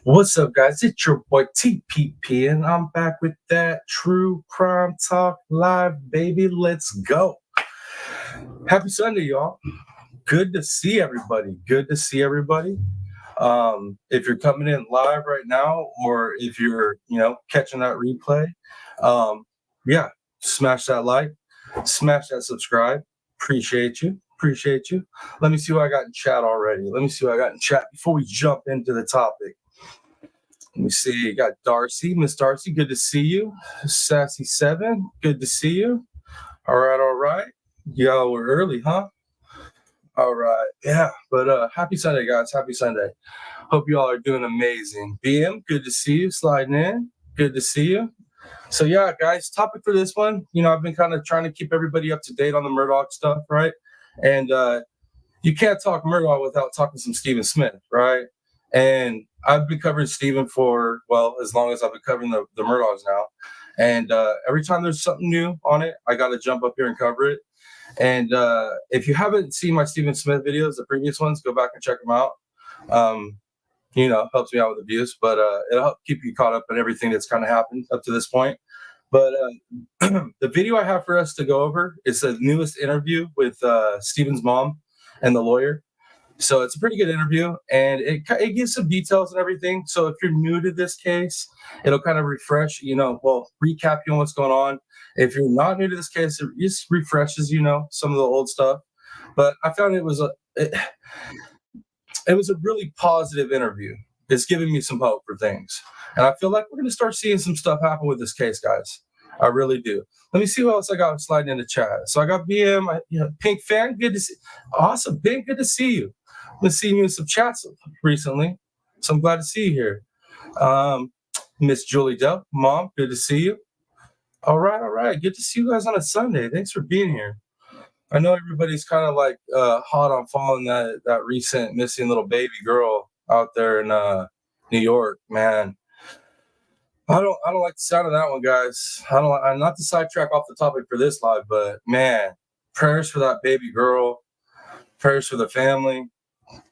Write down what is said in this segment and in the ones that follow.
What's up, guys? It's your boy TPP, and I'm back with that True Crime Talk live, baby. Let's go. Happy Sunday, y'all. Good to see everybody. Good to see everybody. If you're coming in live right now, or if you're, catching that replay, yeah, smash that like, smash that subscribe. Appreciate you. Appreciate you. Let me see what I got in chat already. Let me see what I got in chat before we jump into the topic. Let me see. You got Darcy, Miss Darcy. Good to see you. Sassy7. Good to see you. All right, all right. Y'all were early, huh? All right. Yeah. But happy Sunday, guys. Happy Sunday. Hope you all are doing amazing. BM, good to see you. Sliding in. Good to see you. So yeah, guys, topic for this one. I've been kind of trying to keep everybody up to date on the Murdoch stuff, right? And you can't talk Murdoch without talking some Stephen Smith, right? And I've been covering Stephen for, as long as I've been covering the Murdochs now. And every time there's something new on it, I got to jump up here and cover it. And if you haven't seen my Stephen Smith videos, the previous ones, go back and check them out. Helps me out with the views, but it'll help keep you caught up on everything that's kind of happened up to this point. But the video I have for us to go over is the newest interview with Stephen's mom and the lawyer. So it's a pretty good interview, and it gives some details and everything. So if you're new to this case, it'll kind of refresh, recap you on what's going on. If you're not new to this case, it just refreshes, some of the old stuff. But I found it was a really positive interview. It's giving me some hope for things. And I feel like we're going to start seeing some stuff happen with this case, guys. I really do. Let me see what else I got sliding in the chat. So I got BM, Pink Fan, good to see. Awesome, Ben, good to see you. Been seeing you in some chats recently, so I'm glad to see you here. Miss Julie Dell, Mom, good to see you. All right. Good to see you guys on a Sunday. Thanks for being here. I know everybody's kind of like hot on following that recent missing little baby girl out there in New York. Man, I don't like the sound of that one, guys. I'm not to sidetrack off the topic for this live, but man, prayers for that baby girl, prayers for the family.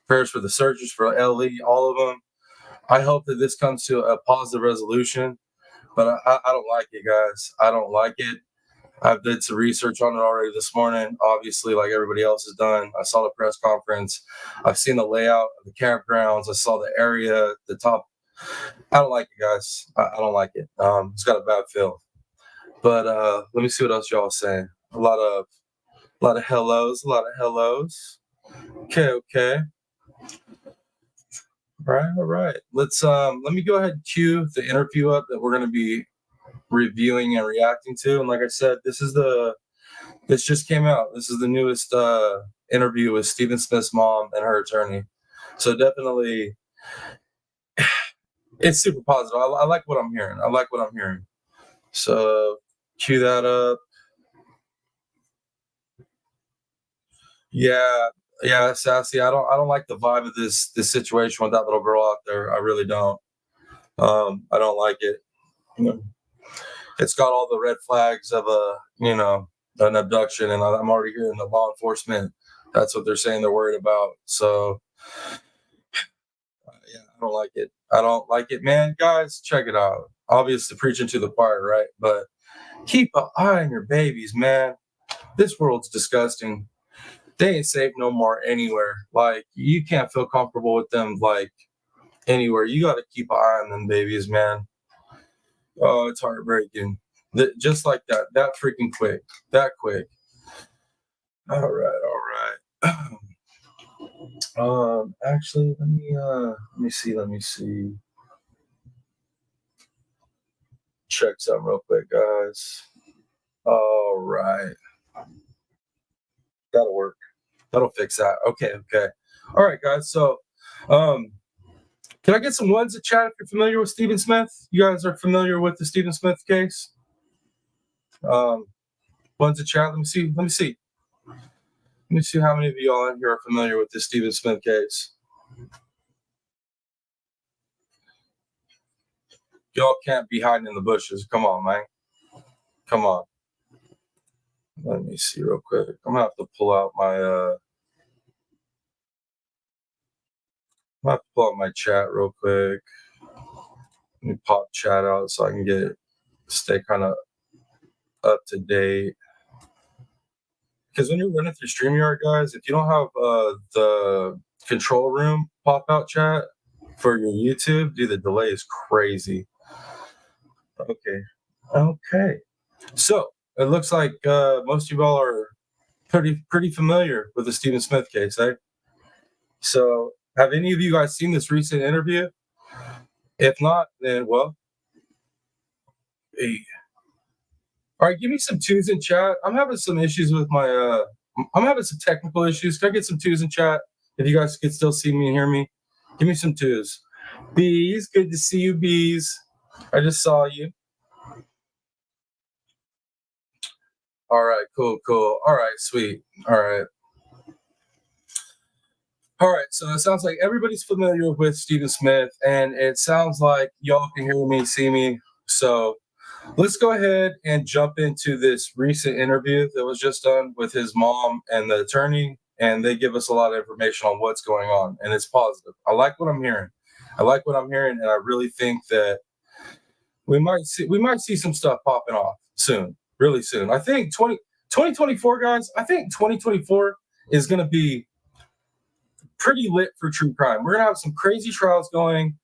Prayers for the searchers, for Ellie, all of them. I hope that this comes to a positive resolution, but I don't like it, guys. I don't like it. I've did some research on it already this morning, obviously, like everybody else has done. I saw the press conference. I've seen the layout of the campgrounds. I saw the area, the top. I don't like it, guys. I don't like it. It's got a bad feel. But let me see what else y'all are saying. A lot of hellos, Okay. All right. Let's let me go ahead and cue the interview up that we're going to be reviewing and reacting to. And like I said, this just came out. This is the newest interview with Stephen Smith's mom and her attorney. So definitely, it's super positive. I like what I'm hearing. So cue that up. Yeah, Sassy. I don't like the vibe of this situation with that little girl out there. I really don't. I don't like it. It's got all the red flags of an abduction, and I'm already hearing the law enforcement. That's what they're saying they're worried about. So yeah, I don't like it. I don't like it, man. Guys, check it out. Obviously preaching to the choir, right? But keep an eye on your babies, man. This world's disgusting. They ain't safe no more anywhere. Like, you can't feel comfortable with them, like, anywhere. You got to keep an eye on them babies, man. Oh, it's heartbreaking. Just like that. That freaking quick. That quick. All right. Actually, let me see. Check something real quick, guys. All right. That'll work. That'll fix that. Okay. All right, guys. So, can I get some ones in chat if you're familiar with Stephen Smith? You guys are familiar with the Stephen Smith case? Ones in chat. Let me see. Let me see how many of y'all in here are familiar with the Stephen Smith case. Y'all can't be hiding in the bushes. Come on, man. Come on. Let me see real quick. I'm gonna have to pull out my chat real quick. Let me pop chat out so I can stay kind of up to date. Because when you're running through StreamYard, guys, if you don't have the control room pop out chat for your YouTube, dude, the delay is crazy. Okay. So it looks like most of y'all are pretty familiar with the Stephen Smith case, eh? So have any of you guys seen this recent interview? If not, then well, hey. All right, give me some twos in chat. I'm having some issues with my I'm having some technical issues. Can I get some twos in chat? If you guys can still see me and hear me, give me some twos. Bees, good to see you, Bees. I just saw you. All right, cool. All right, sweet. All right, so it sounds like everybody's familiar with Stephen Smith, and it sounds like y'all can hear me, see me. So let's go ahead and jump into this recent interview that was just done with his mom and the attorney, and they give us a lot of information on what's going on, and it's positive. I like what I'm hearing, and I really think that we might see some stuff popping off soon, really soon. I think 2024, guys. I think 2024 is going to be pretty lit for true crime. We're gonna have some crazy trials going,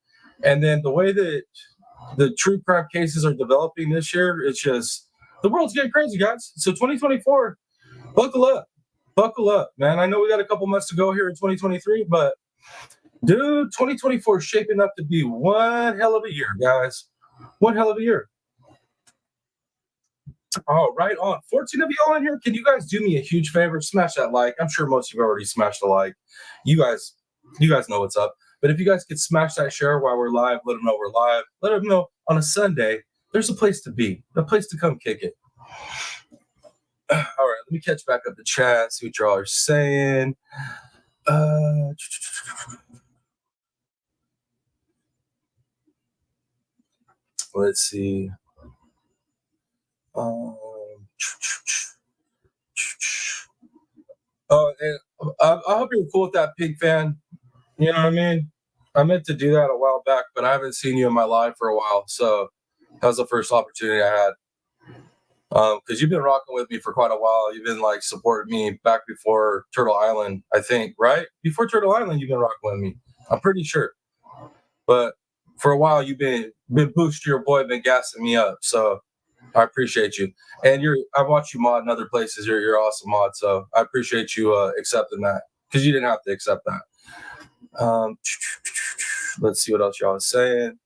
and then the way that the true crime cases are developing this year, it's just the world's getting crazy, guys. So 2024, buckle up, man. I know we got a couple months to go here in 2023, but dude, 2024 is shaping up to be one hell of a year, guys. One hell of a year. Oh, right on. 14 of y'all in here. Can you guys do me a huge favor? Smash that like. I'm sure most of you already smashed a like. You guys know what's up. But if you guys could smash that share while we're live, let them know we're live. Let them know on a Sunday there's a place to be, a place to come kick it. All right, let me catch back up the chat, see what y'all are saying. Let's see. And I hope you're cool with that, Pig fan. You know what I mean? I meant to do that a while back, but I haven't seen you in my live for a while. So that was the first opportunity I had. Because you've been rocking with me for quite a while. You've been like supporting me back before Turtle Island, I think, right? Before Turtle Island, you've been rocking with me. I'm pretty sure. But for a while, you've been boosting your boy, been gassing me up. So I appreciate you. And I've watched you mod in other places. You're awesome mod. So I appreciate you accepting that, because you didn't have to accept that. Let's see what else y'all are saying.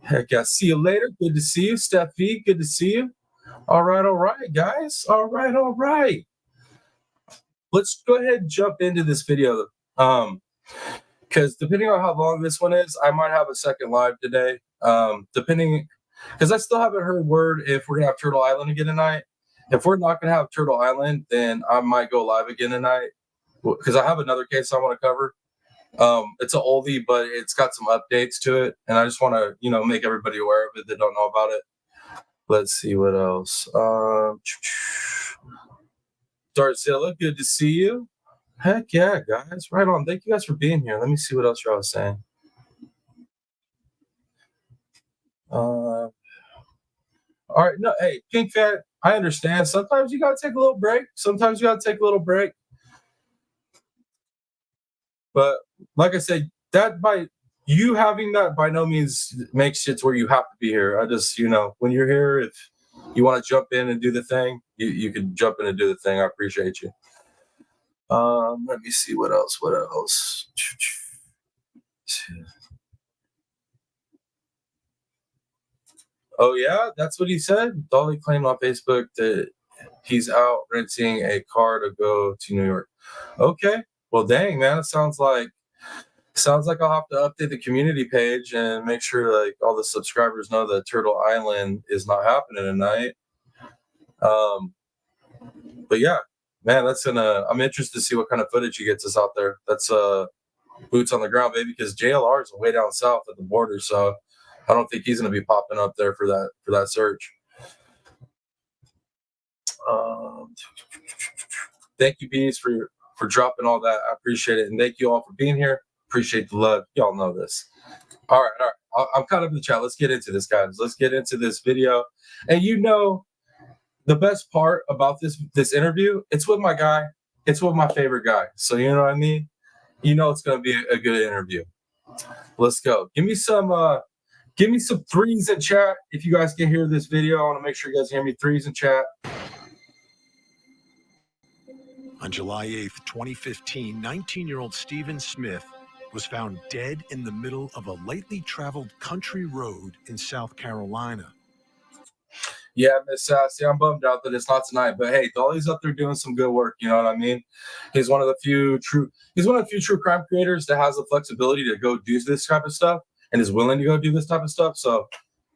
Heck yeah. See you later. Good to see you. Steph V, good to see you. All right, guys. All right. Let's go ahead and jump into this video. Because depending on how long this one is, I might have a second live today. Because I still haven't heard word if we're gonna have Turtle Island again tonight. If we're not gonna have Turtle Island, then I might go live again tonight. Because I have another case I want to cover. It's an oldie, but it's got some updates to it, and I just want to, make everybody aware of it that don't know about it. Let's see what else. Dartzilla, good to see you. Heck yeah, guys. Right on. Thank you guys for being here. Let me see what else y'all was saying. All right. No, hey, Pink Fat, I understand. Sometimes you gotta take a little break. But like I said, that by you having that by no means makes it to where you have to be here. I just, when you're here, if you want to jump in and do the thing, you can jump in and do the thing. I appreciate you. Let me see what else. Oh yeah, that's what he said. Dolly claimed on Facebook that he's out renting a car to go to New York. Okay, well, dang man, it sounds like I'll have to update the community page and make sure like all the subscribers know that Turtle Island is not happening tonight. But yeah, man, I'm interested to see what kind of footage he gets us out there. That's boots on the ground, baby, because JLR is way down south at the border, so I don't think he's going to be popping up there for that search. Thank you, Bees, for dropping all that. I appreciate it, and thank you all for being here. Appreciate the love. Y'all know this. All right. I'm caught up in the chat. Let's get into this, guys. Let's get into this video. And the best part about this interview, it's with my guy. It's with my favorite guy. So you know what I mean? It's going to be a good interview. Let's go. Give me some threes in chat if you guys can hear this video. I want to make sure you guys hear me. Threes in chat. On July 8th, 2015, 19-year-old Stephen Smith was found dead in the middle of a lightly traveled country road in South Carolina. Yeah, Miss Sassy, I'm bummed out that it's not tonight, but hey, Dolly's up there doing some good work. You know what I mean? He's one of the few true crime creators that has the flexibility to go do this type of stuff and is willing to go do this type of stuff. So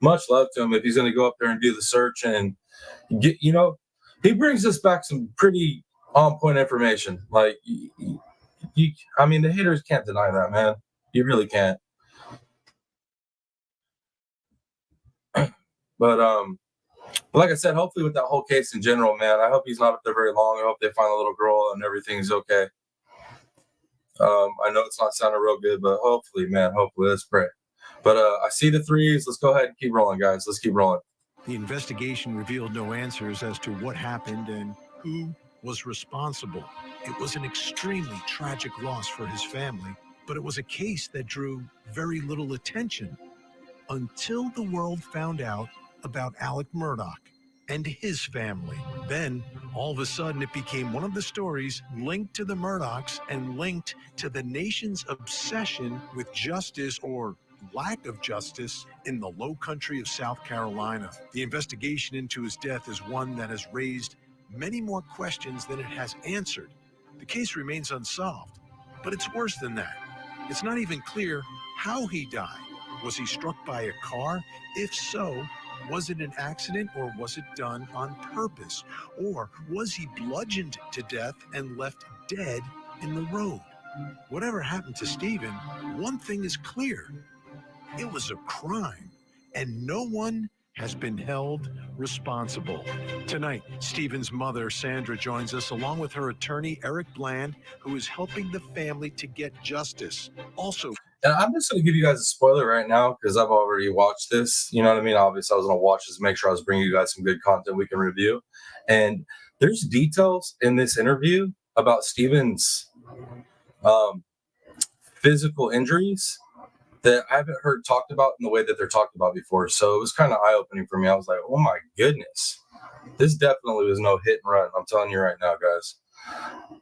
much love to him if he's going to go up there and do the search and get, he brings us back some pretty on point information. Like, I mean, the haters can't deny that, man. You really can't. But like I said, hopefully with that whole case in general, man, I hope he's not up there very long. I hope they find a little girl and everything's okay. I know it's not sounding real good, but hopefully, let's pray. But I see the threes. Let's go ahead and keep rolling, guys. Let's keep rolling. The investigation revealed no answers as to what happened and who was responsible. It was an extremely tragic loss for his family, but it was a case that drew very little attention until the world found out about Alec Murdaugh and his family. Then, all of a sudden, it became one of the stories linked to the Murdaughs and linked to the nation's obsession with justice or lack of justice in the low country of South Carolina. The investigation into his death is one that has raised many more questions than it has answered. The case remains unsolved, but it's worse than that. It's not even clear how he died. Was he struck by a car? If so, was it an accident or was it done on purpose? Or was he bludgeoned to death and left dead in the road? Whatever happened to Stephen, one thing is clear. It was a crime, and no one has been held responsible. Tonight, Stephen's mother, Sandra, joins us along with her attorney, Eric Bland, who is helping the family to get justice. Also, and I'm just going to give you guys a spoiler right now because I've already watched this. You know what I mean? Obviously, I was going to watch this to make sure I was bringing you guys some good content we can review. And there's details in this interview about Stephen's physical injuries that I haven't heard talked about in the way that they're talked about before. So it was kind of eye-opening for me. I was like, oh my goodness. This definitely was no hit and run. I'm telling you right now, guys.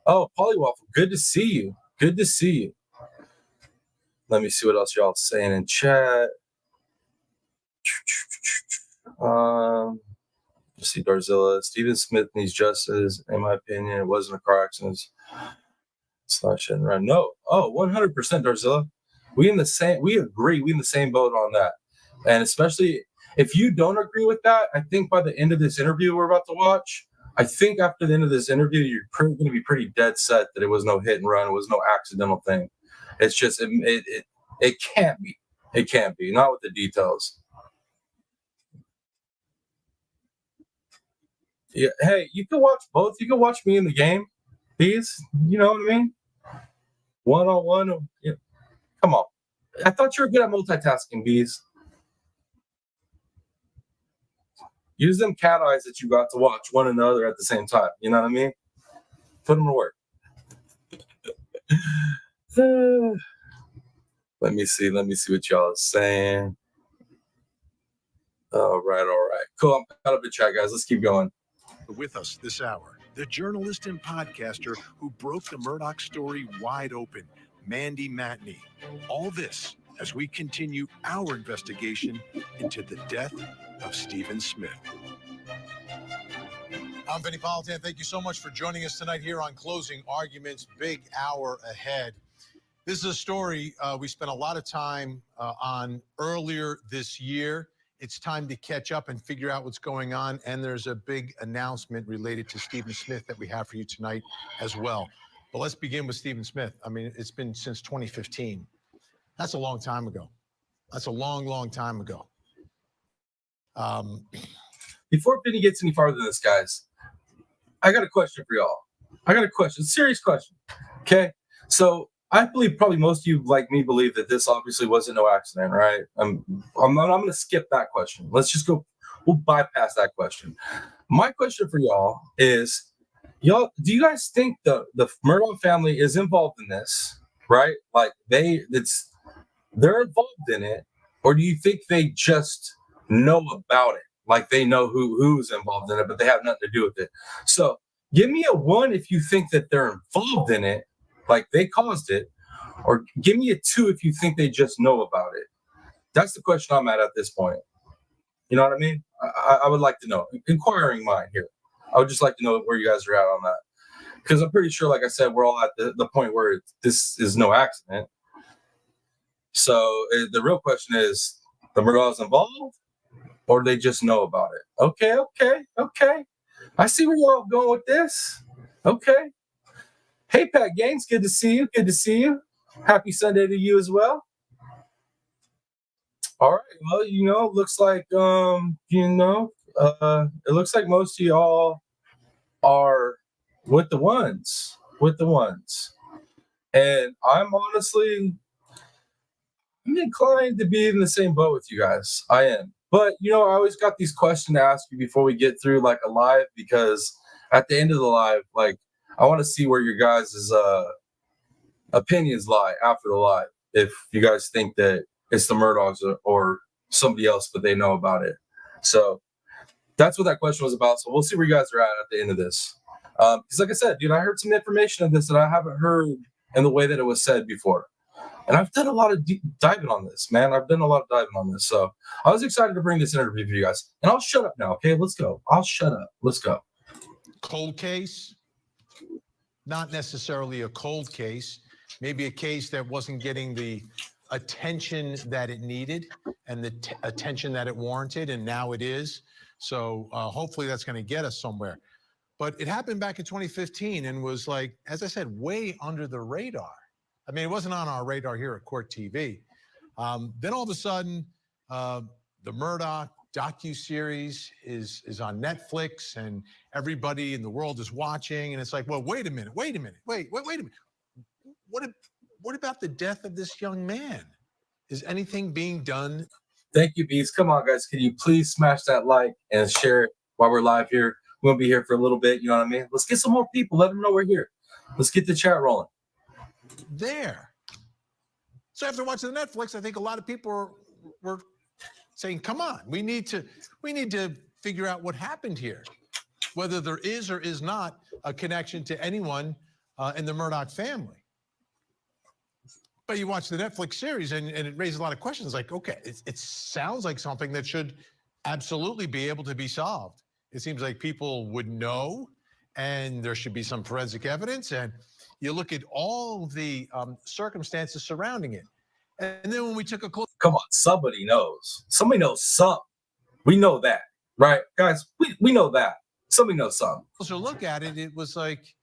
Oh, Polywaffle, good to see you. Good to see you. Let me see what else y'all saying in chat. Just see Darzilla. Stephen Smith needs justice. In my opinion, it wasn't a car accident. It's not shit and run. No. Oh, 100% Darzilla. We agree. We in the same boat on that. And especially if you don't agree with that, I think by the end of this interview we're about to watch, I think after the end of this interview, you're going to be pretty dead set that it was no hit and run. It was no accidental thing. It's just, it can't be. It can't be. Not with the details. Yeah. Hey, you can watch both. You can watch me in the game. These, you know what I mean? One-on-one. Yeah. Come on. I thought you were good at multitasking, Bees. Use them cat eyes that you got to watch one another at the same time. You know what I mean? Put them to work. Let me see what y'all are saying. All right. Cool. I'm out of the chat, guys. Let's keep going. With us this hour, the journalist and podcaster who broke the Murdaugh story wide open, Mandy Matney. All this as we continue our investigation into the death of Stephen Smith. I'm Vinny Politan. Thank you so much for joining us tonight here on Closing Arguments. Big hour ahead. This is a story we spent a lot of time on earlier this year. It's time to catch up and figure out what's going on. And there's a big announcement related to Stephen Smith that we have for you tonight as well. But let's begin with Stephen Smith. I mean, it's been since 2015. That's a long time ago. That's a long, long time ago. Before Vinny gets any farther than this, guys, I got a question for y'all. I got a question, serious question. Okay. So I believe probably most of you, like me, believe that this obviously wasn't no accident, right? I'm going to skip that question. Let's just go. We'll bypass that question. My question for y'all is, do you guys think the Murdoch family is involved in this, right? Like they're involved in it, or do you think they just know about it? Like they know who's involved in it, but they have nothing to do with it. So give me a 1 if you think that they're involved in it, like they caused it, or give me a 2 if you think they just know about it. That's the question I'm at this point. You know what I mean? I would like to know. Inquiring mind here. I would just like to know where you guys are at on that. Because I'm pretty sure, like I said, we're all at the point where this is no accident. So the real question is, the Murdochs involved, or they just know about it? Okay. I see where y'all going with this. Okay. Hey, Pat Gangs, good to see you. Good to see you. Happy Sunday to you as well. All right. Well, looks like it looks like most of y'all are with the ones. And I'm inclined to be in the same boat with you guys. I am. But I always got these questions to ask you before we get through like a live, because at the end of the live, like I want to see where your guys' opinions lie after the live. If you guys think that it's the Murdochs or somebody else, but they know about it. So that's what that question was about. So we'll see where you guys are at the end of this. Because like I said, dude, I heard some information of this that I haven't heard in the way that it was said before. And I've done a lot of diving on this, man. So I was excited to bring this interview for you guys. And I'll shut up now, okay? Let's go. I'll shut up. Let's go. Cold case? Not necessarily a cold case. Maybe a case that wasn't getting the attention that it needed and the attention that it warranted, and now it is. So hopefully that's going to get us somewhere. But it happened back in 2015 and was, like, as I said, way under the radar. I mean, it wasn't on our radar here at Court TV. Then all of a sudden, the Murdoch docuseries is on Netflix, and everybody in the world is watching. And it's like, well, wait a minute. Wait a minute. What about the death of this young man? Is anything being done? Thank you, Bees. Come on, guys. Can you please smash that like and share it while we're live here? We'll be here for a little bit. You know what I mean? Let's get some more people. Let them know we're here. Let's get the chat rolling. There. So after watching the Netflix, I think a lot of people were saying, come on, we need to figure out what happened here, whether there is or is not a connection to anyone in the Murdoch family. But you watch the Netflix series and it raises a lot of questions. Like, okay, it sounds like something that should absolutely be able to be solved. It seems like people would know, and there should be some forensic evidence. And you look at all the circumstances surrounding it. And then when we took a close... Come on, somebody knows. Somebody knows something. We know that, right? Guys, we know that. Somebody knows something. Closer look at it, it was like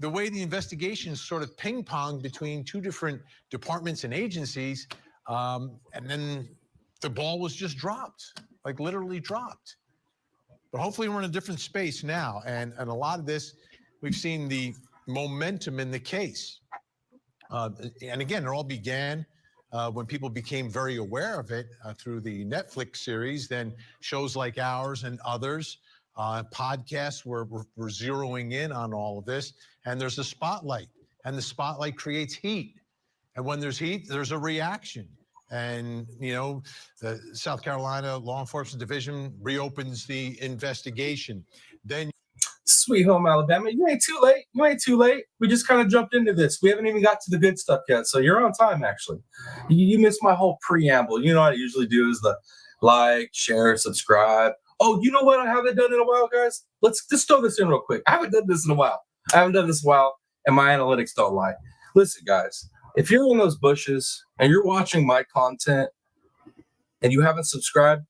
the way the investigation sort of ping-ponged between two different departments and agencies, and then the ball was just dropped, like literally dropped. But hopefully we're in a different space now, and a lot of this, we've seen the momentum in the case. And again, it all began when people became very aware of it through the Netflix series, then shows like ours and others, podcasts where we're zeroing in on all of this. And there's a spotlight, and the spotlight creates heat. And when there's heat, there's a reaction. And, the South Carolina Law Enforcement Division reopens the investigation. Then... Sweet home Alabama, you ain't too late. We just kind of jumped into this. We haven't even got to the good stuff yet, so you're on time, actually. You missed my whole preamble. You know what I usually do is the like, share, subscribe. Oh, you know what I haven't done in a while, guys? Let's just throw this in real quick. I haven't done this in a while, and my analytics don't lie. Listen, guys, if you're in those bushes and you're watching my content and you haven't subscribed,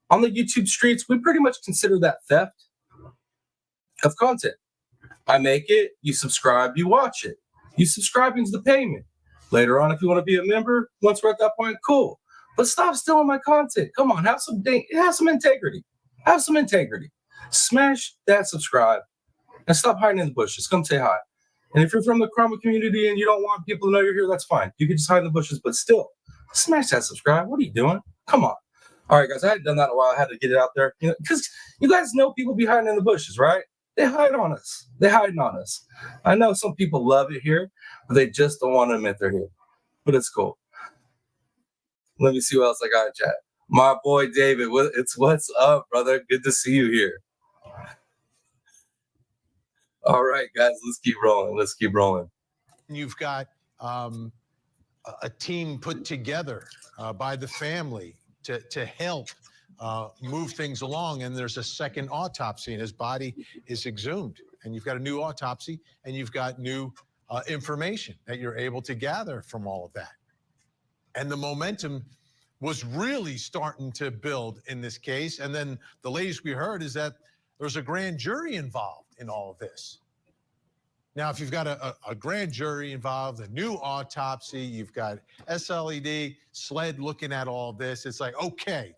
on the YouTube streets, we pretty much consider that theft of content. I make it, you subscribe, you watch it. You subscribing is the payment. Later on, if you want to be a member, once we're at that point, cool. But stop stealing my content. Come on, have some integrity. Have some integrity. Smash that subscribe and stop hiding in the bushes. Come say hi. And if you're from the crime community and you don't want people to know you're here, that's fine. You can just hide in the bushes, but still, smash that subscribe. What are you doing? Come on. All right, guys, I hadn't done that in a while. I had to get it out there, because you guys know people be hiding in the bushes, right? They hide on us. They hiding on us. I know some people love it here, but they just don't want to admit they're here. But it's cool. Let me see what else I got in chat. My boy David, what's up, brother? Good to see you here. All right, guys, let's keep rolling. Let's keep rolling. You've got a team put together by the family to help move things along, and there's a second autopsy, and his body is exhumed, and you've got a new autopsy, and you've got new information that you're able to gather from all of that. And the momentum was really starting to build in this case. And then the latest we heard is that there's a grand jury involved in all of this. Now, if you've got a grand jury involved, a new autopsy, you've got SLED, SLED looking at all of this, it's like, okay,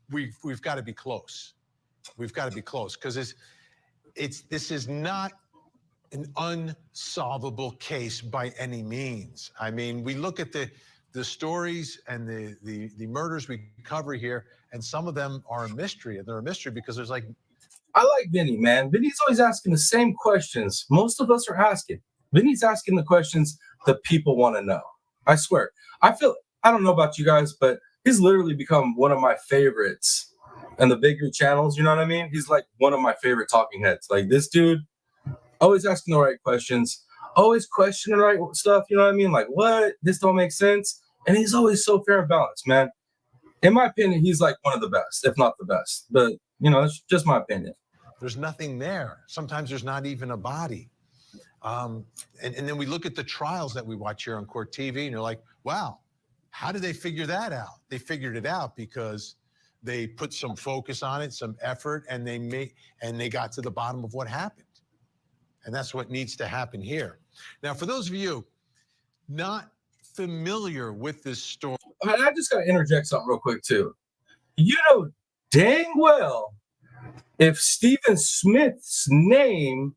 we've got to be close. We've got to be close, because this is not an unsolvable case by any means. I mean, we look at the stories and the murders we cover here, and some of them are a mystery, and they're a mystery because there's like, I like Vinny, man. Vinny's always asking the same questions most of us are asking. Vinny's asking the questions that people want to know. I swear. I don't know about you guys, but he's literally become one of my favorites and the bigger channels, you know what I mean? He's like one of my favorite talking heads. Like, this dude, always asking the right questions, always questioning the right stuff, you know what I mean? Like, what? This don't make sense. And he's always so fair and balanced, man. In my opinion, he's like one of the best, if not the best. But, it's just my opinion. There's nothing there. Sometimes there's not even a body. And then we look at the trials that we watch here on Court TV, and you're like, wow, how did they figure that out? They figured it out because they put some focus on it, some effort, and they got to the bottom of what happened. And that's what needs to happen here. Now, for those of you not familiar with this story, I just got to interject something real quick, too. You know dang well, if Stephen Smith's name,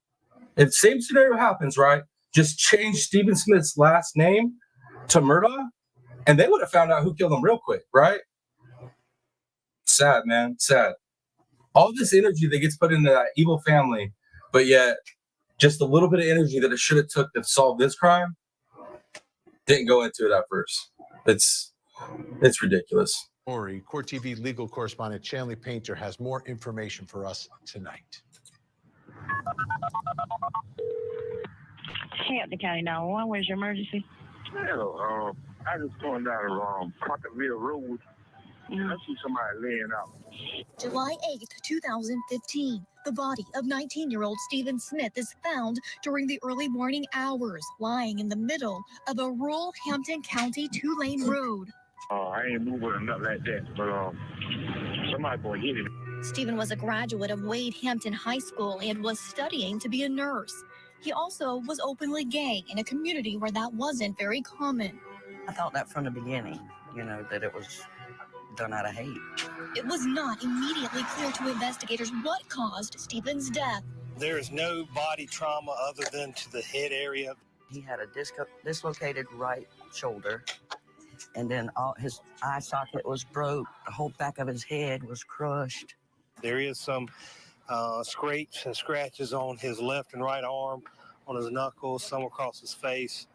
if the same scenario happens, right, just change Stephen Smith's last name to Murdaugh, and they would have found out who killed him real quick, right? Sad, man, sad. All this energy that gets put into that evil family, but yet just a little bit of energy that it should have took to solve this crime didn't go into it at first. It's ridiculous. Court TV legal correspondent Shanley Painter has more information for us tonight. Hey, up the county 911. Where's your emergency? Hello, I just going down Parkerville Road. I see somebody laying out. July 8th, 2015. The body of 19-year-old Stephen Smith is found during the early morning hours, lying in the middle of a rural Hampton County 2-lane road. I ain't moving or nothing like that, but somebody gonna hit it. Stephen was a graduate of Wade Hampton High School and was studying to be a nurse. He also was openly gay in a community where that wasn't very common. I thought that from the beginning, that it was done out of hate. It was not immediately clear to investigators what caused Stephen's death. There is no body trauma other than to the head area. He had a dislocated right shoulder, and then his eye socket was broke. The whole back of his head was crushed. There is some scrapes and scratches on his left and right arm, on his knuckles, some across his face.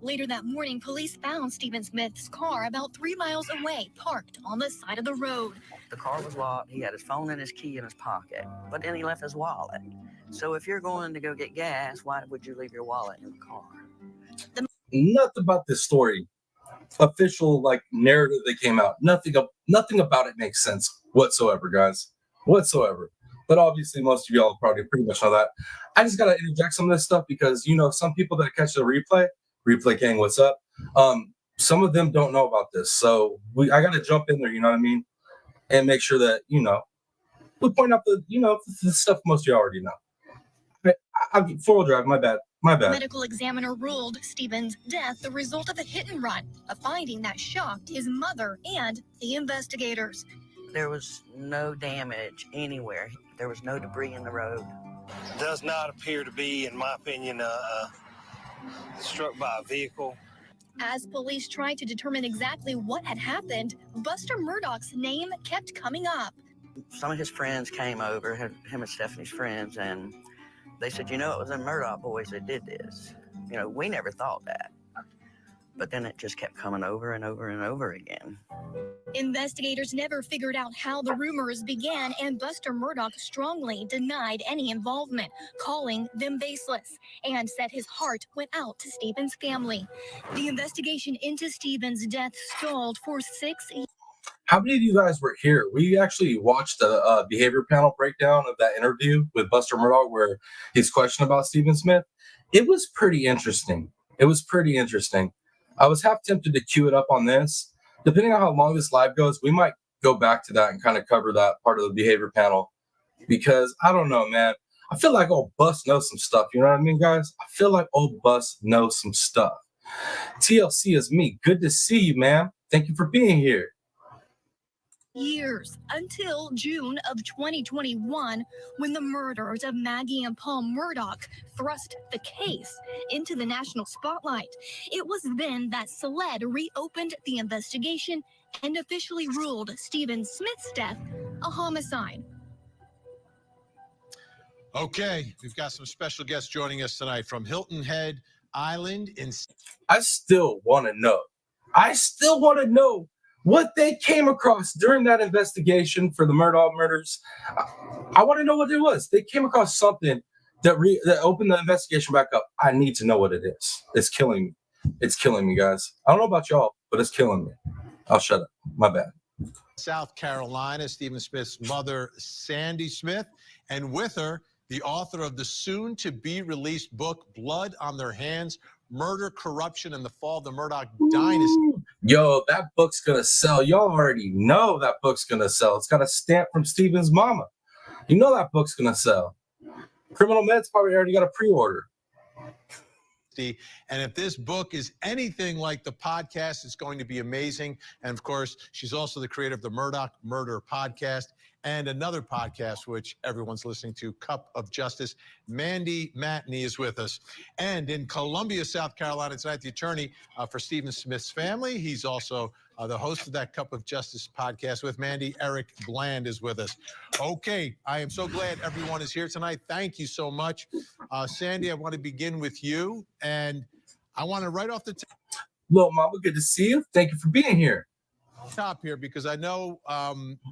Later that morning, police found Stephen Smith's car about 3 miles away, parked on the side of the road. The car was locked. He had his phone and his key in his pocket, but then he left his wallet. So if you're going to go get gas, why would you leave your wallet in the car? Nothing about this story, official narrative that came out, nothing about it makes sense whatsoever, guys, whatsoever. But obviously, most of y'all probably pretty much know that. I just gotta interject some of this stuff because some people that catch the replay gang, what's up? Some of them don't know about this, so I gotta jump in there, you know what I mean, and make sure that we point out the stuff most of you already know. Four-wheel drive, my bad. The medical examiner ruled Stephen's death the result of a hit and run, a finding that shocked his mother and the investigators. There was no damage anywhere. There was no debris in the road. Does not appear to be, in my opinion, struck by a vehicle. As police tried to determine exactly what had happened, Buster Murdoch's name kept coming up. Some of his friends came over, him and Stephanie's friends, and they said, you know, it was the Murdoch boys that did this. You know, we never thought that. But then it just kept coming over and over and over again. Investigators never figured out how the rumors began, and Buster Murdoch strongly denied any involvement, calling them baseless, and said his heart went out to Stephen's family. The investigation into Stephen's death stalled for 6 years. How many of you guys were here? We actually watched the behavior panel breakdown of that interview with Buster Murdoch where he's questioned about Stephen Smith. It was pretty interesting. I was half tempted to queue it up on this. Depending on how long this live goes, we might go back to that and kind of cover that part of the behavior panel. Because I don't know, man. I feel like old Bus knows some stuff. You know what I mean, guys? I feel like old Bus knows some stuff. TLC is me. Good to see you, man. Thank you for being here. Years until June of 2021, when the murders of Maggie and Paul Murdoch thrust the case into the national spotlight. It was then that SLED reopened the investigation and officially ruled Stephen Smith's death a homicide. Okay, we've got some special guests joining us tonight from Hilton Head Island in. I still want to know what they came across during that investigation for the Murdaugh murders. I want to know what it was. They came across something that opened the investigation back up. I need to know what it is. It's killing me. It's killing me, guys. I don't know about y'all, but it's killing me. I'll shut up. My bad. South Carolina, Stephen Smith's mother, Sandy Smith, and with her, the author of the soon-to-be-released book, Blood on Their Hands, Murder, Corruption, and the Fall of the Murdoch Dynasty. Yo, that book's going to sell. Y'all already know that book's going to sell. It's got a stamp from Stephen's mama. You know that book's going to sell. Criminal Meds probably already got a pre-order. And if this book is anything like the podcast, it's going to be amazing. And of course, she's also the creator of the Murdoch Murder podcast and another podcast, which everyone's listening to, Cup of Justice. Mandy Matney is with us. And in Columbia, South Carolina, tonight, the attorney for Stephen Smith's family. He's also the host of that Cup of Justice podcast with Mandy. Eric Bland is with us. Okay, I am so glad everyone is here tonight. Thank you so much. Sandy, I want to begin with you. And I want to right off the top. Little mama, good to see you. Thank you for being here. Top here, because I know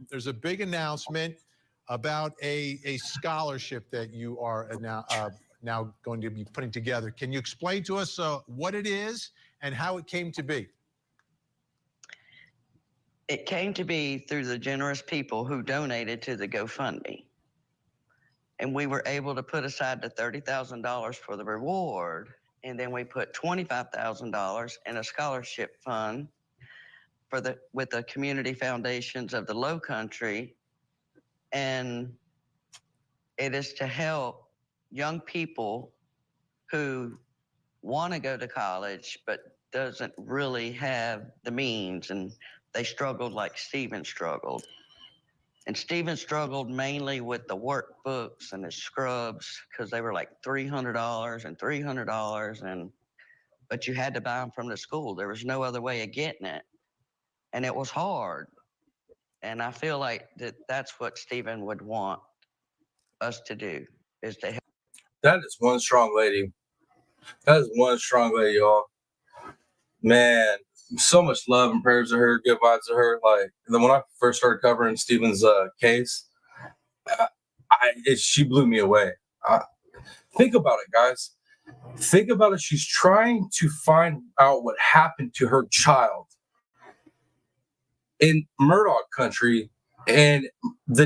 there's a big announcement about a scholarship that you are now going to be putting together. Can you explain to us what it is and how it came to be? It came to be through the generous people who donated to the GoFundMe. And we were able to put aside the $30,000 for the reward. And then we put $25,000 in a scholarship fund with the community foundations of the Low Country. And it is to help young people who want to go to college, but doesn't really have the means. And they struggled like Stephen struggled. And Stephen struggled mainly with the workbooks and the scrubs because they were like $300 and $300, but you had to buy them from the school. There was no other way of getting it. And it was hard. And I feel like that's what Stephen would want us to do, is to help. That is one strong lady. Y'all. Man, so much love and prayers to her, good vibes to her. Like, then when I first started covering Stephen's case, she blew me away. Think about it, guys. Think about it. She's trying to find out what happened to her child in Murdoch country, and the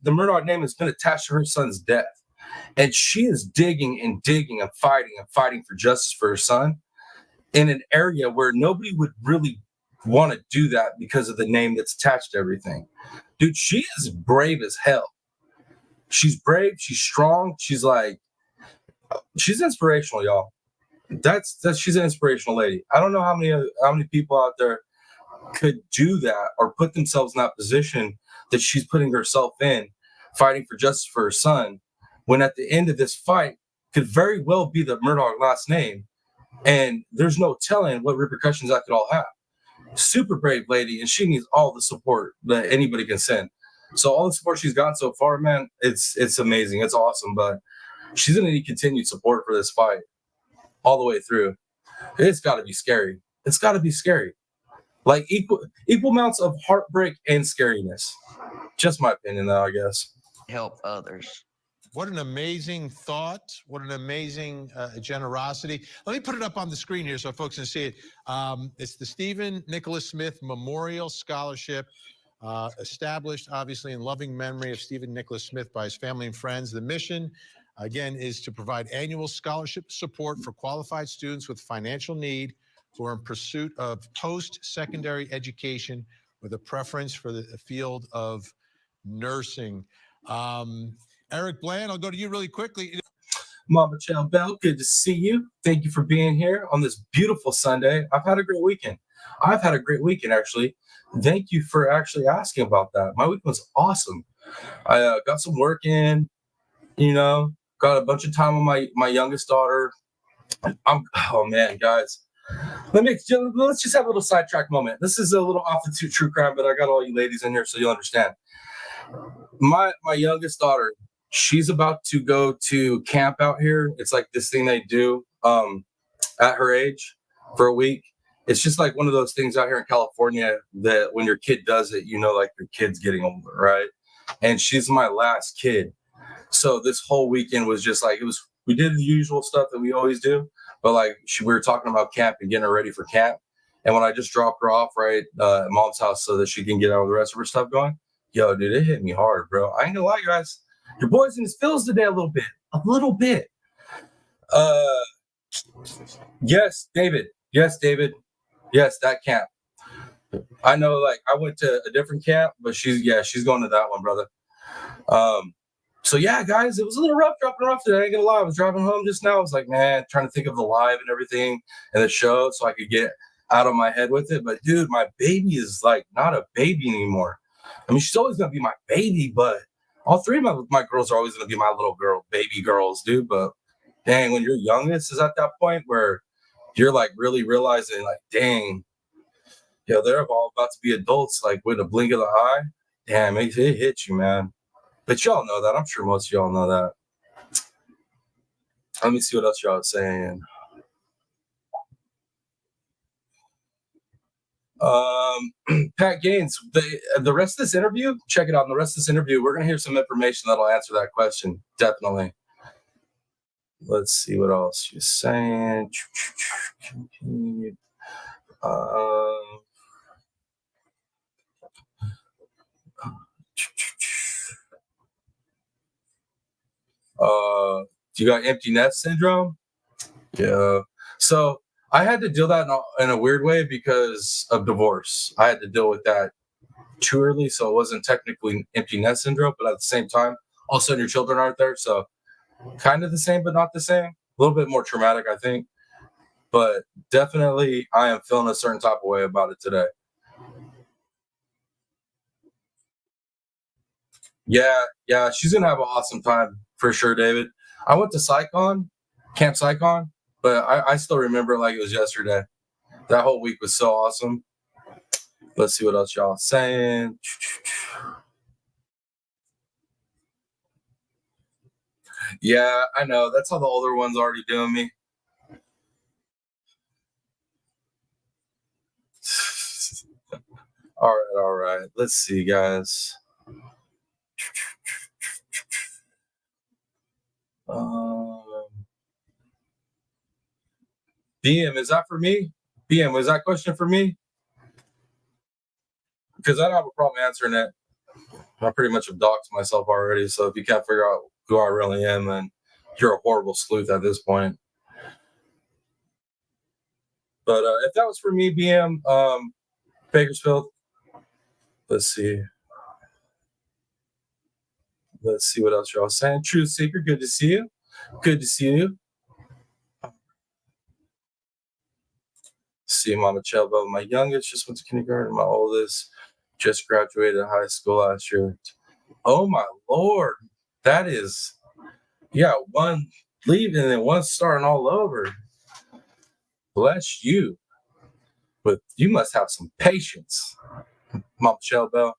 Murdoch name has been attached to her son's death. And she is digging and fighting for justice for her son in an area where nobody would really want to do that because of the name that's attached to everything. Dude, she is brave as hell. She's brave. She's strong. She's inspirational, y'all. She's an inspirational lady. I don't know how many people out there could do that or put themselves in that position that she's putting herself in, fighting for justice for her son, when at the end of this fight could very well be the Murdaugh last name, and there's no telling what repercussions that could all have. Super brave lady, and she needs all the support that anybody can send. So all the support she's gotten so far, man, it's amazing. It's awesome, but she's gonna need continued support for this fight all the way through. It's got to be scary. It's got to be scary. Like equal amounts of heartbreak and scariness. Just my opinion, though, I guess. Help others. What an amazing thought. What an amazing generosity. Let me put it up on the screen here so folks can see it. It's the Stephen Nicholas Smith Memorial Scholarship, established, obviously, in loving memory of Stephen Nicholas Smith by his family and friends. The mission, again, is to provide annual scholarship support for qualified students with financial need who are in pursuit of post-secondary education with a preference for the field of nursing. Eric Bland, I'll go to you really quickly. Mama Chow Bell, good to see you. Thank you for being here on this beautiful Sunday. I've had a great weekend. Actually. Thank you for actually asking about that. My week was awesome. I got some work in, got a bunch of time with my youngest daughter. Oh man, guys. Let's just have a little sidetrack moment. This is a little off the true crime, but I got all you ladies in here so you'll understand. My youngest daughter, she's about to go to camp out here. It's like this thing they do at her age for a week. It's just like one of those things out here in California that when your kid does it, like your kid's getting older, right? And she's my last kid. So this whole weekend was just like, we did the usual stuff that we always do, but like we were talking about camp and getting her ready for camp. And when I just dropped her off right at mom's house so that she can get all the rest of her stuff going, yo, dude, it hit me hard, bro. I ain't gonna lie, guys. Your boy's in his feels today a little bit. Yes, David. Yes, that camp. I know, like, I went to a different camp, but she's going to that one, brother. So yeah, guys, it was a little rough dropping her off today. I ain't gonna lie. I was driving home just now. I was like, man, trying to think of the live and everything and the show so I could get out of my head with it. But dude, my baby is like not a baby anymore. I mean, she's always gonna be my baby, but all three of my girls are always gonna be my little girl, baby girls, dude. But dang, when your youngest is at that point where you're like really realizing, like, dang, they're all about to be adults, like with a blink of the eye. Damn, it hits you, man. But y'all know that. I'm sure most of y'all know that. Let me see what else y'all are saying. Pat Gaines, the rest of this interview, check it out. In the rest of this interview, we're going to hear some information that'll answer that question. Definitely. Let's see what else you're saying. You got empty nest syndrome? Yeah. So I had to deal that in a weird way because of divorce. I had to deal with that too early, so it wasn't technically empty nest syndrome, but at the same time, all of a sudden your children aren't there, so kind of the same, but not the same. A little bit more traumatic, I think. But definitely, I am feeling a certain type of way about it today. Yeah, she's gonna have an awesome time for sure, David. I went to Camp Psychon, but I still remember it like it was yesterday. That whole week was so awesome. Let's see what else y'all are saying. Yeah, I know. That's how the older ones are already doing me. All right. Let's see, guys. BM, is that for me? BM, was that question for me? Because I don't have a problem answering it. I pretty much have doxed myself already. So if you can't figure out who I really am, then you're a horrible sleuth at this point. But if that was for me, BM, Bakersfield, let's see. Let's see what else y'all saying. Truth Seeker, good to see you. Good to see you. See, Mama Chelbo, my youngest just went to kindergarten. My oldest just graduated high school last year. Oh my Lord, that is Yeah, one leaving and then one starting all over. Bless you. But you must have some patience, Mom Michelle Bell.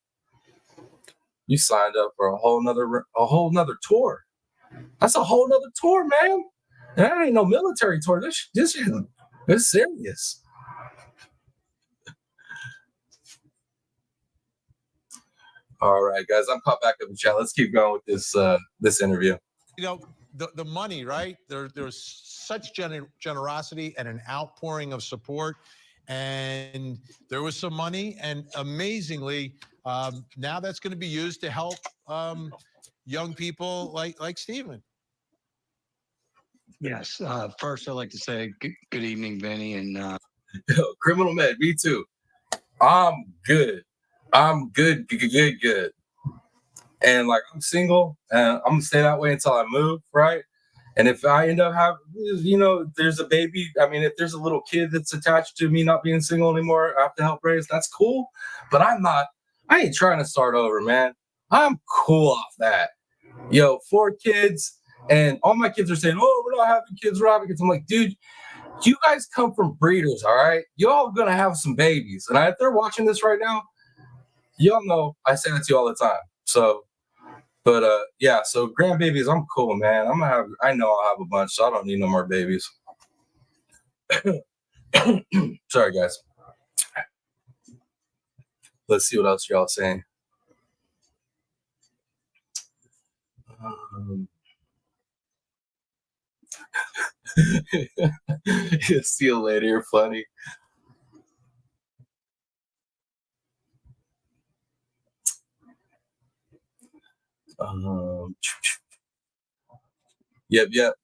You signed up for a whole nother tour. That's a whole nother tour, man. And that ain't no military tour. This is serious. All right, guys, I'm caught back up in chat. Let's keep going with this interview. You know, the money, right? There's such generosity and an outpouring of support, and there was some money, and amazingly, now that's going to be used to help young people like Stephen. Yes. First, I'd like to say good evening, Vinny, and Criminal Med. Me too. I'm good. I'm good. And like I'm single, and I'm gonna stay that way until I move, right? And if I end up having, there's a baby. I mean, if there's a little kid that's attached to me not being single anymore, I have to help raise. That's cool. But I ain't trying to start over, man. I'm cool off that. 4 kids, and all my kids are saying, "Oh, we're not having kids, we're having kids." I'm like, dude, you guys come from breeders, all right? Y'all gonna have some babies, and if they're watching this right now, y'all know I say that to you all the time. So. But yeah, so grandbabies, I'm cool, man. I know I'll have a bunch, so I don't need no more babies. Sorry, guys. Let's see what else y'all saying. See you later. You're funny. Yep.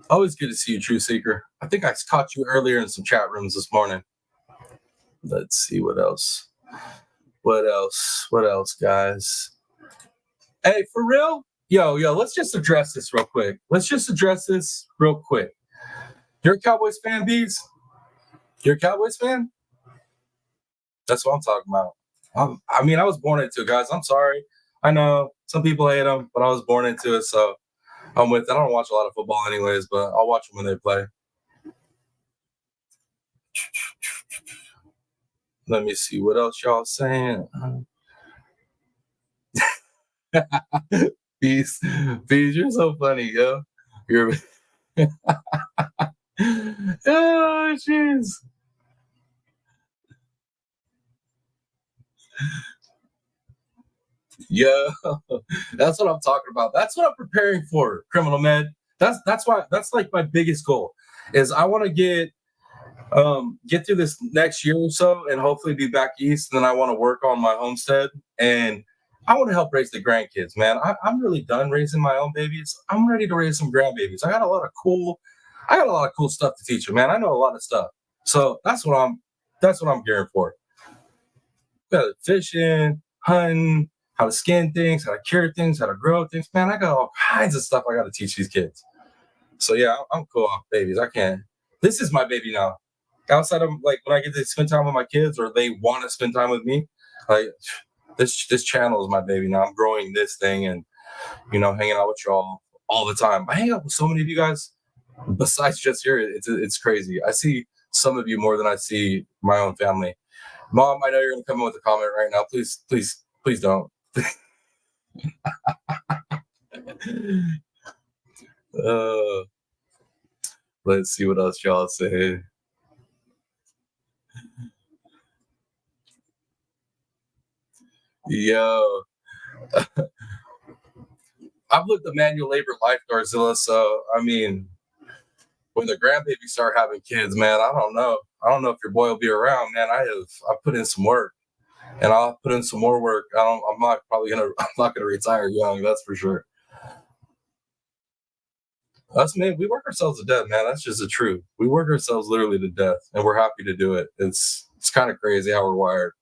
Always good to see you, True Seeker. I think I caught you earlier in some chat rooms this morning. Let's see what else. What else, guys? Hey, for real? Yo, let's just address this real quick. You're a Cowboys fan, Bees? You're a Cowboys fan? That's what I'm talking about. I was born into it, guys. I'm sorry. I know some people hate them, but I was born into it, so I'm with it. I don't watch a lot of football anyways, but I'll watch them when they play. Let me see what else y'all saying. Beast, you're so funny, yo. You're oh, jeez. Yeah, that's what I'm talking about. That's what I'm preparing for, Criminal Med. That's like my biggest goal is I want to get through this next year or so and hopefully be back east. And then I want to work on my homestead and I want to help raise the grandkids, man. I'm really done raising my own babies. I'm ready to raise some grandbabies. I got a lot of cool stuff to teach them, man. I know a lot of stuff. So that's what I'm gearing for. Got fishing, hunting, how to skin things, how to cure things, how to grow things. Man, I got all kinds of stuff I got to teach these kids. So yeah, I'm cool off babies. I can't. This is my baby now. Outside of like when I get to spend time with my kids or they want to spend time with me, like this channel is my baby now. I'm growing this thing and hanging out with y'all all the time. I hang out with so many of you guys besides just here. It's crazy. I see some of you more than I see my own family. Mom, I know you're gonna come in with a comment right now. Please don't. Let's see what else y'all say. Yo, I've lived a manual labor life, Garzilla. So I mean, when the grandbabies start having kids, man, I don't know if your boy will be around, man. I've put in some work, and I'll put in some more work. I'm not gonna retire young, that's for sure. Us, man, we work ourselves to death, man. That's just the truth. We work ourselves literally to death, and we're happy to do it. It's kind of crazy how we're wired.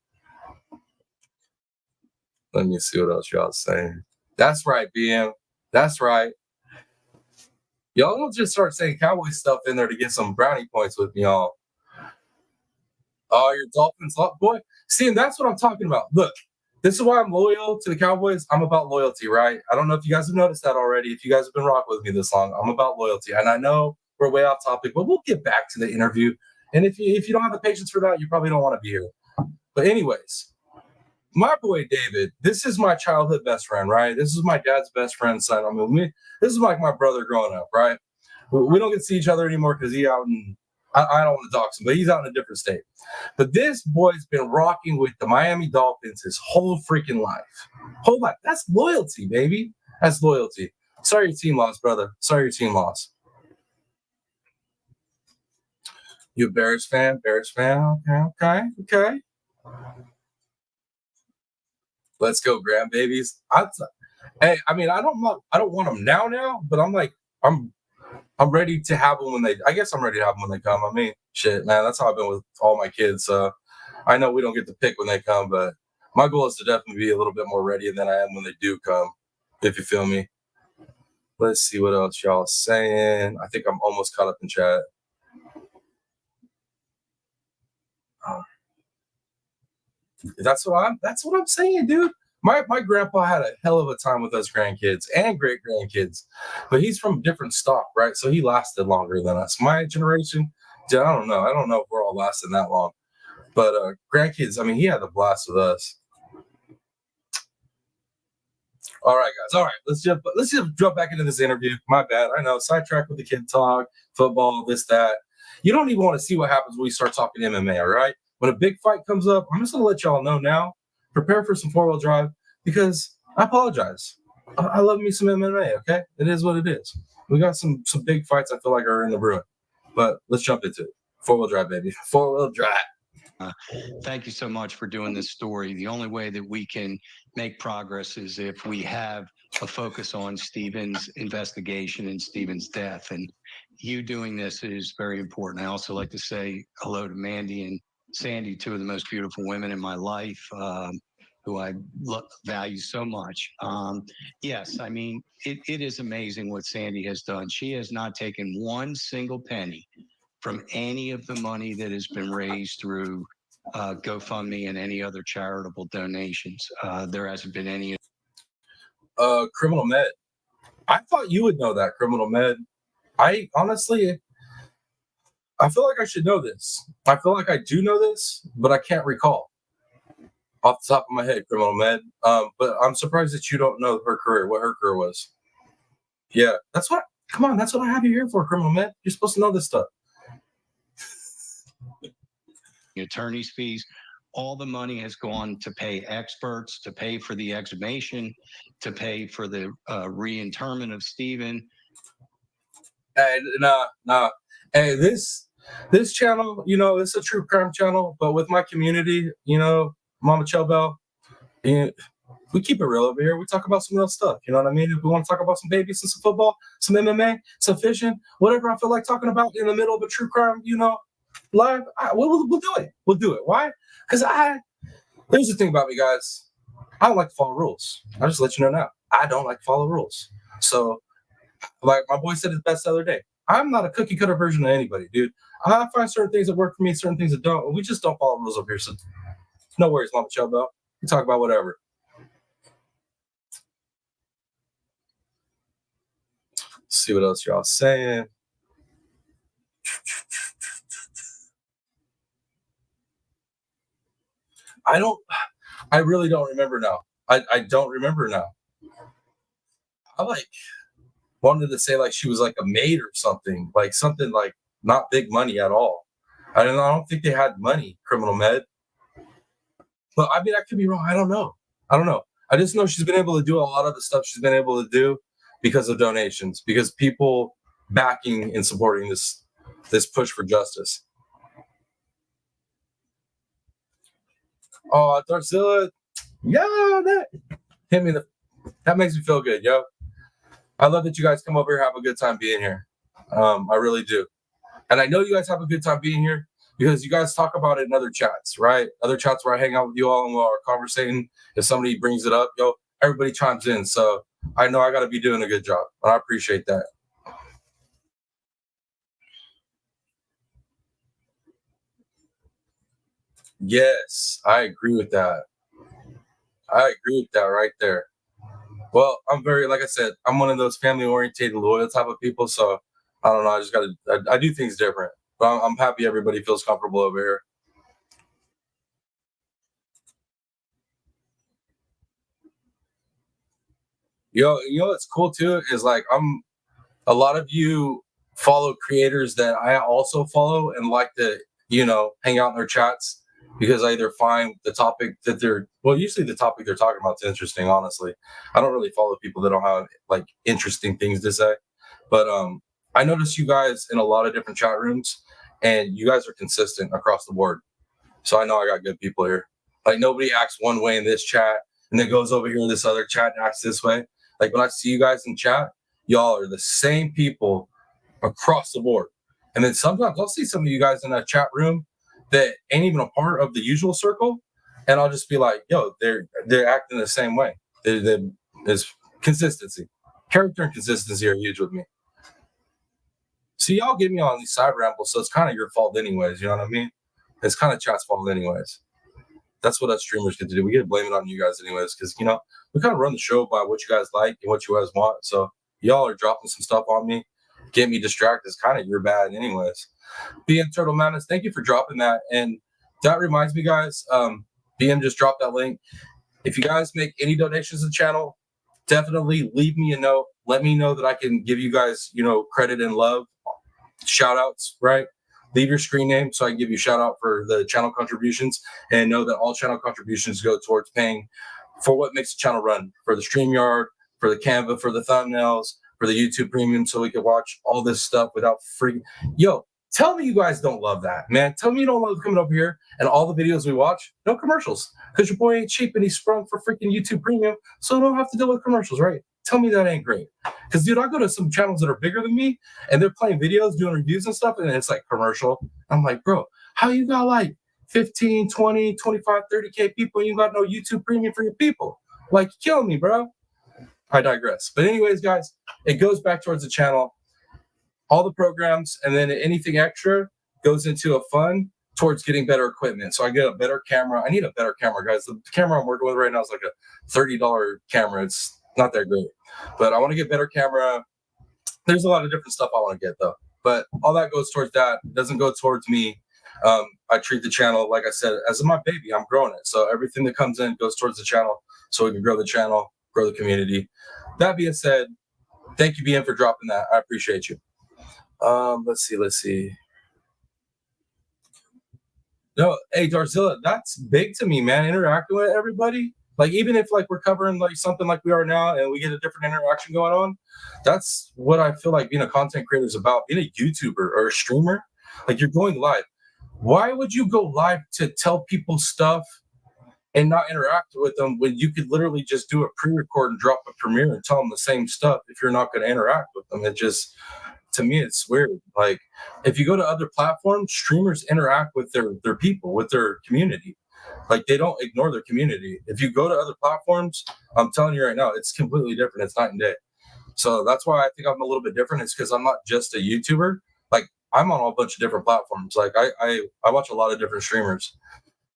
Let me see what else y'all saying. That's right, BM. That's right. Y'all don't just start saying cowboy stuff in there to get some brownie points with me, y'all. Oh, your Dolphins, boy. See, and that's what I'm talking about. Look, This is why I'm loyal to the Cowboys. I'm about loyalty, right? I don't know if you guys have noticed that already. If you guys have been rocking with me this long, I'm about loyalty. And I know we're way off topic, but we'll get back to the interview. And if you don't have the patience for that, you probably don't want to be here. But anyways, my boy David, this is my childhood best friend, right? This is my dad's best friend's son. I mean, this is like my brother growing up, right? We don't get to see each other anymore because he's out in, I don't want to dox him, but he's out in a different state. But this boy's been rocking with the Miami Dolphins his whole freaking life. Whole life. That's loyalty, baby. That's loyalty. Sorry your team lost, brother. Sorry your team lost. You a Bears fan? Bears fan? Okay. Let's go, grandbabies. Hey, I mean, I don't want them now, but I'm ready to have them I guess I'm ready to have them when they come. I mean, shit, man, that's how I've been with all my kids. So I know we don't get to pick when they come, but my goal is to definitely be a little bit more ready than I am when they do come, if you feel me. Let's see what else y'all are saying. I think I'm almost caught up in chat. That's what I'm saying, dude. My grandpa had a hell of a time with us grandkids and great grandkids, but he's from different stock, right? So he lasted longer than us. My generation, dude, I don't know if we're all lasting that long, but grandkids, I mean, he had a blast with us. All right, guys. All right, let's just jump back into this interview. My bad. I know, sidetrack with the kid talk, football, this, that. You don't even want to see what happens when we start talking MMA. All right, when a big fight comes up, I'm just gonna let y'all know now. Prepare for some 4-wheel drive because I apologize. I love me some MMA. Okay, it is what it is. We got some big fights. I feel like are in the brewing, but let's jump into it. 4-wheel drive, baby. 4-wheel drive. Thank you so much for doing this story. The only way that we can make progress is if we have a focus on Stephen's investigation and Stephen's death. And you doing this is very important. I also like to say hello to Mandy and Sandy, two of the most beautiful women in my life, who I value so much. Yes, I mean, it is amazing what Sandy has done. She has not taken one single penny from any of the money that has been raised through GoFundMe and any other charitable donations. There hasn't been any. Criminal Med. I thought you would know that, Criminal Med. I honestly, I feel like I should know this. I feel like I do know this, but I can't recall off the top of my head, Criminal Med. But I'm surprised that you don't know her career, what her career was. Yeah, come on, that's what I have you here for, Criminal Med. You're supposed to know this stuff. Attorney's fees. All the money has gone to pay experts, to pay for the exhumation, to pay for the reinterment of Stephen. Hey, nah. Hey, this channel, it's a true crime channel, but with my community, Mama Chobel, we keep it real over here. We talk about some real stuff. You know what I mean? If we want to talk about some babies and some football, some MMA, some fishing, whatever I feel like talking about in the middle of a true crime, live, we'll do it. We'll do it. Why? Because here's the thing about me, guys. I don't like to follow rules. I'll just let you know now. I don't like to follow rules. So, like my boy said it best the other day, I'm not a cookie cutter version of anybody, dude. I find certain things that work for me, certain things that don't. We just don't follow rules up here. So, no worries, Mama Chobel. We talk about whatever. Let's see what else y'all saying. I really don't remember now. I don't remember now. I wanted to say she was like a maid or something, like not big money at all. I don't think they had money, Criminal Med. But I mean, I could be wrong. I don't know. I just know she's been able to do a lot of the stuff she's been able to do because of donations, because people backing and supporting this push for justice. Oh, Darcilla, yeah, that makes me feel good, yo. I love that you guys come over here, have a good time being here. I really do. And I know you guys have a good time being here because you guys talk about it in other chats, right? Other chats where I hang out with you all and we're conversating. If somebody brings it up, everybody chimes in. So I know I got to be doing a good job. And I appreciate that. Yes, I agree with that. I agree with that right there. Well, I'm very, like I said, I'm one of those family oriented, loyal type of people. So I don't know. I just got to, I do things different. But I'm happy everybody feels comfortable over here. You know what's cool too is like a lot of you follow creators that I also follow and like to, hang out in their chats because I either find the topic that usually the topic they're talking about is interesting, honestly. I don't really follow people that don't have like interesting things to say. But I notice you guys in a lot of different chat rooms and you guys are consistent across the board. So I know I got good people here. Like nobody acts one way in this chat and then goes over here in this other chat and acts this way. Like when I see you guys in chat, y'all are the same people across the board. And then sometimes I'll see some of you guys in that chat room that ain't even a part of the usual circle, and I'll just be like, "Yo, they're acting the same way." There's consistency, character, and consistency are huge with me. See, y'all get me on these side rambles, so it's kind of your fault, anyways. You know what I mean? It's kind of chat's fault, anyways. That's what us streamers get to do. We get to blame it on you guys, anyways, because we kind of run the show by what you guys like and what you guys want. So y'all are dropping some stuff on me, get me distracted. It's kind of your bad, anyways. BM Turtle Madness, thank you for dropping that. And that reminds me, guys, BM just dropped that link. If you guys make any donations to the channel, definitely leave me a note. Let me know that I can give you guys, credit and love, shout outs, right? Leave your screen name so I can give you a shout out for the channel contributions, and know that all channel contributions go towards paying for what makes the channel run, for the StreamYard, for the Canva, for the thumbnails, for the YouTube Premium, so we can watch all this stuff without free. Yo, tell me you guys don't love that, man. Tell me you don't love coming over here and all the videos we watch, no commercials, because your boy ain't cheap and he's sprung for freaking YouTube Premium, so I don't have to deal with commercials, right? Tell me that ain't great. Because, dude, I go to some channels that are bigger than me, and they're playing videos, doing reviews and stuff, and it's like commercial. I'm like, bro, how you got like 15, 20, 25, 30K people, and you got no YouTube Premium for your people? Like, kill me, bro. I digress. But anyways, guys, it goes back towards the channel. All the programs, and then anything extra goes into a fund towards getting better equipment. So I get a better camera. I need a better camera, guys. The camera I'm working with right now is like a $30 camera. It's not that great, but I want to get better camera. There's a lot of different stuff I want to get though, but all that goes towards that. It doesn't go towards me. I treat the channel, like I said, as my baby. I'm growing it. So everything that comes in goes towards the channel so we can grow the channel, grow the community. That being said, thank you, BM, for dropping that. I appreciate you. Let's see. No, hey, Darzilla, that's big to me, man. Interacting with everybody. Like, even if like we're covering like something like we are now and we get a different interaction going on, that's what I feel like being a content creator is about. Being a YouTuber or a streamer, like you're going live. Why would you go live to tell people stuff and not interact with them when you could literally just do a pre-record and drop a premiere and tell them the same stuff if you're not going to interact with them? It just, to me, it's weird. Like, if you go to other platforms, streamers interact with their people, with their community. Like, they don't ignore their community. If you go to other platforms, I'm telling you right now, it's completely different. It's night and day. So that's why I think I'm a little bit different. It's because I'm not just a YouTuber. Like, I'm on a bunch of different platforms. Like, I watch a lot of different streamers.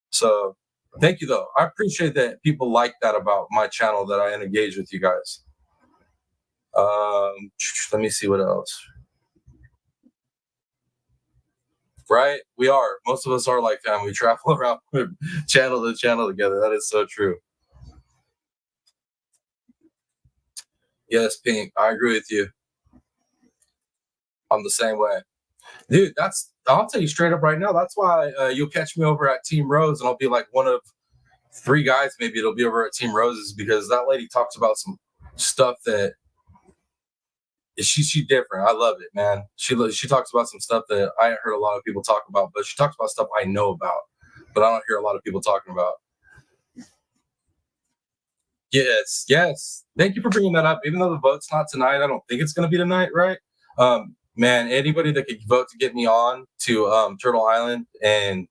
So thank you, though. I appreciate that people like that about my channel, that I engage with you guys. Let me see what else. Right? We are. Most of us are like family. We travel around channel to channel together. That is so true. Yes, Pink. I agree with you. I'm the same way. Dude, I'll tell you straight up right now. That's why you'll catch me over at Team Rose, and I'll be like one of 3 guys, maybe it'll be over at Team Rose's, because that lady talks about some stuff that she's different. I love it, man. She talks about some stuff that I heard a lot of people talk about, but she talks about stuff I know about, but I don't hear a lot of people talking about. Yes. Thank you for bringing that up. Even though the vote's not tonight, I don't think it's going to be tonight, right? Man, anybody that could vote to get me on to Turtle Island and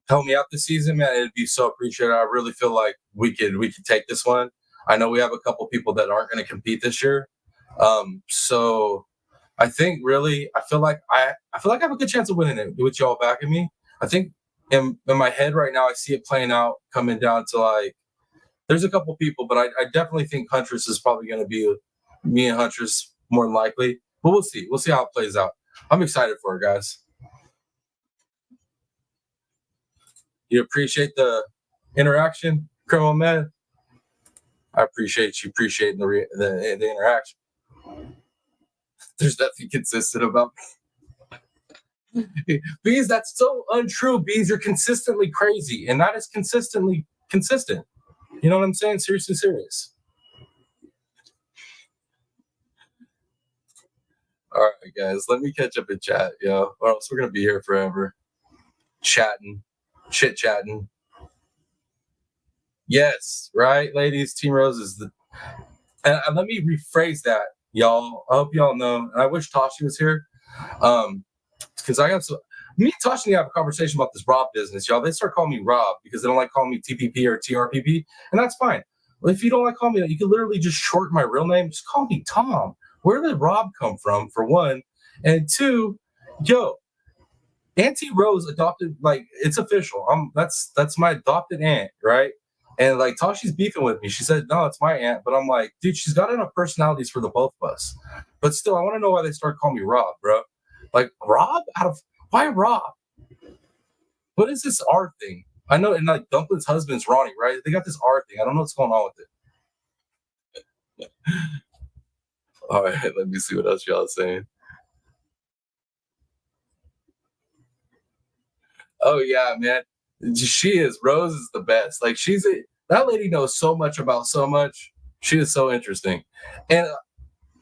help me out this season, man, it'd be so appreciated. I really feel like we could take this one. I know we have a couple people that aren't going to compete this year. So I think really, I feel like I have a good chance of winning it with y'all backing me. I think in my head right now, I see it playing out, coming down to like There's a couple people, but I definitely think Huntress is probably going to be me and Huntress more than likely. But we'll see. We'll see how it plays out. I'm excited for it, guys. You appreciate the interaction, Criminal Man? I appreciate you appreciating the interaction. There's nothing consistent about me. Bees, that's so untrue. Bees, you're consistently crazy, and that is consistently consistent. You know what I'm saying? Seriously serious. All right, guys, let me catch up in chat, yo, or else we're gonna be here forever, chatting, chit-chatting. Yes, right, ladies. Team Rose is the. And let me rephrase that, y'all. I hope y'all know. And I wish Tashi was here, because I got some. Me and Tashi have a conversation about this Rob business, y'all. They start calling me Rob because they don't like calling me TPP or TRPP, and that's fine. Well, if you don't like calling me that, you can literally just shorten my real name. Just call me Tom. Where did Rob come from, for one? And two, yo, Auntie Rose adopted, like, it's official. That's my adopted aunt, right? And like Tashi's beefing with me. She said, no, it's my aunt. But I'm like, dude, she's got enough personalities for the both of us. But still, I want to know why they started calling me Rob, bro. Like, Rob? Why Rob? What is this R thing? I know, and like Dumpling's husband's Ronnie, right? They got this R thing. I don't know what's going on with it. All right, let me see what else y'all are saying. Oh yeah, man. She is. Rose is the best. Like, that lady knows so much about so much. She is so interesting. And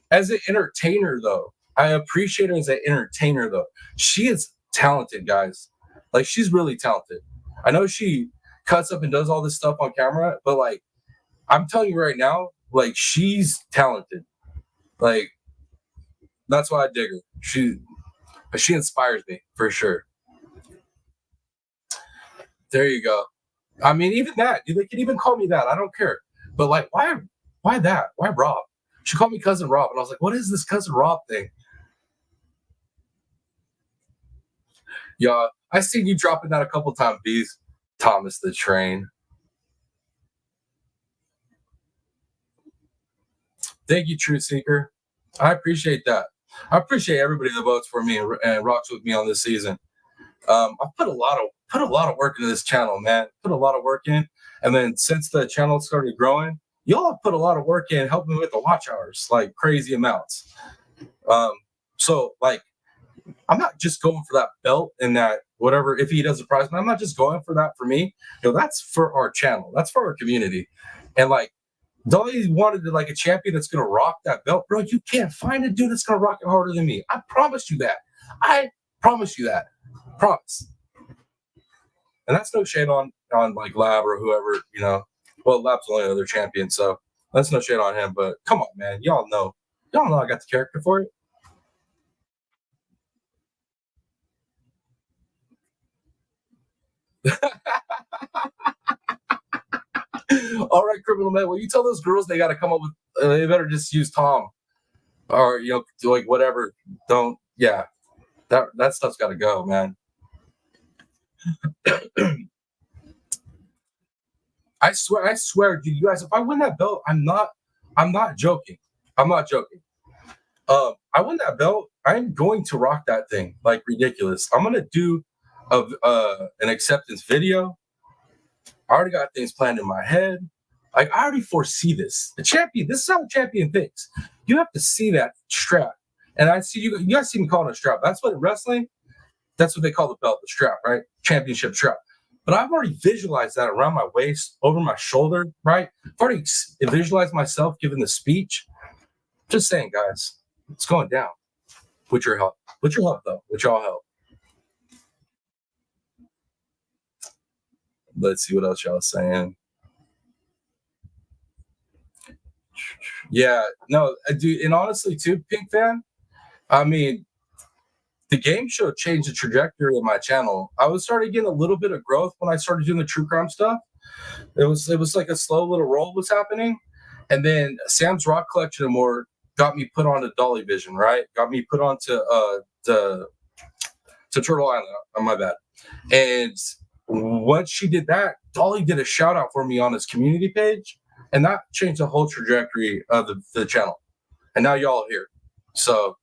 as an entertainer, though, I appreciate her as an entertainer, though. She is talented, guys. Like, she's really talented. I know she cuts up and does all this stuff on camera, but like, I'm telling you right now, like, she's talented. Like, that's why I dig her. She inspires me for sure. There you go. I mean, even that, they can even call me that. I don't care. But like, why that? Why Rob? She called me Cousin Rob, and I was like, what is this Cousin Rob thing? Yeah, I seen you dropping that a couple times, Bees. Thomas the Train. Thank you, True Seeker. I appreciate that. I appreciate everybody that votes for me and rocks with me on this season. I put a lot of work into this channel, man. Put a lot of work in, and then since the channel started growing, y'all have put a lot of work in helping me with the watch hours, like crazy amounts. So like, I'm not just going for that belt and that whatever. If he does a prize, I'm not just going for that for me. That's for our channel. That's for our community. And like, Dolly wanted to, like, a champion that's gonna rock that belt, bro. You can't find a dude that's gonna rock it harder than me. I promise you that. I promise you that. Promise. And that's no shade on like Lab or whoever, Well, Lab's the only other champion, so that's no shade on him. But come on, man. Y'all know I got the character for it. All right, Criminal Man. Well, you tell those girls they got to come up with. They better just use Tom, or like whatever. Don't. Yeah, that stuff's got to go, man. I swear, dude. You guys, if I win that belt, I'm not joking. I'm not joking. I win that belt, I'm going to rock that thing like ridiculous. I'm gonna do an acceptance video. I already got things planned in my head. Like, I already foresee this. The champion, this is how the champion thinks. You have to see that strap. And I see you guys see me calling it a strap. That's what in wrestling, that's what they call the belt, the strap, right? Championship strap. But I've already visualized that around my waist, over my shoulder, right? I've already visualized myself giving the speech. Just saying, guys, it's going down. With your help. With your help, though. With y'all help. Let's see what else y'all saying. Yeah, no, dude, and honestly, too, Pink Fan, I mean, the game show changed the trajectory of my channel. I was starting getting a little bit of growth when I started doing the true crime stuff. It was like a slow little roll was happening. And then Sam's Rock Collection and more got me put on to Dolly Vision, right? Got me put on to Turtle Island. Oh, my bad. And once she did that, Dolly did a shout out for me on his community page, and that changed the whole trajectory of the channel. And now y'all are here. So,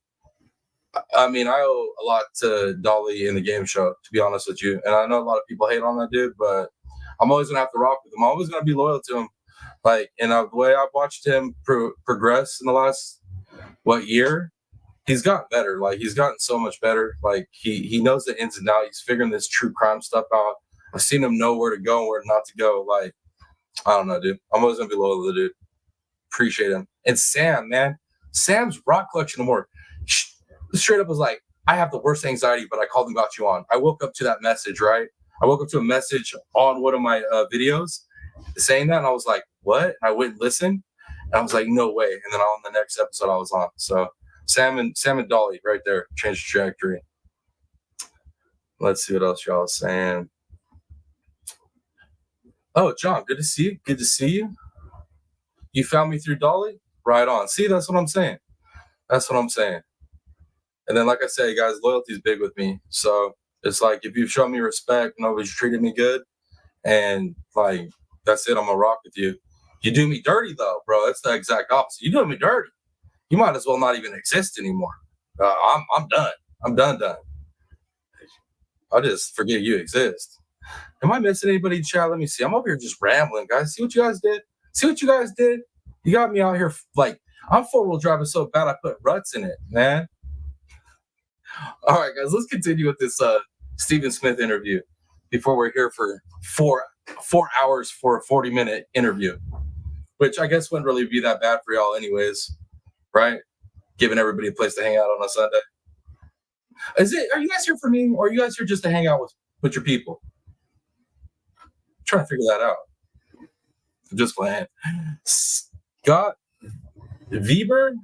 I mean, I owe a lot to Dolly in the game show, to be honest with you. And I know a lot of people hate on that dude, but I'm always gonna have to rock with him. I'm always gonna be loyal to him. Like, and the way I've watched him progress in the last year, he's gotten better. Like, he's gotten so much better. Like, he knows the ins and outs. He's figuring this true crime stuff out. I've seen him know where to go and where not to go. Like, I don't know, dude. I'm always gonna be loyal to the dude. Appreciate him. And Sam, man, Sam's rock collection award. Straight up was like, I have the worst anxiety, but I called and got you on. I woke up to that message, right? I woke up to a message on one of my videos saying that, and I was like, what? And I went and listened, and I was like, no way. And then on the next episode I was on. So Sam and Dolly right there changed the trajectory. Let's see what else y'all are saying. Oh, John, good to see you. Good to see you. You found me through Dolly? Right on. See, that's what I'm saying. That's what I'm saying. And then, like I said, guys, loyalty is big with me. So it's like, if you've shown me respect, nobody's treated me good, and like, that's it, I'm gonna rock with you. You do me dirty though, bro. That's the exact opposite. You do me dirty, you might as well not even exist anymore. I'm done. I'm done. I'll just forget you exist. Am I missing anybody in chat? Let me see. I'm over here just rambling, guys. See what you guys did? See what you guys did? You got me out here like, I'm four-wheel driving so bad I put ruts in it, man. All right, guys, let's continue with this Stephen Smith interview before we're here for four hours for a 40-minute interview, which I guess wouldn't really be that bad for y'all anyways, right? Giving everybody a place to hang out on a Sunday. Are you guys here for me, or are you guys here just to hang out with your people? I'm trying to figure that out. I'm just playing. Scott Weber,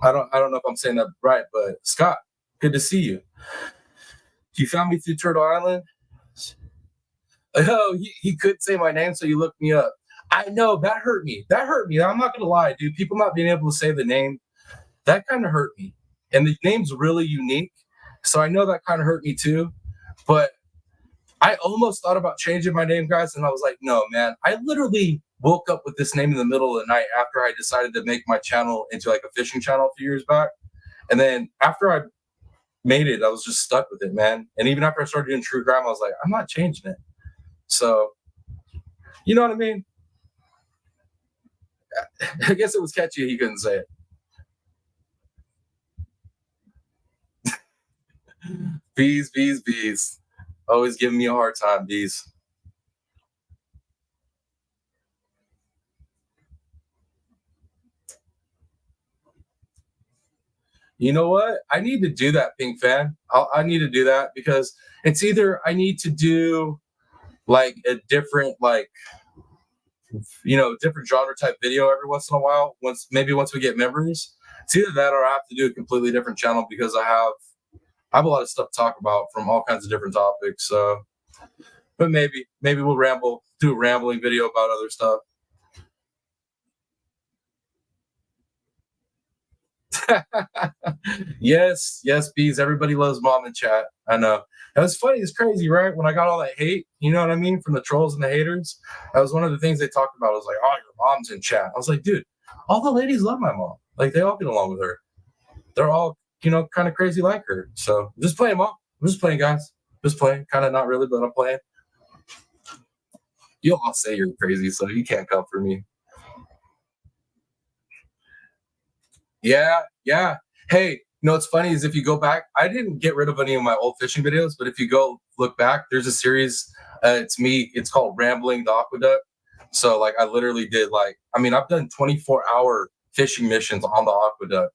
I don't know if I'm saying that right, but Scott, good to see you. You found me through Turtle Island? Oh, he could say my name, so you looked me up. I know, that hurt me. That hurt me. I'm not going to lie, dude. People not being able to say the name, that kind of hurt me. And the name's really unique, so I know that kind of hurt me too. But I almost thought about changing my name, guys, and I was like, no, man. I literally woke up with this name in the middle of the night after I decided to make my channel into like a fishing channel a few years back. And then after I made it, I was just stuck with it, man. And even after I started doing true crime, I was like, I'm not changing it. So, you know what I mean? I guess it was catchy. He couldn't say it. Bees. Always giving me a hard time, Bees. You know what? I need to do that, Pink Fan. I need to do that because it's either I need to do like a different, like, different genre type video every once in a while. Once we get members, it's either that or I have to do a completely different channel because I have a lot of stuff to talk about from all kinds of different topics. So, but maybe we'll do a rambling video about other stuff. Yes, Bees. Everybody loves mom in chat. I know. That was funny. It's crazy, right? When I got all that hate, you know what I mean, from the trolls and the haters, that was one of the things they talked about. I was like, oh, your mom's in chat. I was like, dude, all the ladies love my mom. Like, they all get along with her. They're all, kind of crazy like her. So I'm just playing, mom. I'm just playing, guys. Just playing. Kind of not really, but I'm playing. You'll all say you're crazy, so you can't come for me. Yeah. Hey, what's funny is if you go back, I didn't get rid of any of my old fishing videos, but if you go look back, there's a series. It's called Rambling the Aqueduct. So like I literally did I've done 24-hour fishing missions on the aqueduct.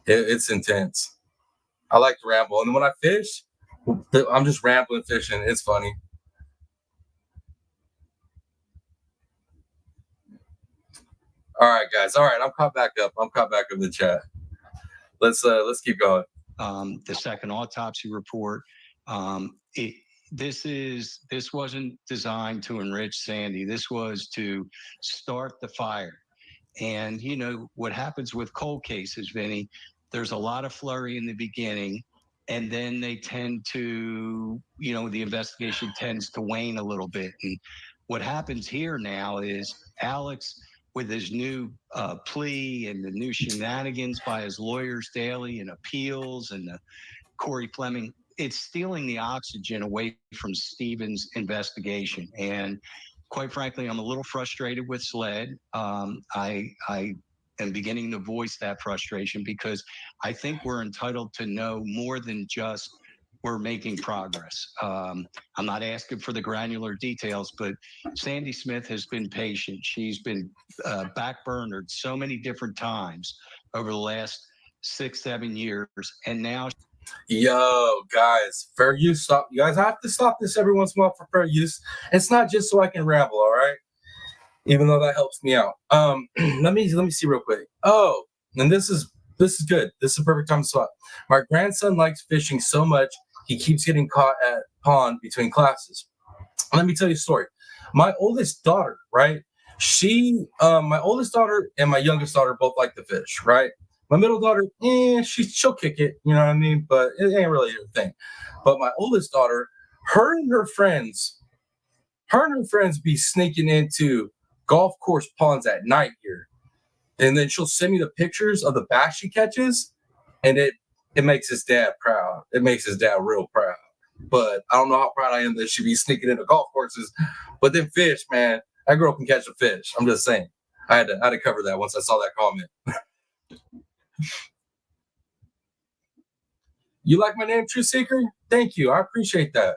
It's intense. I like to ramble. And when I fish, I'm just rambling fishing. It's funny. All right, guys. All right, I'm caught back up. In the chat. Let's keep going. The second autopsy report. This wasn't designed to enrich Sandy. This was to start the fire. And what happens with cold cases, Vinny, there's a lot of flurry in the beginning, and then they tend to, the investigation tends to wane a little bit. And what happens here now is Alex, with his new plea and the new shenanigans by his lawyers daily and appeals and the Corey Fleming, it's stealing the oxygen away from Stephen's investigation. And quite frankly, I'm a little frustrated with SLED. I am beginning to voice that frustration because I think we're entitled to know more than just we're making progress. I'm not asking for the granular details, but Sandy Smith has been patient. She's been backburnered so many different times over the last 6-7 years, and now. Yo, guys, fair use. Stop. You guys have to stop this every once in a while for fair use. It's not just so I can ramble, all right? Even though that helps me out. Let me see real quick. Oh, and this is good. This is a perfect time to swap. My grandson likes fishing so much he keeps getting caught at pond between classes. Let me tell you a story. My oldest daughter, right? My oldest daughter and my youngest daughter both like to fish, right? My middle daughter, she'll kick it, you know what I mean? But it ain't really her thing. But my oldest daughter, her and her friends be sneaking into golf course ponds at night here. And then she'll send me the pictures of the bass she catches, and it makes his dad proud. It makes his dad real proud. But I don't know how proud I am that she be sneaking into golf courses. But then fish, man, I grew up and catch a fish. I'm just saying. I had to cover that once I saw that comment. You like my name, True Seeker? Thank you. I appreciate that.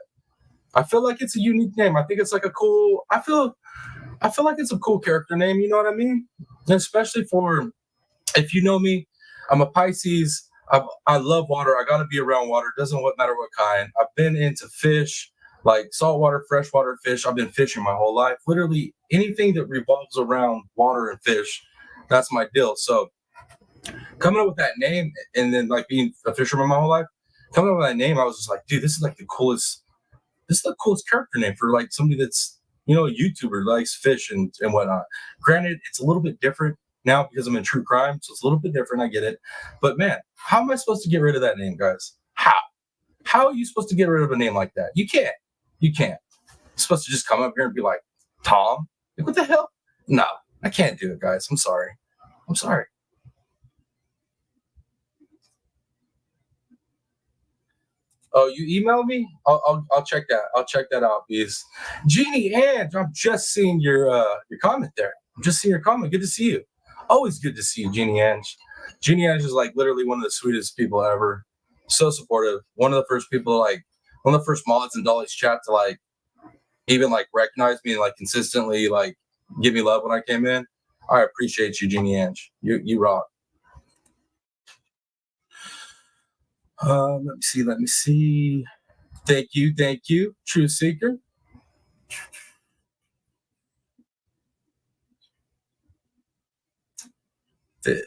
I feel like it's a unique name. I think it's like a cool. I feel like it's a cool character name. You know what I mean? And especially for, if you know me, I'm a Pisces. I love water. I got to be around water. Doesn't matter what kind. I've been into fish, like saltwater, freshwater fish. I've been fishing my whole life. Literally anything that revolves around water and fish, that's my deal. So coming up with that name and then like being a fisherman my whole life, coming up with that name, I was just like, dude, this is the coolest character name for like somebody that's, a YouTuber, likes fish and whatnot. Granted, it's a little bit different now because I'm in true crime, so it's a little bit different. I get it. But man, how am I supposed to get rid of that name, guys? How are you supposed to get rid of a name like that? You can't. You're supposed to just come up here and be like, Tom? Like, what the hell? No, I can't do it, guys. I'm sorry. Oh, you emailed me? I'll check that. I'll check that out, because Jeannie Ange, I'm just seeing your comment there. I'm just seeing your comment. Good to see you. Always good to see you, Jeannie Ange. Jeannie Ange is like literally one of the sweetest people ever. So supportive. One of the first mods in Dolly's chat to like even like recognize me and like consistently like give me love when I came in. I appreciate you, Jeannie Ange. You rock. Let me see. Thank you, True Seeker.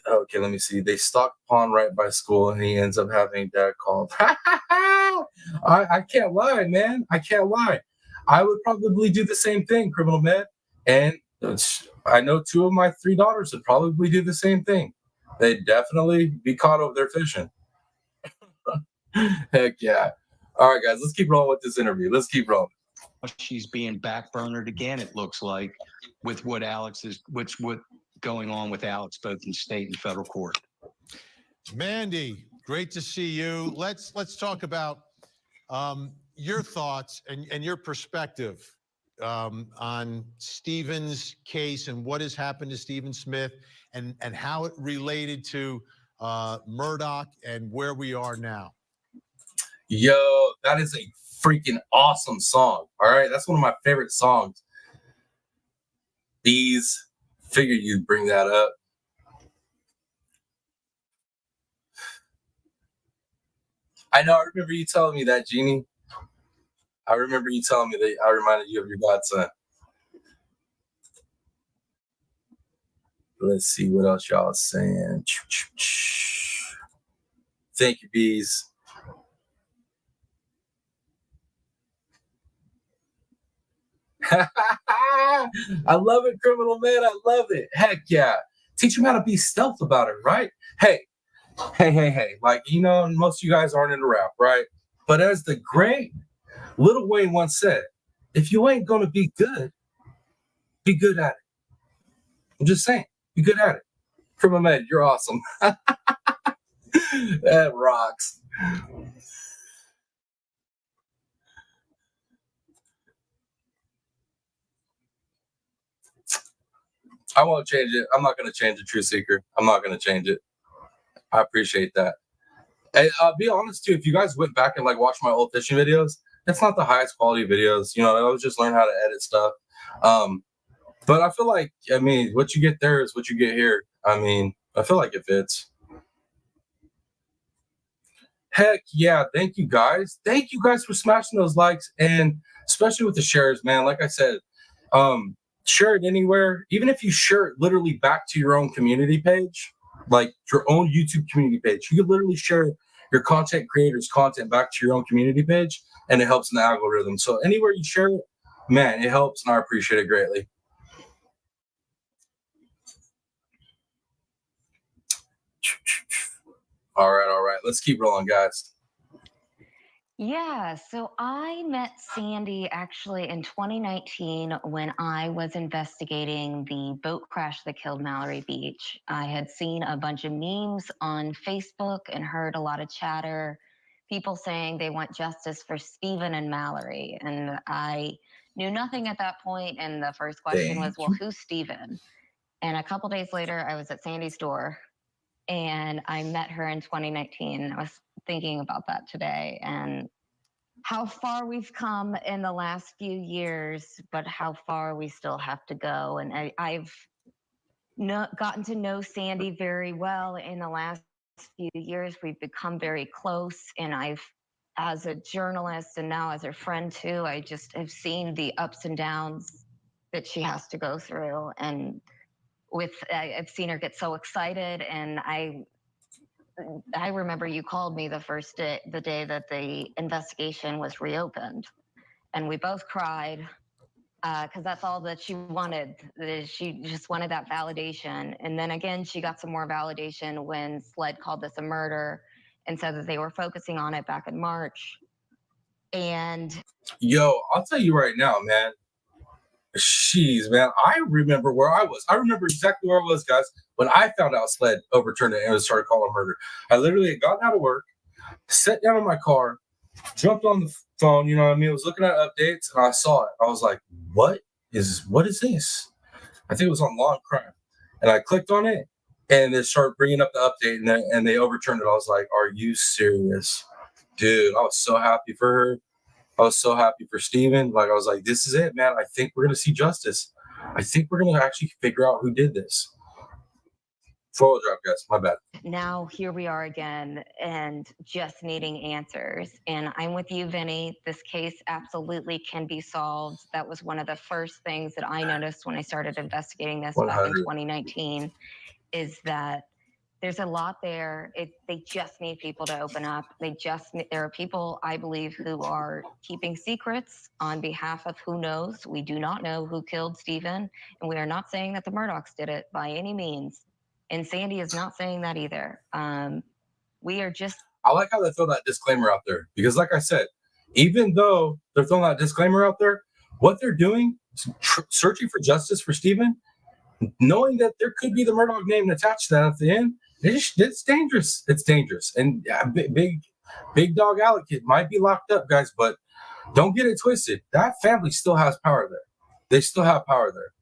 Okay, let me see. They stalk Pond right by school, and he ends up having dad called. I can't lie, man. I can't lie. I would probably do the same thing, Criminal Med. And I know 2 of my 3 daughters would probably do the same thing. They'd definitely be caught over there fishing. Heck yeah. All right, guys, let's keep rolling with this interview. Let's keep rolling. She's being backburnered again, it looks like, with what going on with Alex, both in state and federal court. Mandy, great to see you. Let's talk about your thoughts and your perspective on Stephen's case and what has happened to Stephen Smith and how it related to Murdoch and where we are now. Yo, that is a freaking awesome song. All right, that's one of my favorite songs. Bees, figured you'd bring that up. I know. I remember you telling me that, Jeannie. I remember you telling me that I reminded you of your godson. Let's see what else y'all are saying. Thank you, Bees. I love it, Criminal Man. I love it. Heck yeah. Teach him how to be stealth about it, right? Hey, hey, like, you know, most of you guys aren't into rap, right? But as the great Lil Wayne once said, if you ain't gonna be good at it. I'm just saying, be good at it. From Ahmed, you're awesome. That rocks. I won't change it. I'm not going to change the True Seeker. I'm not going to change it. I appreciate that. And I'll be honest too, if you guys went back and like watched my old fishing videos, it's not the highest quality videos. You know, I was just learning how to edit stuff. But I feel like, I mean, what you get there is what you get here. I mean, I feel like it fits. Heck yeah. Thank you guys. Thank you guys for smashing those likes, and especially with the shares, man. Like I said, share it anywhere. Even if you share it literally back to your own community page, like your own YouTube community page, you can literally share your content creators' content back to your own community page, and it helps in the algorithm. So anywhere you share it, man, it helps, and I appreciate it greatly. All right. Let's keep rolling, guys. Yeah, so I met Sandy actually in 2019 when I was investigating the boat crash that killed Mallory Beach. I had seen a bunch of memes on Facebook and heard a lot of chatter, people saying they want justice for Stephen and Mallory. And I knew nothing at that point, and the first question was, well, who's Stephen? And a couple days later, I was at Sandy's door, and I met her in 2019. I was thinking about that today and how far we've come in the last few years, but how far we still have to go. And I've gotten to know Sandy very well in the last few years. We've become very close, and as a journalist and now as a friend too, I just have seen the ups and downs that she has to go through. And I've seen her get so excited, and I remember you called me the day that the investigation was reopened, and we both cried because that's all that she wanted. She just wanted that validation. And then again, she got some more validation when SLED called this a murder and said that they were focusing on it back in March. And yo, I'll tell you right now, man. Jeez, man, I remember where I was. I remember exactly where I was, guys, when I found out SLED overturned it and started calling murder. I literally had gotten out of work, sat down in my car, jumped on the phone, you know what I mean? I was looking at updates, and I saw it. I was like, what is this? I think it was on Law and Crime. And I clicked on it, and it started bringing up the update, and they overturned it. I was like, are you serious? Dude, I was so happy for her. I was so happy for Stephen. Like, I was like, this is it, man. I think we're going to see justice. I think we're going to actually figure out who did this. Forward drop, guys. My bad. Now here we are again, and just needing answers. And I'm with you, Vinny. This case absolutely can be solved. That was one of the first things that I noticed when I started investigating this 100. back in 2019, is that there's a lot there. They just need people to open up. There are people, I believe, who are keeping secrets on behalf of who knows. We do not know who killed Stephen, and we are not saying that the Murdochs did it by any means. And Sandy is not saying that either. We are just... I like how they throw that disclaimer out there, because like I said, even though they're throwing that disclaimer out there, what they're doing is searching for justice for Stephen, knowing that there could be the Murdoch name attached to that at the end. It's dangerous. It's dangerous. And big dog Alec might be locked up, guys, but don't get it twisted. That family still has power there. They still have power there.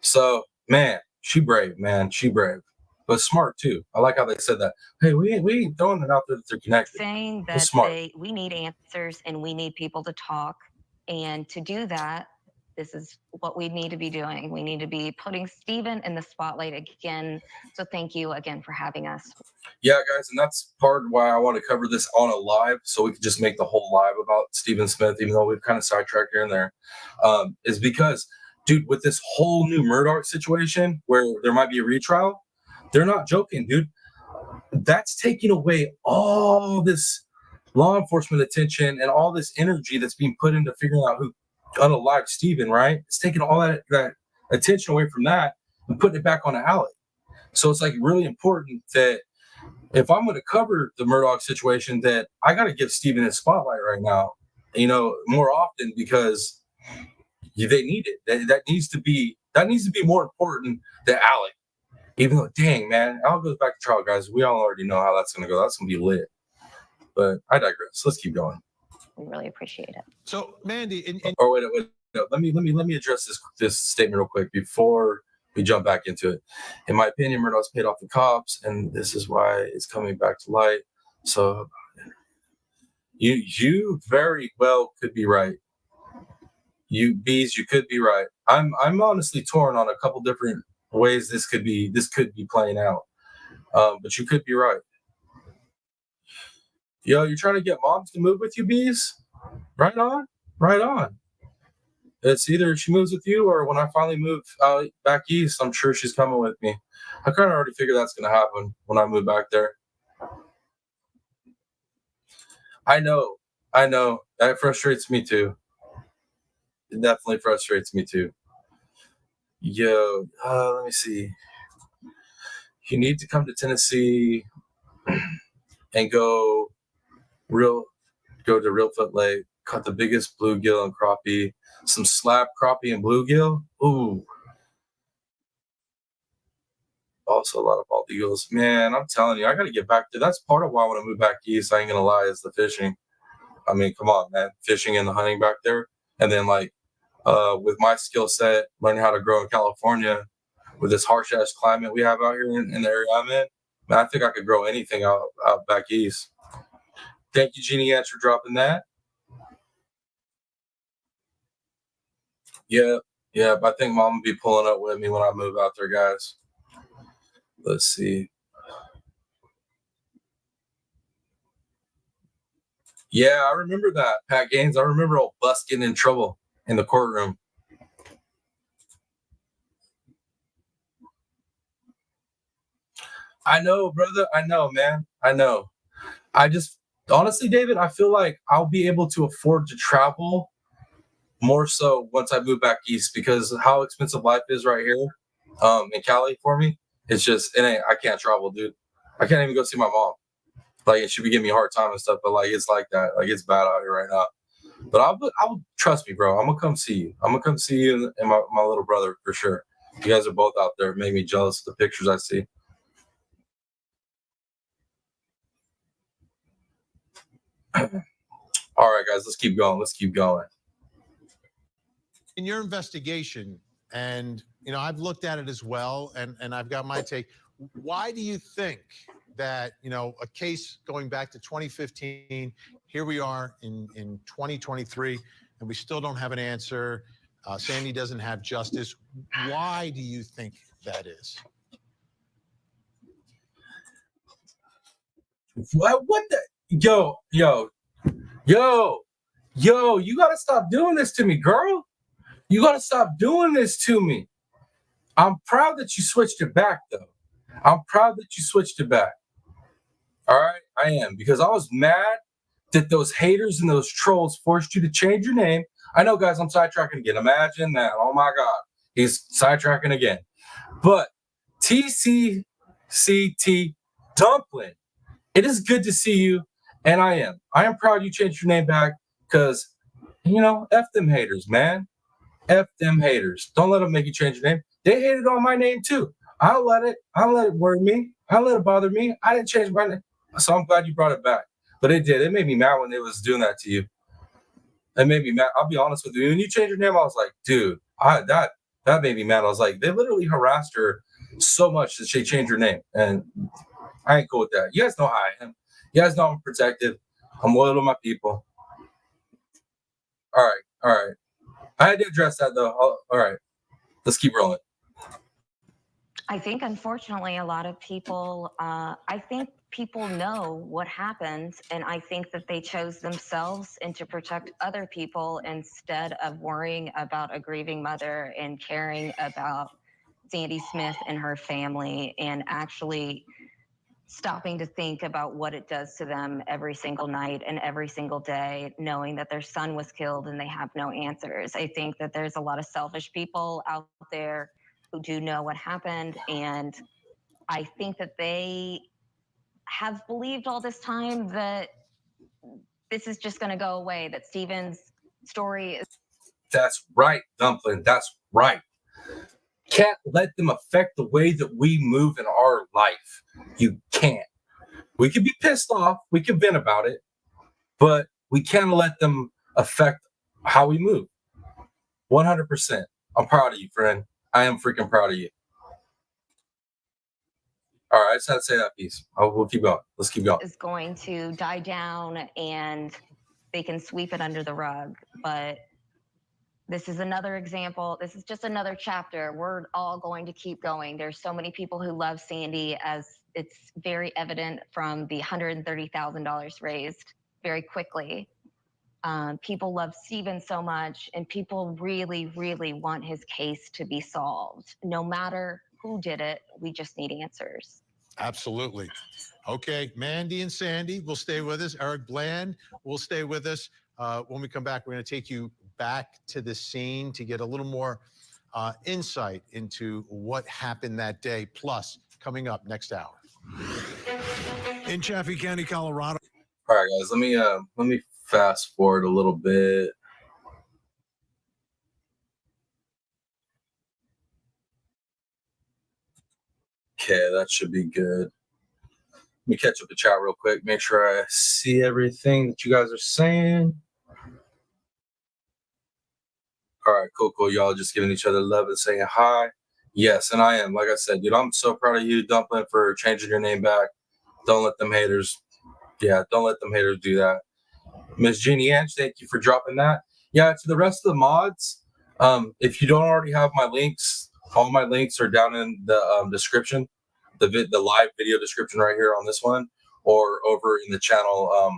So, man, she brave, man. She brave. But smart, too. I like how they said that. Hey, we ain't throwing it out there that they're connected. Saying that we need answers and we need people to talk. And to do that, this is what we need to be doing. We need to be putting Stephen in the spotlight again. So thank you again for having us. Yeah, guys, and that's part of why I want to cover this on a live, so we can just make the whole live about Stephen Smith, even though we've kind of sidetracked here and there, is because, dude, with this whole new Murdoch situation where there might be a retrial, they're not joking, dude. That's taking away all this law enforcement attention and all this energy that's being put into figuring out who unalived Stephen, right? It's taking all that attention away from that and putting it back on Alec. So it's like really important that if I'm going to cover the Murdaugh situation, that I got to give Steven a spotlight right now, more often, because they need it. That needs to be more important than Alec. Even though, dang, man, Alec goes back to trial, guys. We all already know how that's going to go. That's going to be lit. But I digress. Let's keep going. We really appreciate it. So, Mandy, wait. Let me address this statement real quick before we jump back into it. In my opinion, Murdaugh's paid off the cops, and this is why it's coming back to light. So, you very well could be right. You could be right. I'm honestly torn on a couple different ways this could be playing out. But you could be right. Yo, you're trying to get moms to move with you, Bees? Right on. It's either she moves with you, or when I finally move back east, I'm sure she's coming with me. I kind of already figured that's going to happen when I move back there. I know. That frustrates me too. It definitely frustrates me too. Yo, let me see. You need to come to Tennessee and go to Reelfoot Lake, caught the biggest bluegill and crappie, some slab crappie and bluegill. Ooh. Also a lot of bald eagles. Man, I'm telling you, I got to get back to that's part of why I want to move back east. I ain't going to lie, is the fishing. I mean, come on, man. Fishing and the hunting back there. And then, with my skill set, learning how to grow in California with this harsh ass climate we have out here in the area I'm in, man, I think I could grow anything out back east. Thank you, Jeannie Ants, for dropping that. Yeah, but I think Mom will be pulling up with me when I move out there, guys. Let's see. Yeah, I remember that, Pat Gaines. I remember old Bus getting in trouble in the courtroom. I know, brother. I know, man. I know. I just, honestly, David, I feel like I'll be able to afford to travel more so once I move back east, because how expensive life is right here in Cali for me. It's just, I can't travel, dude. I can't even go see my mom. Like, she be giving me a hard time and stuff, but it's like that. Like, it's bad out here right now. But I'll trust me, bro. I'm gonna come see you. I'm gonna come see you and my little brother for sure. You guys are both out there. It made me jealous of the pictures I see. All right, guys, let's keep going. In your investigation, and I've looked at it as well, and I've got my take. Why do you think that a case going back to 2015, here we are in 2023, and we still don't have an answer? Sandy doesn't have justice. Why do you think that is? What the? Yo, you gotta stop doing this to me, girl. You gotta stop doing this to me. I'm proud that you switched it back, though. I'm proud that you switched it back. All right, I am, because I was mad that those haters and those trolls forced you to change your name. I know, guys, I'm sidetracking again. Imagine that. Oh my God, he's sidetracking again. But TCCT Dumpling, it is good to see you, and I am proud you changed your name back, because F them haters, man. F them haters. Don't let them make you change your name. They hated on my name too. I'll let it worry me. I'll let it bother me. I didn't change my name. So I'm glad you brought it back. But it did. It made me mad when they was doing that to you. It made me mad. I'll be honest with you. When you changed your name, I was like, dude, that made me mad. I was like, they literally harassed her so much that she changed her name. And I ain't cool with that. You guys know how I am. You guys know I'm protective. I'm loyal to my people. All right. I had to address that, though. All right. Let's keep rolling. I think, unfortunately, a lot of people, people know what happens, and I think that they chose themselves and to protect other people instead of worrying about a grieving mother and caring about Sandy Smith and her family, and actually stopping to think about what it does to them every single night and every single day, knowing that their son was killed and they have no answers. I think that there's a lot of selfish people out there who do know what happened, and I think that they have believed all this time that this is just going to go away, that Stephen's story is. That's right, Dumpling. That's right. Can't let them affect the way that we move in our life. You can't. We can be pissed off. We can vent about it, but we can't let them affect how we move. 100%. I'm proud of you, friend. I am freaking proud of you. All right, I just had to say that piece. We'll keep going. Let's keep going. Is going to die down and they can sweep it under the rug. But this is another example. This is just another chapter. We're all going to keep going. There's so many people who love Sandy, as it's very evident from the $130,000 raised very quickly. People love Stephen so much, and people really, really want his case to be solved. No matter who did it, we just need answers. Absolutely. Okay, Mandy and Sandy will stay with us. Eric Bland will stay with us. When we come back, we're going to take you back to the scene to get a little more insight into what happened that day. Plus, coming up next hour. In Chaffee County, Colorado. All right, guys, let me fast forward a little bit. Okay, that should be good. Let me catch up the chat real quick, make sure I see everything that you guys are saying. All right, cool. Y'all just giving each other love and saying hi. Yes, and I am. Like I said, dude, I'm so proud of you, Dumpling, for changing your name back. Don't let them haters. Yeah, don't let them haters do that. Miss Jeannie Ange, thank you for dropping that. Yeah, to the rest of the mods, if you don't already have my links, all my links are down in the description, the live video description right here on this one, or over in the channel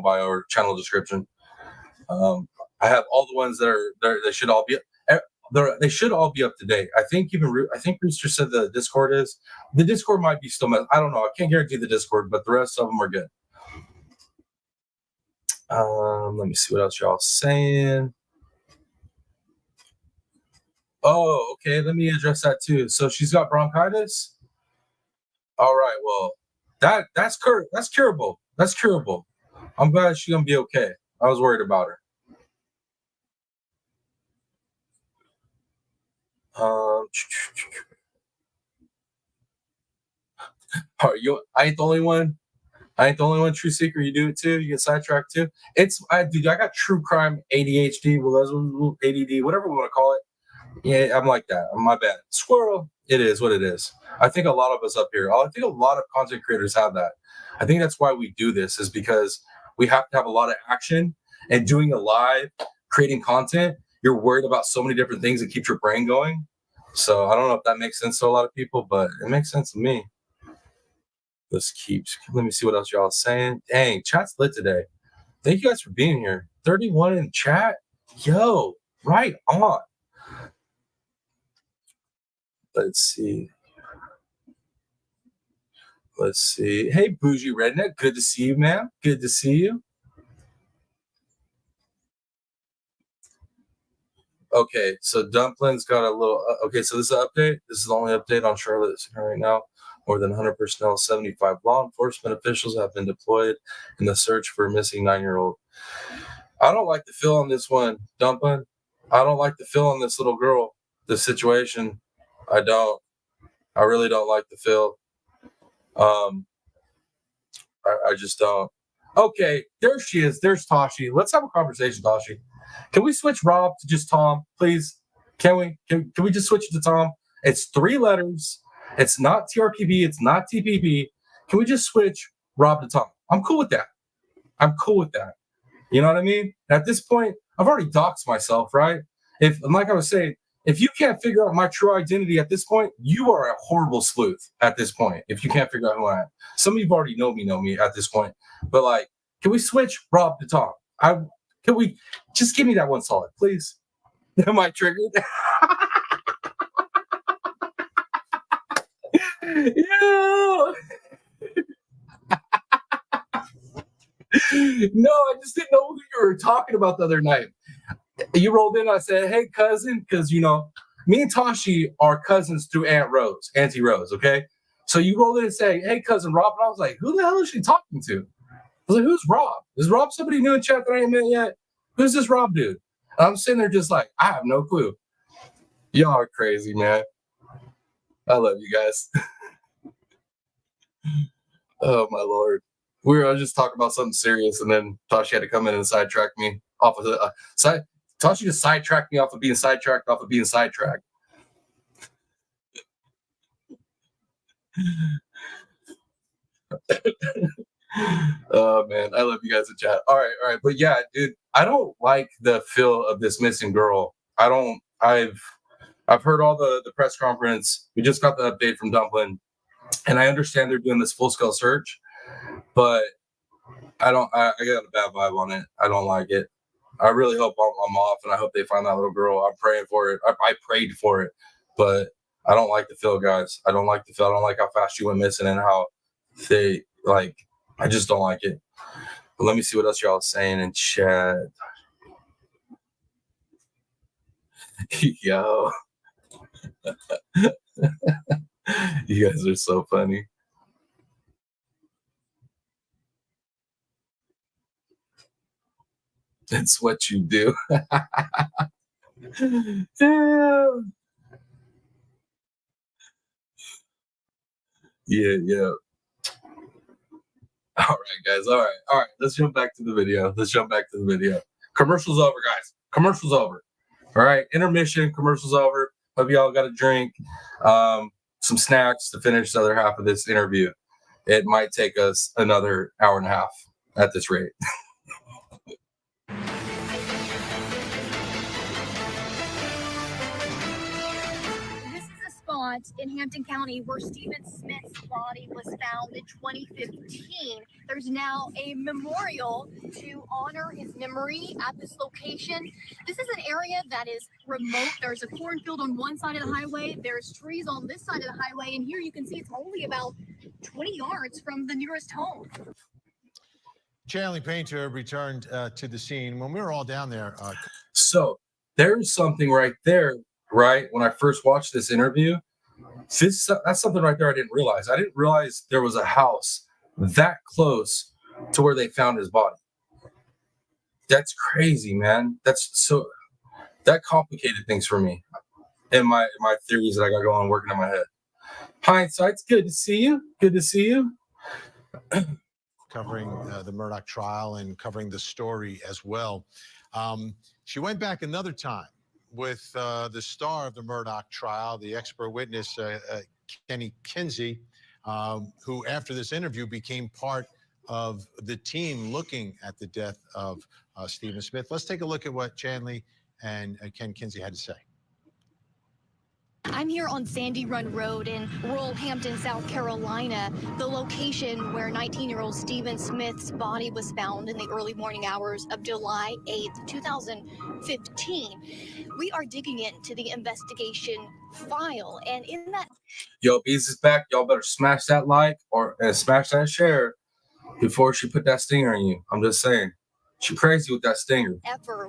bio or channel description. I have all the ones that are there. They should all be up to date. I think Rooster said the Discord might be still messed. I don't know. I can't guarantee the Discord, but the rest of them are good. Let me see what else y'all saying. Oh, okay. Let me address that too. So she's got bronchitis. All right. Well, that's curable. That's curable. I'm glad she's gonna be okay. I was worried about her. Are you? I ain't the only one. True seeker. You do it too. You get sidetracked too. Dude, I got true crime ADHD, well, ADD, whatever we want to call it. Yeah, I'm like that. My bad. Squirrel. It is what it is. I think a lot of us up here, I think a lot of content creators have that. I think that's why we do this, is because we have to have a lot of action, and doing a live, creating content, you're worried about so many different things that keep your brain going. So I don't know if that makes sense to a lot of people, but it makes sense to me. Let me see what else y'all are saying. Dang, chat's lit today. Thank you guys for being here. 31 in chat. Yo, right on. Let's see. Hey, Bougie Redneck. Good to see you, man. Good to see you. Okay, so Dumpling's got a little... okay, so this is an update. This is the only update on Charlotte right now. More than 100 personnel, 75 law enforcement officials have been deployed in the search for a missing 9-year-old. I don't like the feel on this one, Dumpling. I don't like the feel on this little girl, this situation. I don't. I really don't like the feel. I just don't. Okay, there she is. There's Tashi. Let's have a conversation, Tashi. Can we switch Rob to just Tom, please? Can we? Can we just switch it to Tom? It's 3 letters. It's not TRPP. It's not TPP. Can we just switch Rob to Tom? I'm cool with that. You know what I mean? At this point, I've already doxed myself, right? Like I was saying, if you can't figure out my true identity at this point, you are a horrible sleuth at this point. If you can't figure out who I am, some of you already know me at this point. But like, can we switch Rob to Tom? Can we just give me that one solid, please? Am I triggered? Yeah. No, I just didn't know who you were talking about the other night. You rolled in, I said, hey, cousin, because, me and Tashi are cousins through Auntie Rose, okay? So you roll in and say, hey, cousin Rob. And I was like, who the hell is she talking to? I was like, who's Rob? Is Rob somebody new in chat that I ain't met yet? Who's this Rob dude? And I'm sitting there just like, I have no clue. Y'all are crazy, man. I love you guys. Oh, my Lord. I was just talking about something serious, and then Tashi had to come in and sidetrack me off of the Tashi just sidetracked me off of being sidetracked off of being sidetracked. Oh man, I love you guys in chat. All right, but yeah, dude, I don't like the feel of this missing girl. I've heard all the press conference. We just got the update from Dumpling, and I understand they're doing this full scale search, but I got a bad vibe on it. I don't like it. I really hope I'm off, and I hope they find that little girl. I'm praying for it. I prayed for it, but I don't like the feel, guys. I don't like the feel. I don't like how fast she went missing and how they like. I just don't like it. But let me see what else y'all saying in chat. Yo. You guys are so funny. It's what you do. Yeah. All right, guys. All right. Let's jump back to the video. Commercial's over, guys. Commercial's over. All right. Intermission. Commercial's over. Hope y'all got a drink, some snacks to finish the other half of this interview. It might take us another hour and a half at this rate. In Hampton County, where Stephen Smith's body was found in 2015. There's now a memorial to honor his memory at this location. This is an area that is remote. There's a cornfield on one side of the highway. There's trees on this side of the highway. And here you can see it's only about 20 yards from the nearest home. Chanley Painter returned to the scene when we were all down there. So there's something right there, right? When I first watched this interview, that's something right there I didn't realize. I didn't realize there was a house that close to where they found his body. That's crazy, man. That complicated things for me and my theories that I got going working in my head. Hindsight's good to see you. Good to see you. Covering the Murdaugh trial and covering the story as well. She went back another time with the star of the Murdaugh trial, the expert witness, Kenny Kinsey, who after this interview became part of the team looking at the death of Stephen Smith. Let's take a look at what Chanley and Ken Kinsey had to say. I'm here on Sandy Run Road in rural Hampton, South Carolina, the location where 19-year-old Stephen Smith's body was found in the early morning hours of July 8th, 2015. We are digging into the investigation file, and in that... Yo, Bees is back. Y'all better smash that like or smash that share before she put that stinger in you. I'm just saying. She's crazy with that stinger.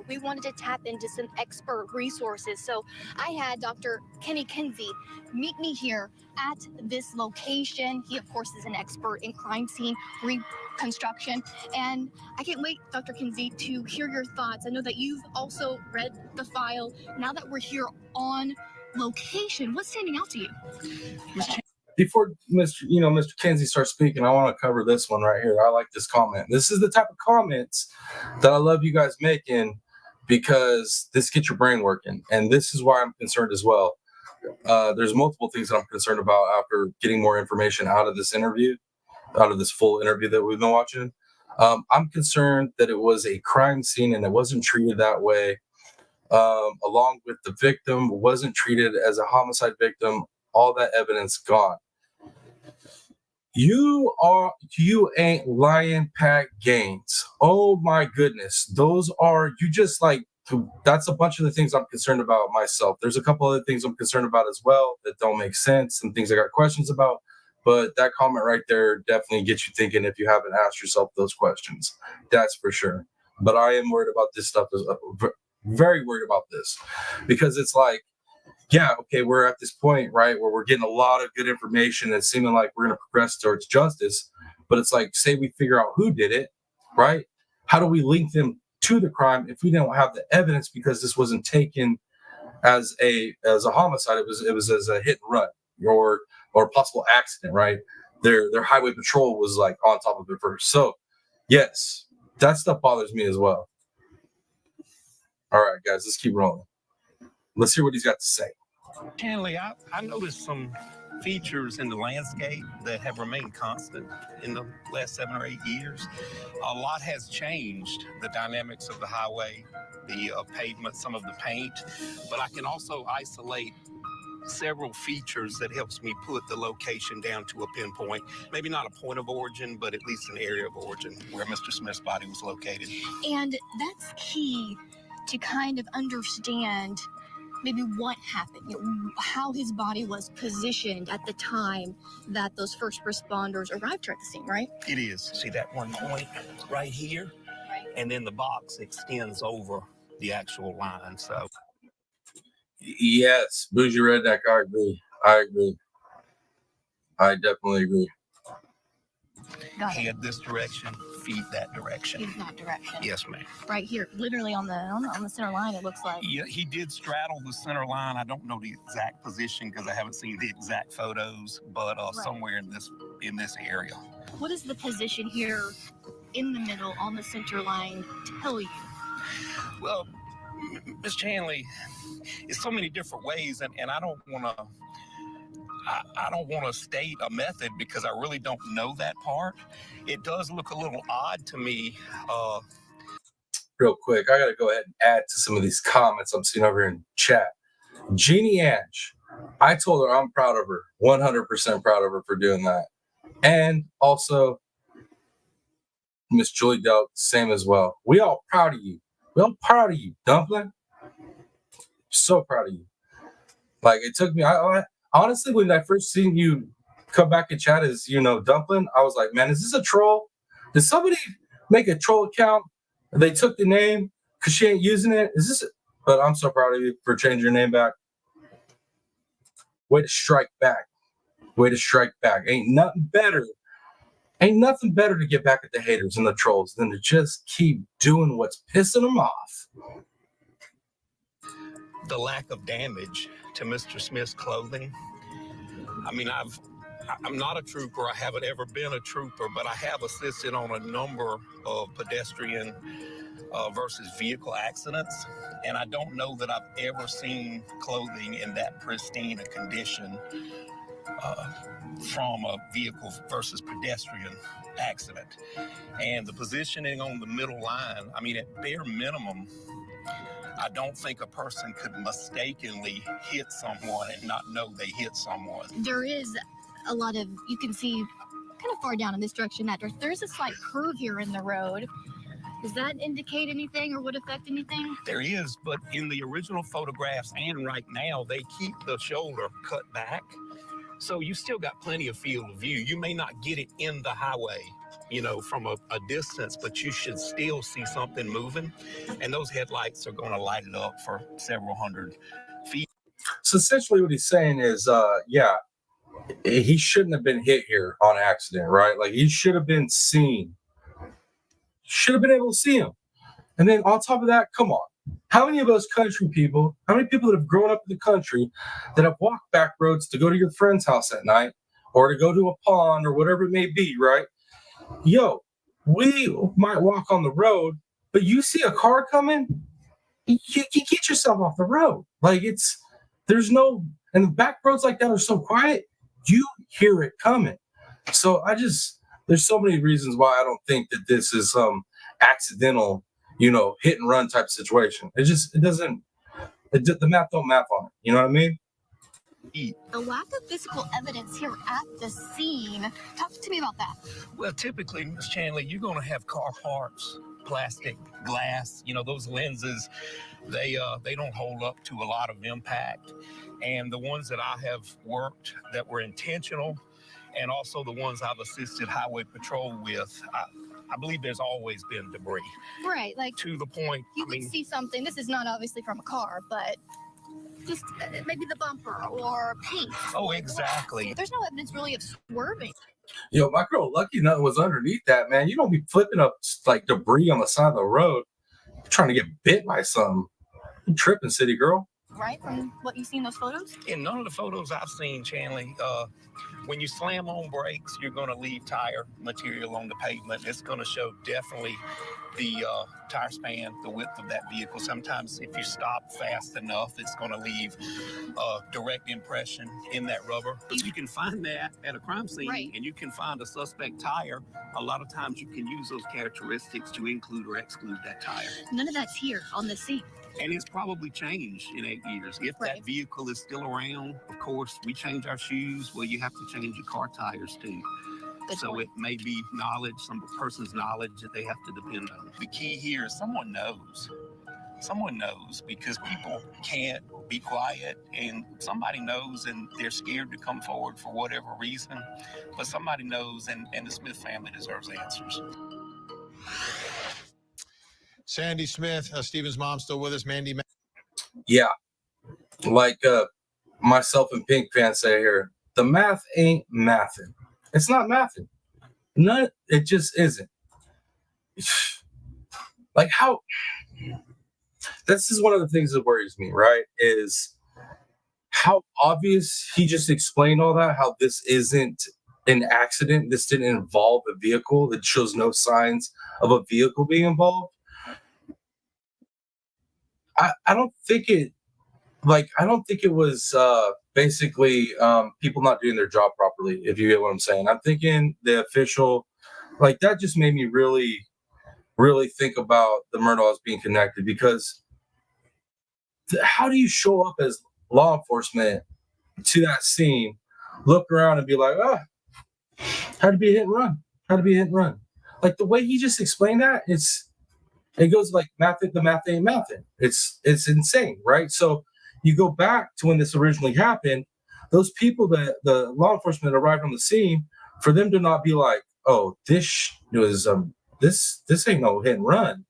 We wanted to tap into some expert resources. So I had Dr. Kenny Kinsey meet me here at this location. He, of course, is an expert in crime scene reconstruction. And I can't wait, Dr. Kinsey, to hear your thoughts. I know that you've also read the file. Now that we're here on location, what's standing out to you? Before Mr. Kinsey starts speaking, I want to cover this one right here. I like this comment. This is the type of comments that I love you guys making because this gets your brain working. And this is why I'm concerned as well. There's multiple things that I'm concerned about after getting more information out of this interview, out of this full interview that we've been watching. I'm concerned that it was a crime scene and it wasn't treated that way. Along with the victim, wasn't treated as a homicide victim. All that evidence gone. You ain't lying, Pat Gaines. Oh my goodness. That's a bunch of the things I'm concerned about myself. There's a couple other things I'm concerned about as well that don't make sense and things I got questions about. But that comment right there definitely gets you thinking if you haven't asked yourself those questions. That's for sure. But I am worried about this stuff. Very worried about this because it's like, yeah, okay, we're at this point, right, where we're getting a lot of good information and seeming like we're going to progress towards justice. But it's like, say we figure out who did it, right? How do we link them to the crime if we don't have the evidence, because this wasn't taken as a homicide? It was as a hit and run or possible accident, right? Their highway patrol was like on top of it first. So yes, that stuff bothers me as well. All right, guys, let's keep rolling. Let's hear what he's got to say. Hanley, I noticed some features in the landscape that have remained constant in the last 7 or 8 years. A lot has changed, the dynamics of the highway, the pavement, some of the paint, but I can also isolate several features that helps me put the location down to a pinpoint. Maybe not a point of origin, but at least an area of origin where Mr. Smith's body was located. And that's key to kind of understand maybe what happened, how his body was positioned at the time that those first responders arrived at the scene, right? It is. See that one point right here? Right. And then the box extends over the actual line, so. Yes, Bougie Redneck, I agree. I definitely agree. Head this direction, feet that direction. In that direction. Yes, ma'am. Right here, literally on the center line, it looks like. Yeah, he did straddle the center line. I don't know the exact position because I haven't seen the exact photos, but right. Somewhere in this area. What does the position here in the middle on the center line tell you? Well, Ms. Chanley, it's so many different ways, and I don't want to. I don't want to state a method because I really don't know that part. It does look a little odd to me. Real quick, I got to go ahead and add to some of these comments I'm seeing over here in chat. Jeannie Ange, I told her I'm proud of her, 100% proud of her for doing that. And also, Miss Julie Delk, same as well. We all proud of you. We all proud of you, Dumpling. So proud of you. Like, it took me, I honestly, when I first seen you come back and chat as, Dumpling, I was like, man, is this a troll? Did somebody make a troll account? They took the name because she ain't using it. Is this? But I'm so proud of you for changing your name back. Way to strike back. Way to strike back. Ain't nothing better to get back at the haters and the trolls than to just keep doing what's pissing them off. The lack of damage to Mr. Smith's clothing. I mean, I'm not a trooper. I haven't ever been a trooper, but I have assisted on a number of pedestrian versus vehicle accidents. And I don't know that I've ever seen clothing in that pristine a condition from a vehicle versus pedestrian accident. And the positioning on the middle line, I mean, at bare minimum, I don't think a person could mistakenly hit someone and not know they hit someone. There is a lot of, you can see kind of far down in this direction, that there's a slight curve here in the road. Does that indicate anything or would affect anything? There is, but in the original photographs and right now, they keep the shoulder cut back. So you still got plenty of field of view. You may not get it in the highway, from a distance, but you should still see something moving. And those headlights are going to light it up for several hundred feet. So essentially what he's saying is, he shouldn't have been hit here on accident, right? Like, he should have been seen. Should have been able to see him. And then on top of that, come on. How many of us country people, how many people that have grown up in the country that have walked back roads to go to your friend's house at night or to go to a pond or whatever it may be, right? Yo, we might walk on the road, but you see a car coming, you get yourself off the road. Like, there's no, and the back roads like that are so quiet, you hear it coming. So there's so many reasons why I don't think that this is some accidental, hit and run type situation. The math don't map on it. You know what I mean? The lack of physical evidence here at the scene. Talk to me about that. Well, typically, Ms. Chanley, you're going to have car parts, plastic, glass. Those lenses, they don't hold up to a lot of impact. And the ones that I have worked that were intentional, and also the ones I've assisted highway patrol with, I believe there's always been debris. Right, like to the point. You could see something. This is not obviously from a car, but Just maybe the bumper or paint. Oh, exactly. There's no evidence really of swerving. Yo, my girl lucky nothing was underneath that, man. You don't be flipping up like debris on the side of the road trying to get bit by something. You tripping, city girl. Right, from what you see in those photos? In none of the photos I've seen, Chanley, when you slam on brakes, you're going to leave tire material on the pavement. It's going to show definitely the tire span, the width of that vehicle. Sometimes if you stop fast enough, it's going to leave a direct impression in that rubber. But you can find that at a crime scene, right, and you can find a suspect tire. A lot of times you can use those characteristics to include or exclude that tire. None of that's here on the scene. And it's probably changed in 8 years. If right, that vehicle is still around, of course, we change our shoes. Well, you have to change your car tires too. Good so point. it may be knowledge, some person's knowledge that they have to depend on. The key here is someone knows. Someone knows, because people can't be quiet, and somebody knows and they're scared to come forward for whatever reason. But somebody knows, and the Smith family deserves answers. Sandy Smith, Stephen's mom, still with us. Mandy. Yeah. Like myself and Pink fans say here, the math ain't mathin'. It's not mathin'. None, it just isn't. Like how, this is one of the things that worries me, right? Is how obvious he just explained all that, how this isn't an accident. This didn't involve a vehicle. That shows no signs of a vehicle being involved. I don't think it was basically people not doing their job properly, if you get what I'm saying. I'm thinking the official, like that just made me really, really think about the Murdaughs being connected, because how do you show up as law enforcement to that scene, look around and be like, had to be a hit and run. Had to be a hit and run. Like the way he just explained that, it goes like the math ain't mathin'. It's insane, right? So you go back to when this originally happened, those people that the law enforcement arrived on the scene, for them to not be like, oh, this was this ain't no hit and run.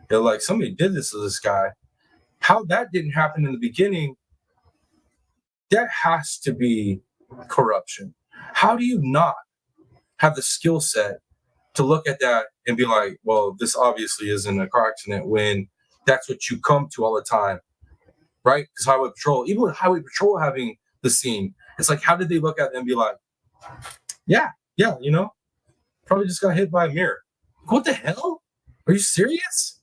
They're like, somebody did this to this guy. How that didn't happen in the beginning, that has to be corruption. How do you not have the skill set to look at that and be like, well, this obviously isn't a car accident, when that's what you come to all the time, right? Because Highway Patrol, even with Highway Patrol having the scene, it's like, how did they look at it and be like, yeah, probably just got hit by a mirror. What the hell? Are you serious?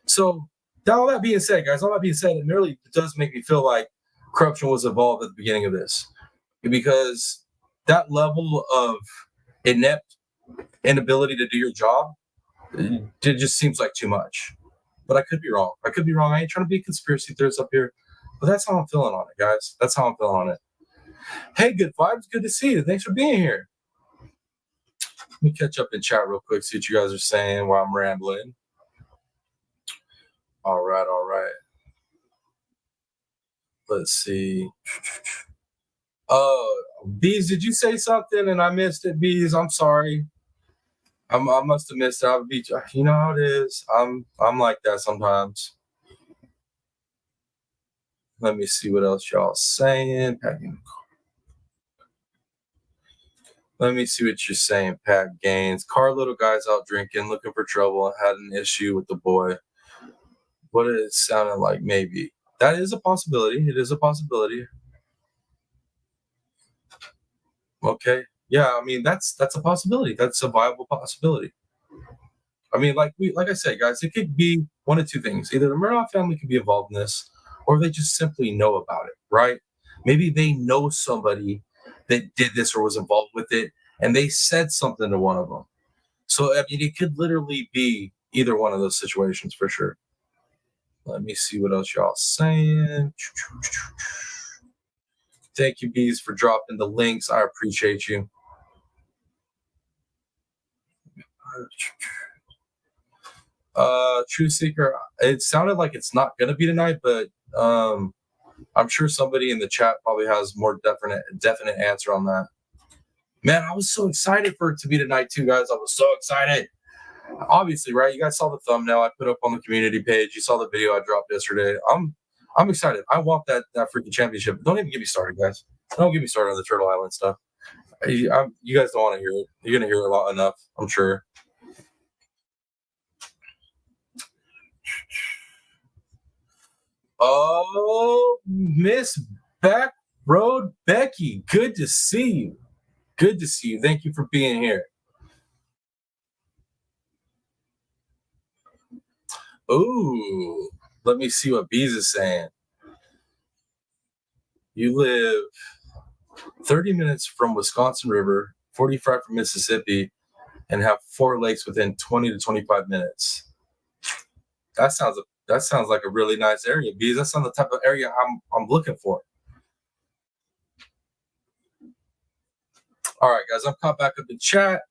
So all that being said, guys, it merely does make me feel like corruption was involved at the beginning of this, because that level of inept inability to do your job, it just seems like too much. But I could be wrong. I ain't trying to be a conspiracy theorist up here, but that's how I'm feeling on it, guys. That's how I'm feeling on it. Hey, good vibes. Good to see you. Thanks for being here. Let me catch up in chat real quick, see what you guys are saying while I'm rambling. All right. Let's see. Bees, did you say something and I missed it, Bees? I'm sorry. I must have missed it. I'll be, you know how it is. I'm like that sometimes. Let me see what else y'all saying. Let me see what you're saying, Pat Gaines. Car little guy's out drinking, looking for trouble, and had an issue with the boy. What it sounded like, maybe. That is a possibility. It is a possibility. Okay. Yeah, I mean, that's a possibility. That's a viable possibility. I mean, like I said, guys, it could be one of two things. Either the Murdaugh family could be involved in this, or they just simply know about it, right? Maybe they know somebody that did this or was involved with it, and they said something to one of them. So, I mean, it could literally be either one of those situations for sure. Let me see what else y'all saying. Thank you, Bees, for dropping the links. I appreciate you. True Seeker, it sounded like it's not going to be tonight, but I'm sure somebody in the chat probably has more definite answer on that. Man, I was so excited for it to be tonight too, guys. I was so excited. Obviously, right? You guys saw the thumbnail I put up on the community page. You saw the video I dropped yesterday. I'm I'm excited. I want that freaking championship. Don't even get me started, guys. Don't get me started on the Turtle Island stuff. You guys don't want to hear it. You're going to hear it enough, I'm sure. Oh, Miss Back Road Becky, good to see you. Good to see you. Thank you for being here. Ooh, let me see what Bees is saying. You live 30 minutes from Wisconsin River, 45 from Mississippi, and have 4 lakes within 20 to 25 minutes. That sounds like a really nice area, Bees. That's not the type of area I'm looking for. All right, guys, I'm caught back up in chat.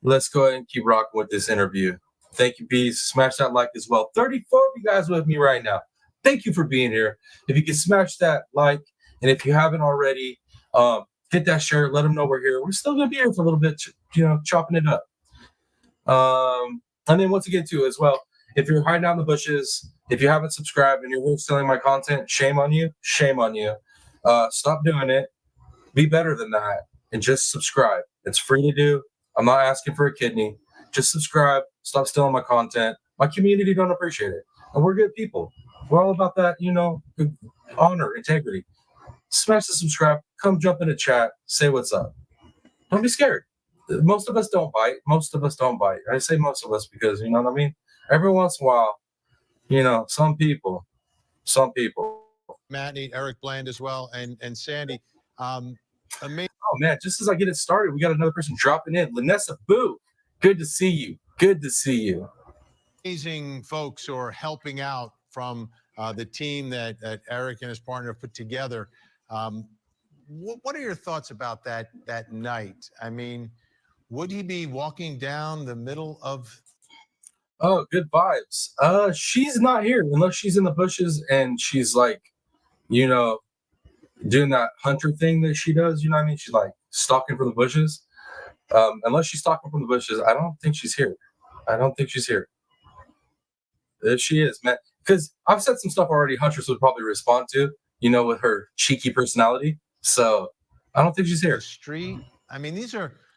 Let's go ahead and keep rocking with this interview. Thank you, Bees. Smash that like as well. 34 of you guys with me right now. Thank you for being here. If you can smash that like, and if you haven't already, hit that share. Let them know we're here. We're still going to be here for a little bit, chopping it up. And then once again, too, as well, if you're hiding out in the bushes, if you haven't subscribed and you're stealing my content, shame on you. Shame on you. Stop doing it. Be better than that. And just subscribe. It's free to do. I'm not asking for a kidney. Just subscribe. Stop stealing my content. My community don't appreciate it. And we're good people. We're all about that, good honor, integrity. Smash the subscribe. Come jump in the chat. Say what's up. Don't be scared. Most of us don't bite. I say most of us because, you know what I mean? Every once in a while, some people. Matt, Eric Bland as well, and Sandy. Amazing. Oh, man, just as I get it started, we got another person dropping in. Lanessa Boo, good to see you. Good to see you. Amazing folks who are helping out from the team that Eric and his partner have put together. What are your thoughts about that night? I mean, would he be walking down the middle of... Oh, good vibes. She's not here unless she's in the bushes and she's like, doing that hunter thing that she does. You know what I mean? She's like stalking from the bushes. Unless she's stalking from the bushes, I don't think she's here. If she is, man, because I've said some stuff already Huntress would probably respond to, with her cheeky personality. So I don't think she's here. The street. I mean,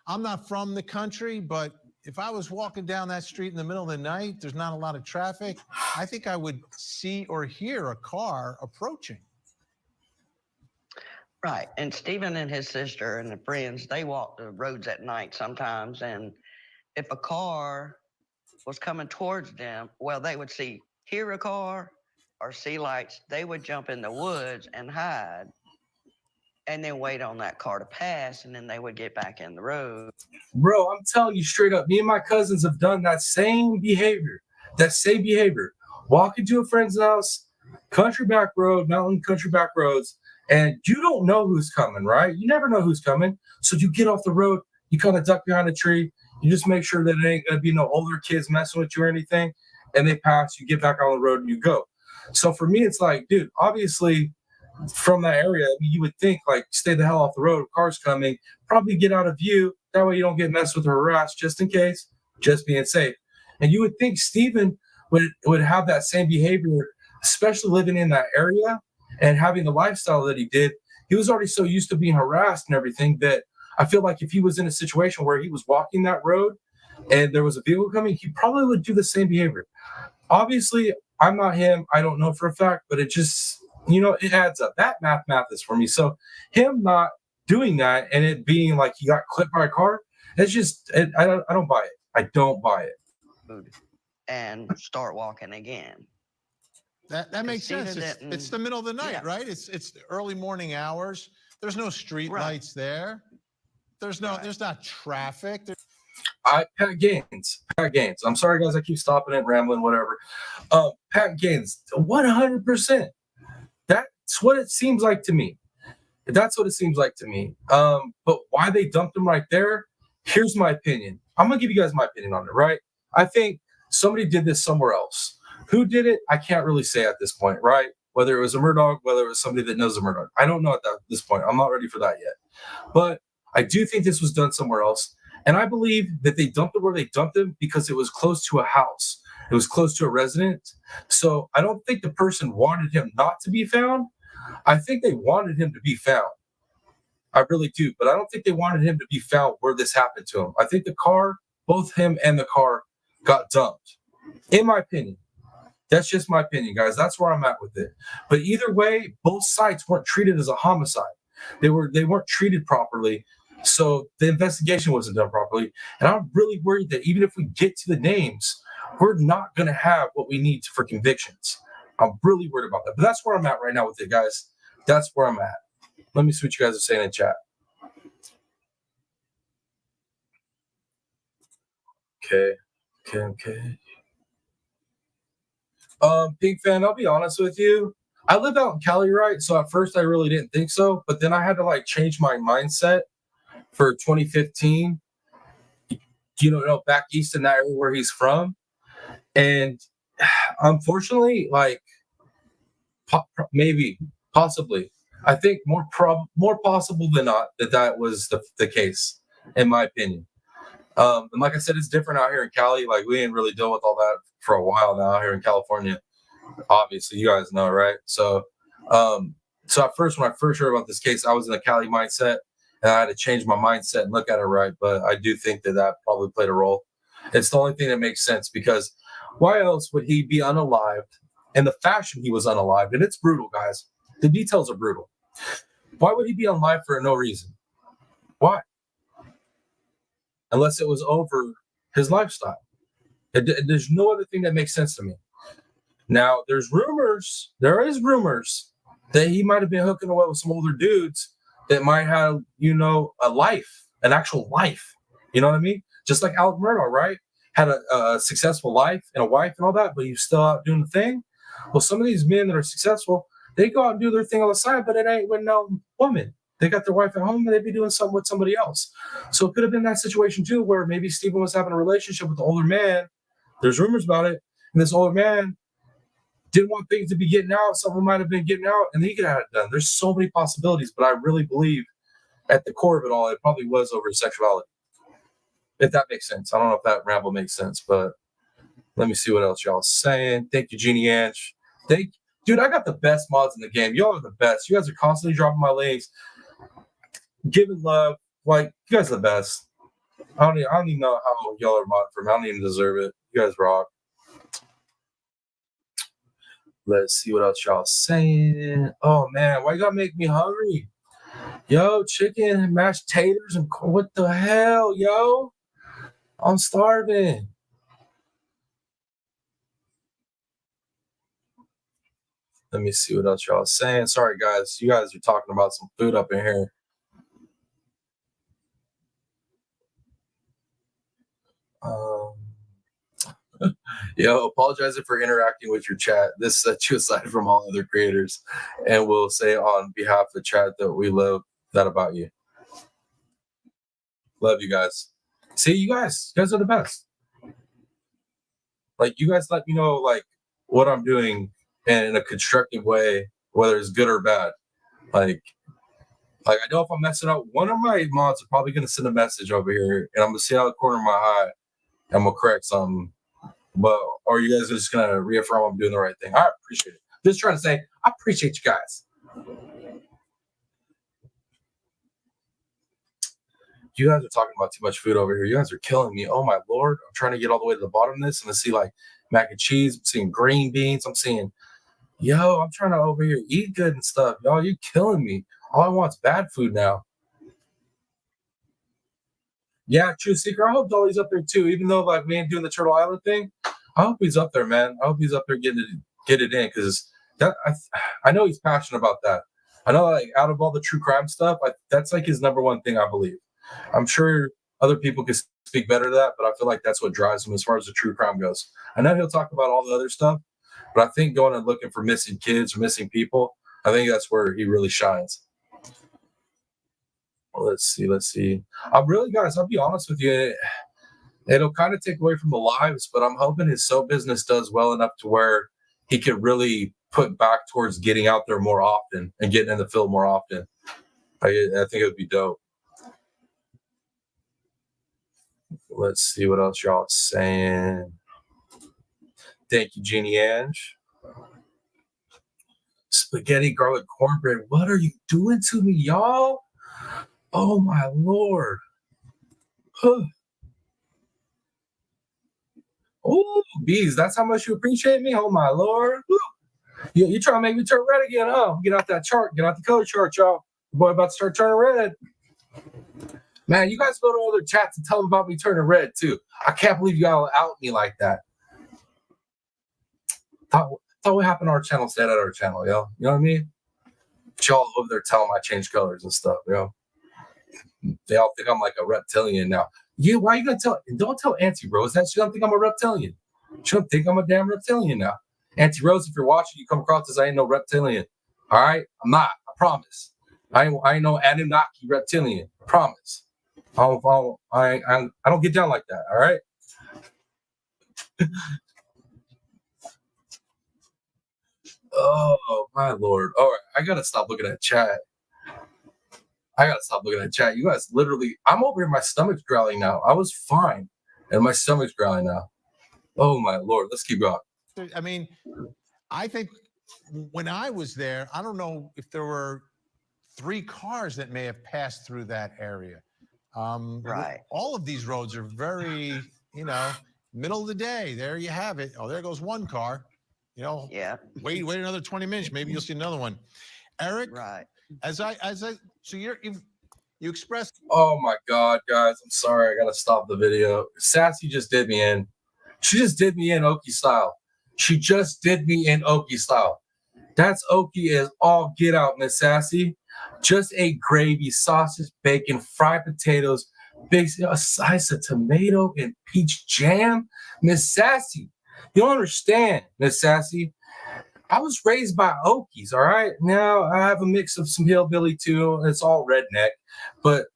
I'm not from the country, but if I was walking down that street in the middle of the night, there's not a lot of traffic. I think I would see or hear a car approaching. Right. And Stephen and his sister and the friends, they walk the roads at night sometimes. And if a car was coming towards them, well, they would hear a car or see lights. They would jump in the woods and hide and then wait on that car to pass. And then they would get back in the road. Bro, I'm telling you straight up, me and my cousins have done that same behavior. Walk into a friend's house, mountain country back roads. And you don't know who's coming, right? You never know who's coming. So you get off the road, you kind of duck behind a tree. You just make sure that it ain't going to be no older kids messing with you or anything. And they pass, you get back on the road and you go. So for me, it's like, dude, obviously from that area, you would think like, stay the hell off the road. Cars coming, probably get out of view. That way you don't get messed with or harassed just in case, just being safe. And you would think Stephen would have that same behavior, especially living in that area. And having the lifestyle that he did, he was already so used to being harassed and everything that I feel like if he was in a situation where he was walking that road and there was a vehicle coming, he probably would do the same behavior. Obviously, I'm not him. I don't know for a fact, but it just, it adds up. That math is for me. So him not doing that and it being like he got clipped by a car, it's just, I don't buy it. I don't buy it. And start walking again. That makes sense. It's the middle of the night, right? It's the early morning hours. There's no street lights there. There's not traffic. Pat Gaines. I'm sorry, guys. I keep stopping and rambling, whatever. Pat Gaines, 100%. That's what it seems like to me. But why they dumped him right there? Here's my opinion. I'm gonna give you guys my opinion on it, right? I think somebody did this somewhere else. Who did it? I can't really say at this point, right? Whether it was a Murdaugh, whether it was somebody that knows a Murdaugh. I don't know at this point. I'm not ready for that yet. But I do think this was done somewhere else. And I believe that they dumped him where they dumped him because it was close to a house. It was close to a residence. So I don't think the person wanted him not to be found. I think they wanted him to be found. I really do. But I don't think they wanted him to be found where this happened to him. I think the car, both him and the car, got dumped. In my opinion. That's just my opinion, guys. That's where I'm at with it. But either way, both sites weren't treated as a homicide. They weren't treated properly. So the investigation wasn't done properly. And I'm really worried that even if we get to the names, we're not going to have what we need for convictions. I'm really worried about that. But that's where I'm at right now with it, guys. That's where I'm at. Let me see what you guys are saying in chat. Okay. Pink fan, I'll be honest with you. I live out in Cali, right? So at first I really didn't think so, but then I had to like change my mindset for 2015. Back east in that area where he's from, and unfortunately, like possibly, I think more possible than not that was the case, in my opinion. And like I said, it's different out here in Cali. Like we didn't really deal with all that for a while now out here in California. Obviously, you guys know, right? So at first, when I first heard about this case, I was in a Cali mindset, and I had to change my mindset and look at it right. But I do think that probably played a role. It's the only thing that makes sense, because why else would he be unalived in the fashion he was unalived? And it's brutal, guys. The details are brutal. Why would he be unalived for no reason? Why? Unless it was over his lifestyle. There's no other thing that makes sense to me. Now, there is rumors that he might have been hooking away with some older dudes that might have, a life, an actual life. You know what I mean? Just like Alec Murdaugh, right? Had a successful life and a wife and all that, but he's still out doing the thing. Well, some of these men that are successful, they go out and do their thing on the side, but it ain't with no woman. They got their wife at home and they'd be doing something with somebody else. So it could have been that situation too, where maybe Stephen was having a relationship with the older man. There's rumors about it. And this older man didn't want things to be getting out. Someone might have been getting out and he could have it done. There's so many possibilities, but I really believe at the core of it all, it probably was over his sexuality. If that makes sense. I don't know if that ramble makes sense, but let me see what else y'all saying. Thank you, Jeannie Anch. Dude, I got the best mods in the game. Y'all are the best. You guys are constantly dropping my links, giving love. Like, you guys are the best. I don't even know how y'all are mod for me. I don't even deserve it. You guys rock. Let's see what else y'all saying. Oh, man, why you gotta make me hungry? Yo, chicken, mashed taters, and what the hell, yo? I'm starving. Let me see what else y'all saying. Sorry, guys. You guys are talking about some food up in here. Yo, apologizing for interacting with your chat. This sets you aside from all other creators. And we'll say on behalf of the chat that we love that about you. Love you guys. See, you guys are the best. Like, you guys let me know, like, what I'm doing in a constructive way, whether it's good or bad. Like I know if I'm messing up, one of my mods are probably going to send a message over here, and I'm going to see out the corner of my eye, and I'm going to correct something. But, or you guys are just going to reaffirm I'm doing the right thing. I appreciate it. Just trying to say, I appreciate you guys. You guys are talking about too much food over here. You guys are killing me. Oh, my Lord. I'm trying to get all the way to the bottom of this and to see, like, mac and cheese. I'm seeing green beans. I'm seeing, I'm trying to over here eat good and stuff. Y'all, you killing me. All I want is bad food now. Yeah, True Seeker. I hope Dolly's up there too. Even though like we ain't doing the Turtle Island thing, I hope he's up there, man. I hope he's up there get it in, because that I know he's passionate about that. I know, like, out of all the true crime stuff, that's like his number one thing, I believe. I'm sure other people can speak better to that, but I feel like that's what drives him as far as the true crime goes. I know he'll talk about all the other stuff, but I think going and looking for missing kids or missing people, I think that's where he really shines. Let's see. I'm really, guys, I'll be honest with you. It'll kind of take away from the lives, but I'm hoping his soap business does well enough to where he could really put back towards getting out there more often and getting in the field more often. I think it would be dope. Let's see what else y'all saying. Thank you, Jeannie Ange. Spaghetti garlic cornbread. What are you doing to me, y'all? Oh my Lord. Huh. Oh, bees, that's how much you appreciate me? Oh my Lord. You trying to make me turn red again, huh? Get out that chart. Get out the color chart, y'all. The boy about to start turning red. Man, you guys go to other chats and tell them about me turning red too. I can't believe y'all out me like that. Thought what happened to our channel stayed at our channel, yo. You know what I mean? But y'all over there telling I change colors and stuff, yo. They all think I'm like a reptilian now. Yeah, why are you gonna tell? Don't tell Auntie Rose that. She don't think I'm a reptilian. She don't think I'm a damn reptilian now. Auntie Rose, if you're watching, you come across as I ain't no reptilian. All right, I'm not. I promise. I ain't no Anunnaki reptilian. I promise. I don't get down like that. All right. Oh my Lord! All right, I gotta stop looking at chat. You guys literally, I'm over here, my stomach's growling now. I was fine, and my stomach's growling now. Oh my Lord, let's keep going. I mean, I think when I was there, I don't know if there were 3 cars that may have passed through that area. Right. All of these roads are very, middle of the day. There you have it. Oh, there goes one car. Yeah. Wait another 20 minutes. Maybe you'll see another one. Eric, Right. So you expressed. Oh my God, guys, I'm sorry. I gotta stop the video. Sassy just did me in. She just did me in Okie style. That's Okie as all get out, Miss Sassy. Just ate gravy, sausage, bacon, fried potatoes, a slice of tomato and peach jam. Miss Sassy, you don't understand, Miss Sassy. I was raised by Okies, all right? Now I have a mix of some hillbilly too. It's all redneck, but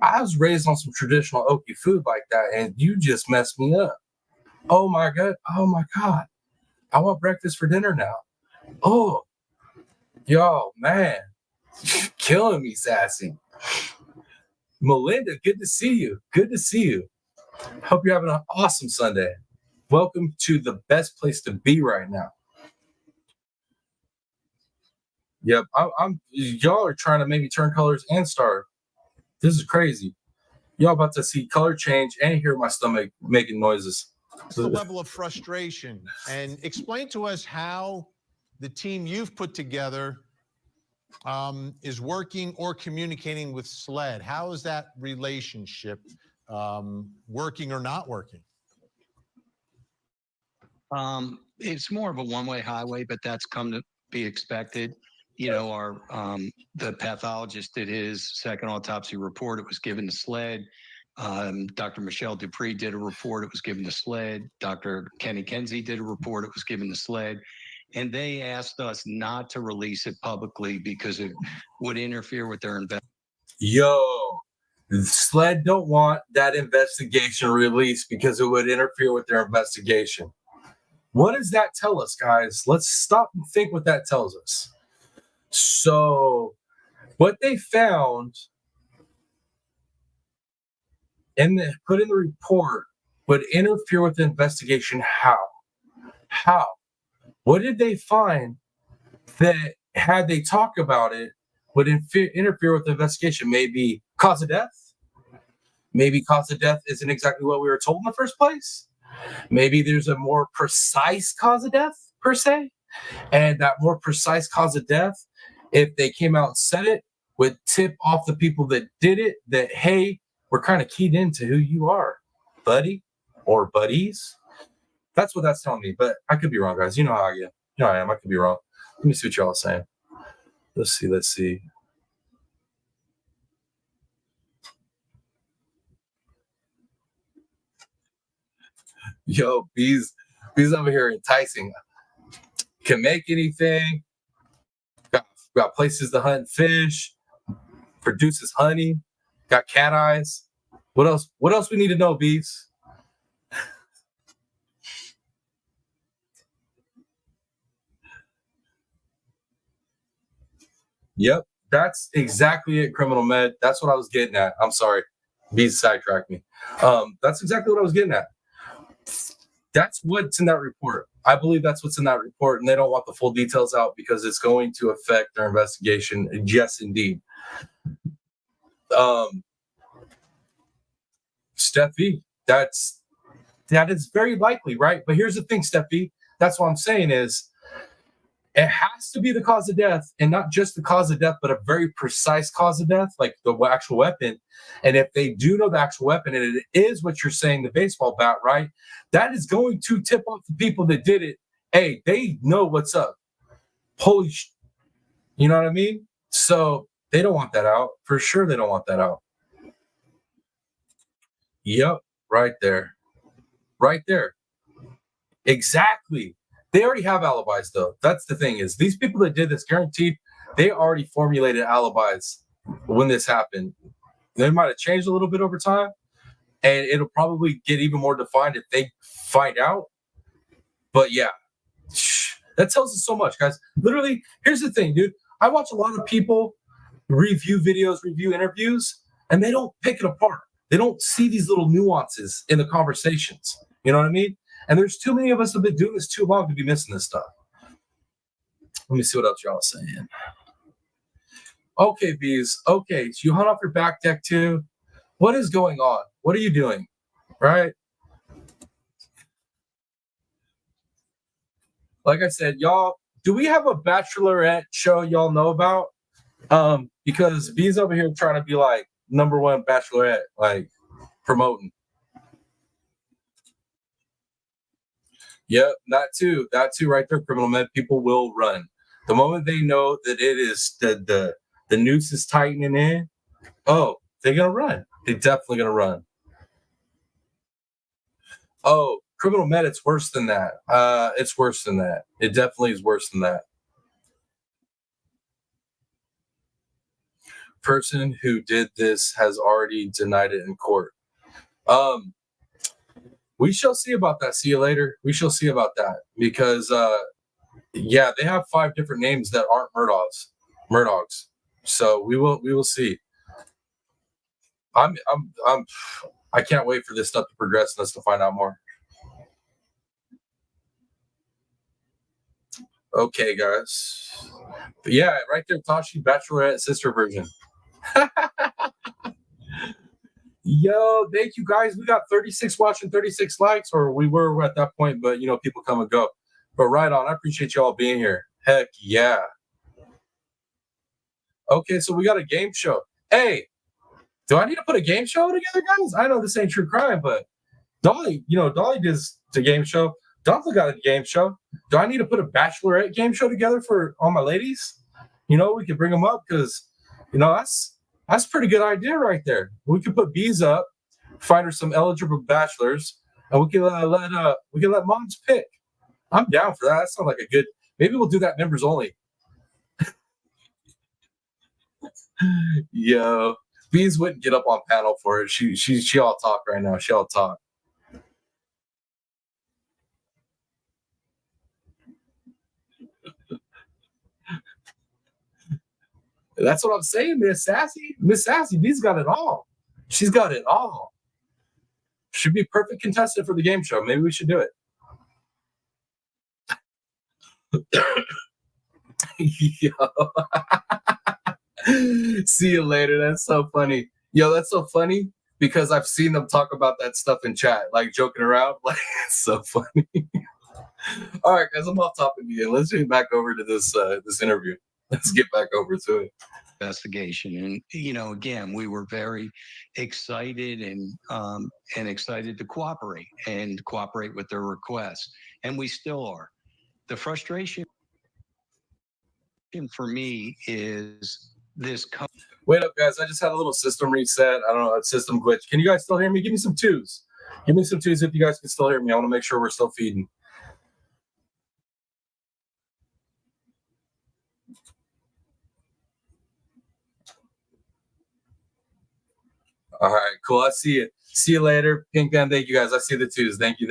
I was raised on some traditional Okie food like that, and you just messed me up. Oh my God. I want breakfast for dinner now. Oh, yo, man. You're killing me, Sassy. Melinda, good to see you. Hope you're having an awesome Sunday. Welcome to the best place to be right now. Yep, y'all are trying to make me turn colors and start. This is crazy. Y'all about to see color change and hear my stomach making noises. What's the level of frustration? And explain to us how the team you've put together is working or communicating with SLED. How is that relationship working or not working? It's more of a one-way highway, but that's come to be expected. The pathologist did his second autopsy report. It was given to SLED. Dr. Michelle Dupree did a report. It was given to SLED. Dr. Kenny Kenzie did a report. It was given to SLED. And they asked us not to release it publicly because it would interfere with their investigation. Yo, SLED don't want that investigation released because it would interfere with their investigation. What does that tell us, guys? Let's stop and think what that tells us. So, what they found and put in the report would interfere with the investigation. How? What did they find that, had they talked about it, would interfere with the investigation? Maybe cause of death? Maybe cause of death isn't exactly what we were told in the first place. Maybe there's a more precise cause of death, per se. And that more precise cause of death, if they came out and said it, would tip off the people that did it that, hey, we're kind of keyed into who you are, buddy or buddies. That's what that's telling me, but I could be wrong, guys. You know how I get. You know I am. I could be wrong. Let me see what y'all are saying. Let's see. Yo, bees over here enticing. Can make anything. Got places to hunt fish. Produces honey. Got cat eyes. What else? What else we need to know, bees? Yep, that's exactly it, Criminal Med. That's what I was getting at. I'm sorry. Bees sidetracked me. That's exactly what I was getting at. That's what's in that report. I believe that's what's in that report, and they don't want the full details out because it's going to affect their investigation. Yes, indeed. Steffi, that is very likely, right? But here's the thing, Steffi. That's what I'm saying is it has to be the cause of death, and not just the cause of death, but a very precise cause of death, like the actual weapon. And if they do know the actual weapon, and it is what you're saying, the baseball bat, right? That is going to tip off the people that did it. Hey, they know what's up. Holy you know what I mean? So they don't want that out. For sure, they don't want that out. Yep, right there. Right there. Exactly. They already have alibis, though. That's the thing is these people that did this, guaranteed, they already formulated alibis when this happened. They might have changed a little bit over time, and it'll probably get even more defined if they find out. But yeah, that tells us so much, guys. Literally, here's the thing, dude. I watch a lot of people review videos, review interviews, and they don't pick it apart. They don't see these little nuances in the conversations. You know what I mean? And there's too many of us that have been doing this too long to be missing this stuff. Let me see what else y'all are saying. Okay, Bees. Okay, so you hunt off your back deck too. What is going on? What are you doing? Right? Like I said, y'all, do we have a bachelorette show y'all know about? Because Bees over here trying to be like #1 bachelorette, like promoting. Yep, that too right there, criminal men. People will run. The moment they know that it is the noose is tightening in, oh, they're gonna run. They're definitely gonna run. Oh, criminal med, it's worse than that. It's worse than that. It definitely is worse than that. Person who did this has already denied it in court. We shall see about that. See you later. We shall see about that because yeah, they have 5 different names that aren't Murdochs. So we will see. I can't wait for this stuff to progress and us to find out more. Okay, guys. But yeah, right there, Tashi, bachelorette sister version. Yo, thank you guys. We got 36 watching, 36 likes, or we were at that point, but you know, people come and go. But right on. I appreciate y'all being here. Heck yeah. Okay, so we got a game show. Hey, do I need to put a game show together, guys? I know this ain't true crime, but Dolly, Dolly does the game show. Dolly got a game show. Do I need to put a bachelorette game show together for all my ladies? We could bring them up because, that's a pretty good idea right there. We could put Bees up, find her some eligible bachelors, and we can let moms pick. I'm down for that. That sounds like a good. Maybe we'll do that members only. Yo, Bees wouldn't get up on panel for it. She all talk right now. She all talk. That's what I'm saying, Miss Sassy. Miss Sassy, Bees got it all. She's got it all. Should be perfect contestant for the game show. Maybe we should do it. Yo. See you later. That's so funny. Yo, that's so funny because I've seen them talk about that stuff in chat, like joking around. Like, it's so funny. All right, guys, I'm off topic again. Let's get back over to this interview. Let's get back over to it. Investigation, and again, we were very excited and excited to cooperate with their requests, and we still are. The frustration for me is this. Wait up, guys! I just had a little system reset. I don't know, a system glitch. Can you guys still hear me? Give me some 2s. Give me some 2s if you guys can still hear me. I want to make sure we're still feeding. All right, cool. I see you. See you later. Pink Man, thank you guys. I see the 2s. Thank you.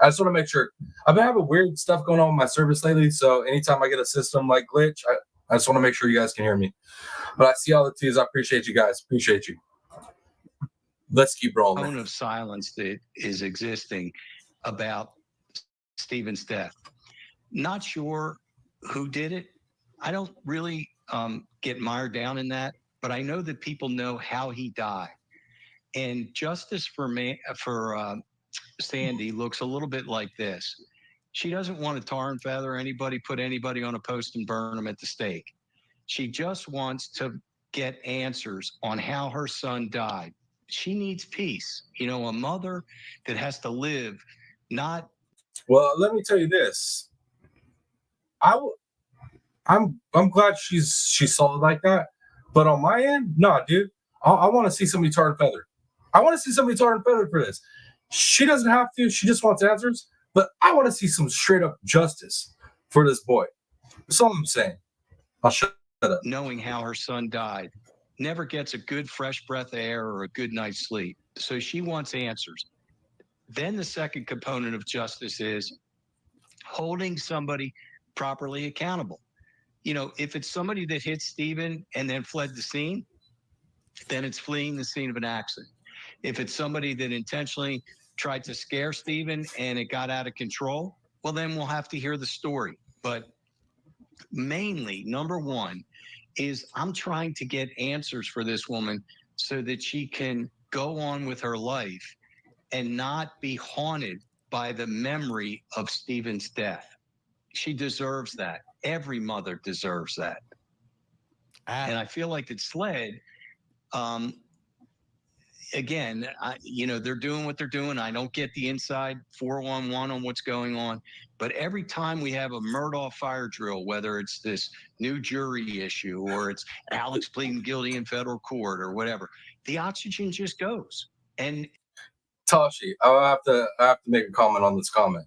I just want to make sure. I've been having weird stuff going on with my service lately, so anytime I get a system like glitch, I just want to make sure you guys can hear me. But I see all the 2s. I appreciate you guys. Appreciate you. Let's keep rolling. Tone of silence that is existing about Stephen's death. Not sure who did it. I don't really get mired down in that, but I know that people know how he died. And justice for Sandy looks a little bit like this. She doesn't want to tar and feather anybody, put anybody on a post and burn them at the stake. She just wants to get answers on how her son died. She needs peace. You know, a mother that has to live not. Well, let me tell you this. I'm glad she saw it like that. But on my end, nah, dude. I want to see somebody tar and feathered. I want to see somebody tar and feathered for this. She doesn't have to. She just wants answers. But I want to see some straight up justice for this boy. That's all I'm saying. I'll shut up. Knowing how her son died, never gets a good fresh breath of air or a good night's sleep. So she wants answers. Then the second component of justice is holding somebody properly accountable. You know, if it's somebody that hit Stephen and then fled the scene, then it's fleeing the scene of an accident. If it's somebody that intentionally tried to scare Stephen and it got out of control, well, then we'll have to hear the story. But mainly, number one, is I'm trying to get answers for this woman so that she can go on with her life and not be haunted by the memory of Stephen's death. She deserves that. Every mother deserves that. And I feel like that SLED, again, they're doing what they're doing. I don't get the inside 411 on what's going on. But every time we have a Murdaugh fire drill, whether it's this new jury issue or it's Alex pleading guilty in federal court or whatever, the oxygen just goes. And Tashi, I have to make a comment on this comment.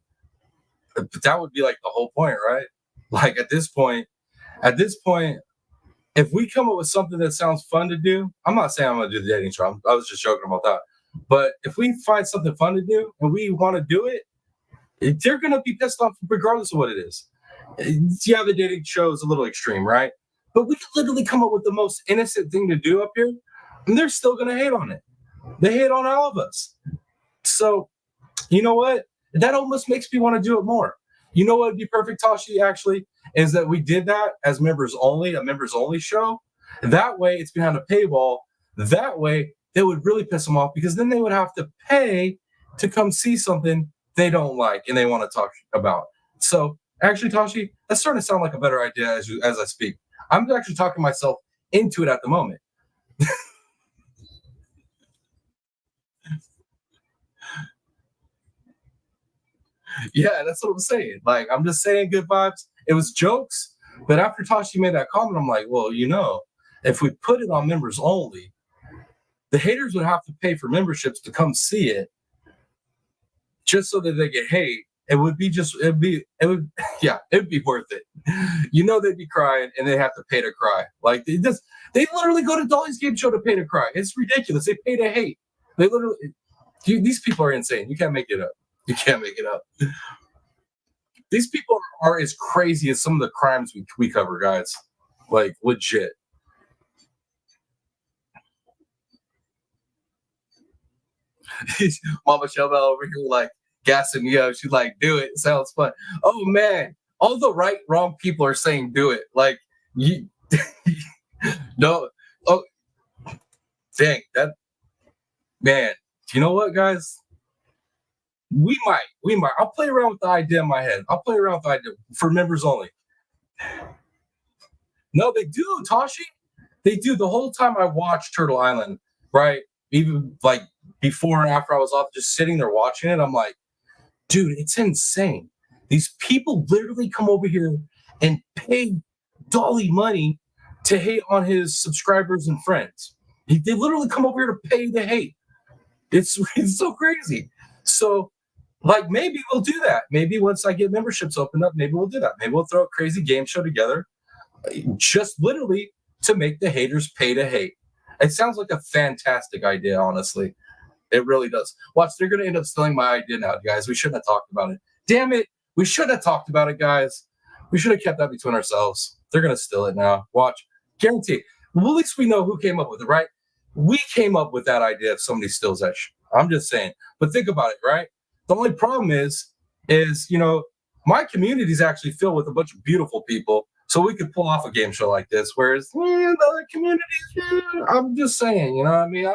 But that would be like the whole point, right? Like at this point, if we come up with something that sounds fun to do, I'm not saying I'm going to do the dating show. I was just joking about that. But if we find something fun to do and we want to do it, they're going to be pissed off regardless of what it is. Yeah, the dating show is a little extreme, right? But we could literally come up with the most innocent thing to do up here, and they're still going to hate on it. They hate on all of us. So, you know what? That almost makes me want to do it more. You know what would be perfect, Tashi, actually, is that we did that as members only, a members only show. That way, it's behind a paywall. That way, they would really piss them off because then they would have to pay to come see something they don't like and they want to talk about. So, actually, Tashi, that's starting to sound like a better idea as I speak. I'm actually talking myself into it at the moment. Yeah, that's what I'm saying. Like, I'm just saying good vibes. It was jokes. But after Tashi made that comment, I'm like, well, if we put it on members only, the haters would have to pay for memberships to come see it just so that they get hate. It'd be worth it. They'd be crying and they have to pay to cry. Like they literally go to Dolly's game show to pay to cry. It's ridiculous. They pay to hate. They literally, these people are insane. You can't make it up. You can't make it up. These people are as crazy as some of the crimes we cover, guys. Like, legit. Mama Shelby over here, like, gassing me up. She's like, do it. It sounds fun. Oh, man. All the wrong people are saying do it. Like, you... No. Oh, dang. That... Man. You know what, guys? We might. I'll play around with the idea in my head. I'll play around with the idea for members only. No, they do, Tashi. They do. The whole time I watched Turtle Island, right? Even like before and after I was off, just sitting there watching it, I'm like, dude, it's insane. These people literally come over here and pay Dolly money to hate on his subscribers and friends. They literally come over here to pay to hate. It's so crazy. So, like, maybe we'll do that. Maybe once I get memberships opened up, maybe we'll do that. Maybe we'll throw a crazy game show together just literally to make the haters pay to hate. It sounds like a fantastic idea, honestly. It really does. Watch, they're going to end up stealing my idea now, guys. We shouldn't have talked about it. Damn it. We shouldn't have talked about it, guys. We should have kept that between ourselves. They're going to steal it now. Watch. Guarantee. Well, at least we know who came up with it, right? We came up with that idea if somebody steals that shit. I'm just saying. But think about it, right? The only problem is is, my community is actually filled with a bunch of beautiful people, so we could pull off a game show like this. Whereas the other communities, I'm just saying, you know what I mean?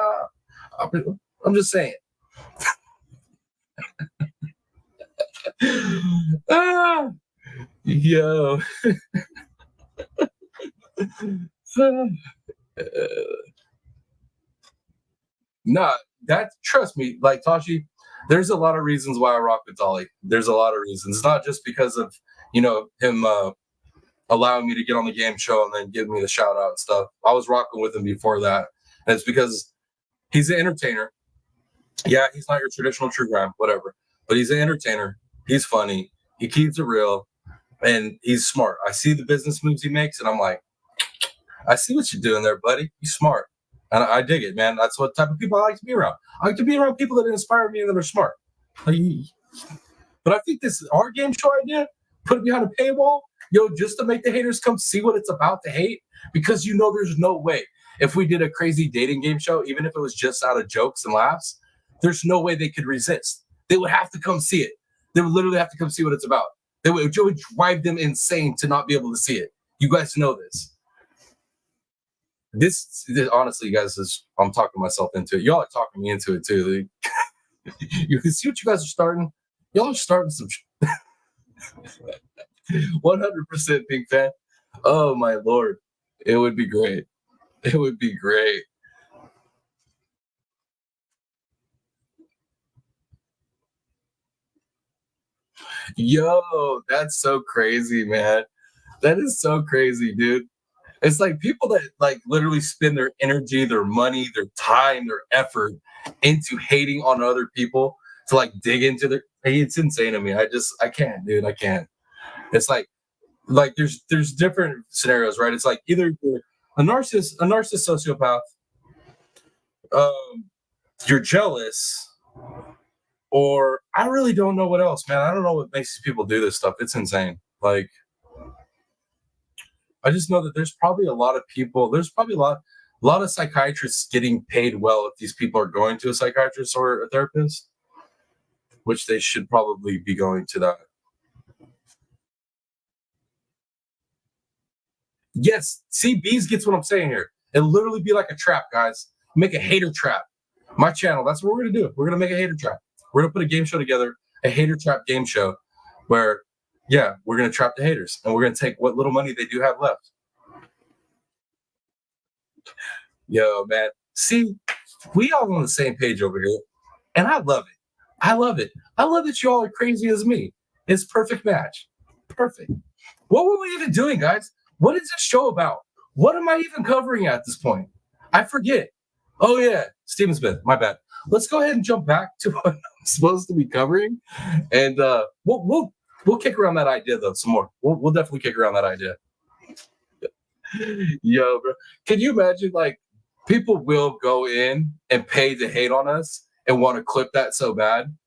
I'm just saying. Yo. Nah, trust me, like Tashi, there's a lot of reasons why I rock with Dolly. There's a lot of reasons. It's not just because of, him allowing me to get on the game show and then giving me the shout out and stuff. I was rocking with him before that. And it's because he's an entertainer. Yeah, he's not your traditional true crime, whatever. But he's an entertainer. He's funny. He keeps it real. And he's smart. I see the business moves he makes, and I'm like, I see what you're doing there, buddy. You're smart. And I dig it, man. That's what type of people I like to be around. I like to be around people that inspire me and that are smart. But I think our game show idea, put it behind a paywall, just to make the haters come see what it's about to hate, because there's no way. If we did a crazy dating game show, even if it was just out of jokes and laughs, there's no way they could resist. They would have to come see it. They would literally have to come see what it's about. It would drive them insane to not be able to see it. You guys know this. This honestly, guys, I'm talking myself into it. Y'all are talking me into it too. You can see what you guys are starting. Y'all are starting some 100% big fan. Oh my Lord. It would be great. It would be great. Yo, that's so crazy, man. That is so crazy, dude. It's like people that like literally spend their energy, their money, their time, their effort into hating on other people to like dig into it's insane to me. I can't, dude. I can't. It's like there's different scenarios, right? It's like either you're a narcissist sociopath, you're jealous, or I really don't know what else, man. I don't know what makes these people do this stuff. It's insane. Like, I just know that there's probably a lot of people. There's probably a lot of psychiatrists getting paid well if these people are going to a psychiatrist or a therapist, which they should probably be going to that. Yes, see, Bees gets what I'm saying here. It'll literally be like a trap, guys. Make a hater trap. My channel, that's what we're going to do. We're going to make a hater trap. We're going to put a game show together, a hater trap game show where, yeah, we're going to trap the haters and we're going to take what little money they do have left. Yo, man. See, we all on the same page over here, and I love it. I love it. I love that you all are crazy as me. It's perfect match. Perfect. What were we even doing, guys? What is this show about? What am I even covering at this point? I forget. Oh, yeah. Steven Smith. My bad. Let's go ahead and jump back to what I'm supposed to be covering. And we'll kick around that idea, though, some more. We'll definitely kick around that idea. Yo, bro. Can you imagine, like, people will go in and pay to hate on us and want to clip that so bad?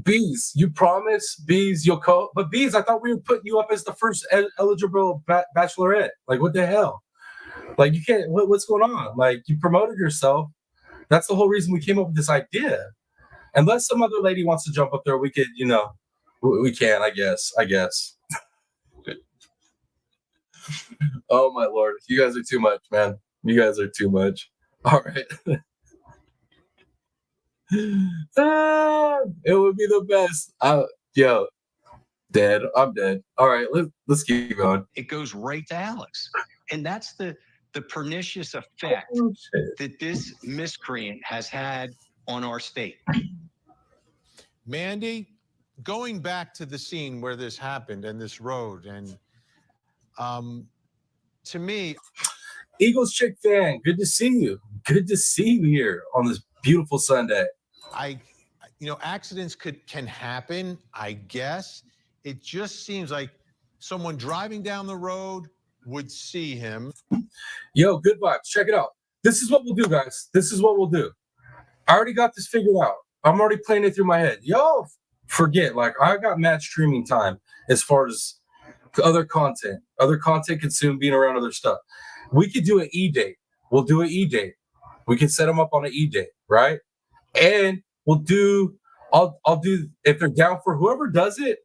Bees, you promise? Bees, you'll call. But Bees, I thought we were putting you up as the first eligible bachelorette. Like, what the hell? Like, you can't. What's going on? Like, you promoted yourself. That's the whole reason we came up with this idea. Unless some other lady wants to jump up there, we could, we can. I guess. Oh my Lord, you guys are too much, man. You guys are too much. All right. It would be the best. Yo, dead. I'm dead. All right, let's keep going. It goes right to Alex, and that's the pernicious effect that this miscreant has had on our state. Mandy, going back to the scene where this happened and this road, and to me, Eagles Chick fan, good to see you. Good to see you here on this beautiful Sunday. Accidents can happen, I guess. It just seems like someone driving down the road would see him. Yo, good vibes. Check it out. This is what we'll do, guys. This is what we'll do. I already got this figured out. I'm already playing it through my head. Yo, forget. Like, I got mad streaming time as far as other content consumed, being around other stuff. We could do an E-date. We'll do an E-date. We can set them up on an E-date, right? And we'll do I'll do if they're down for whoever does it.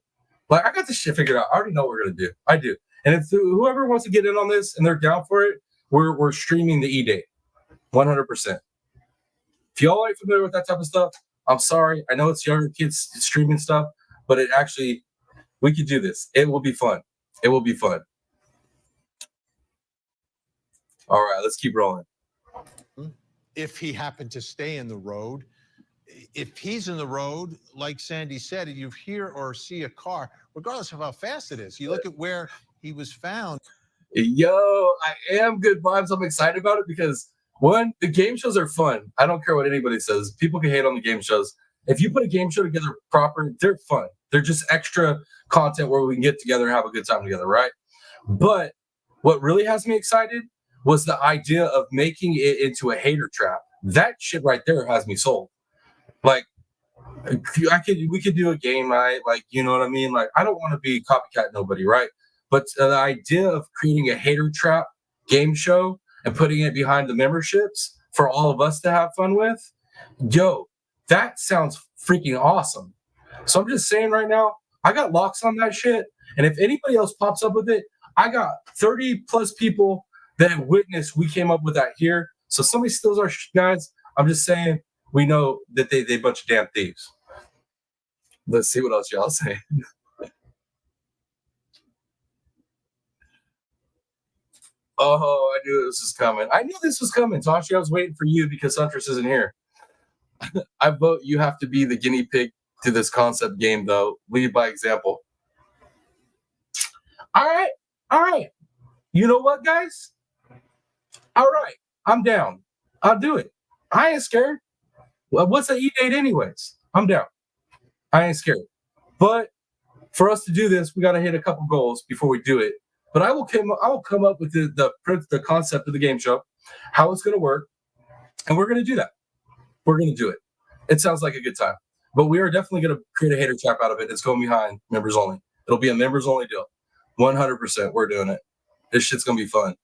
Like I got this shit figured out. I already know what we're gonna do. I do. And if whoever wants to get in on this and they're down for it, we're streaming the E-Date, 100%. If y'all ain't familiar with that type of stuff, I'm sorry. I know it's younger kids streaming stuff, but it actually we could do this. It will be fun. It will be fun. All right, let's keep rolling. If he happened to stay in the road, if he's in the road, like Sandy said, and you hear or see a car, regardless of how fast it is, you look at where he was found. Yo, I am good vibes. I'm excited about it because one, the game shows are fun. I don't care what anybody says. People can hate on the game shows. If you put a game show together proper, they're fun. They're just extra content where we can get together and have a good time together, right? But what really has me excited was the idea of making it into a hater trap. That shit right there has me sold. Like, we could do a game night, like, you know what I mean? Like, I don't want to be copycat nobody, right? But the idea of creating a hater trap game show and putting it behind the memberships for all of us to have fun with, yo, that sounds freaking awesome. So I'm just saying right now, I got locks on that shit. And if anybody else pops up with it, I got 30 plus people that have witnessed we came up with that here. So somebody steals our guys. I'm just saying, we know that they a bunch of damn thieves. Let's see what else y'all say. Oh, I knew this was coming. I knew this was coming, Toshi. I was waiting for you because Huntress isn't here. I vote you have to be the guinea pig to this concept game, though. Lead by example. All right. You know what, guys? All right, I'm down. I'll do it. I ain't scared. Well, what's an E-Date anyways? I'm down. I ain't scared. But for us to do this, we got to hit a couple goals before we do it. But I will come up with the concept of the game show, how it's going to work, and we're going to do that. We're going to do it. It sounds like a good time. But we are definitely going to create a hater trap out of it. It's going behind members only. It'll be a members only deal. 100%. We're doing it. This shit's going to be fun.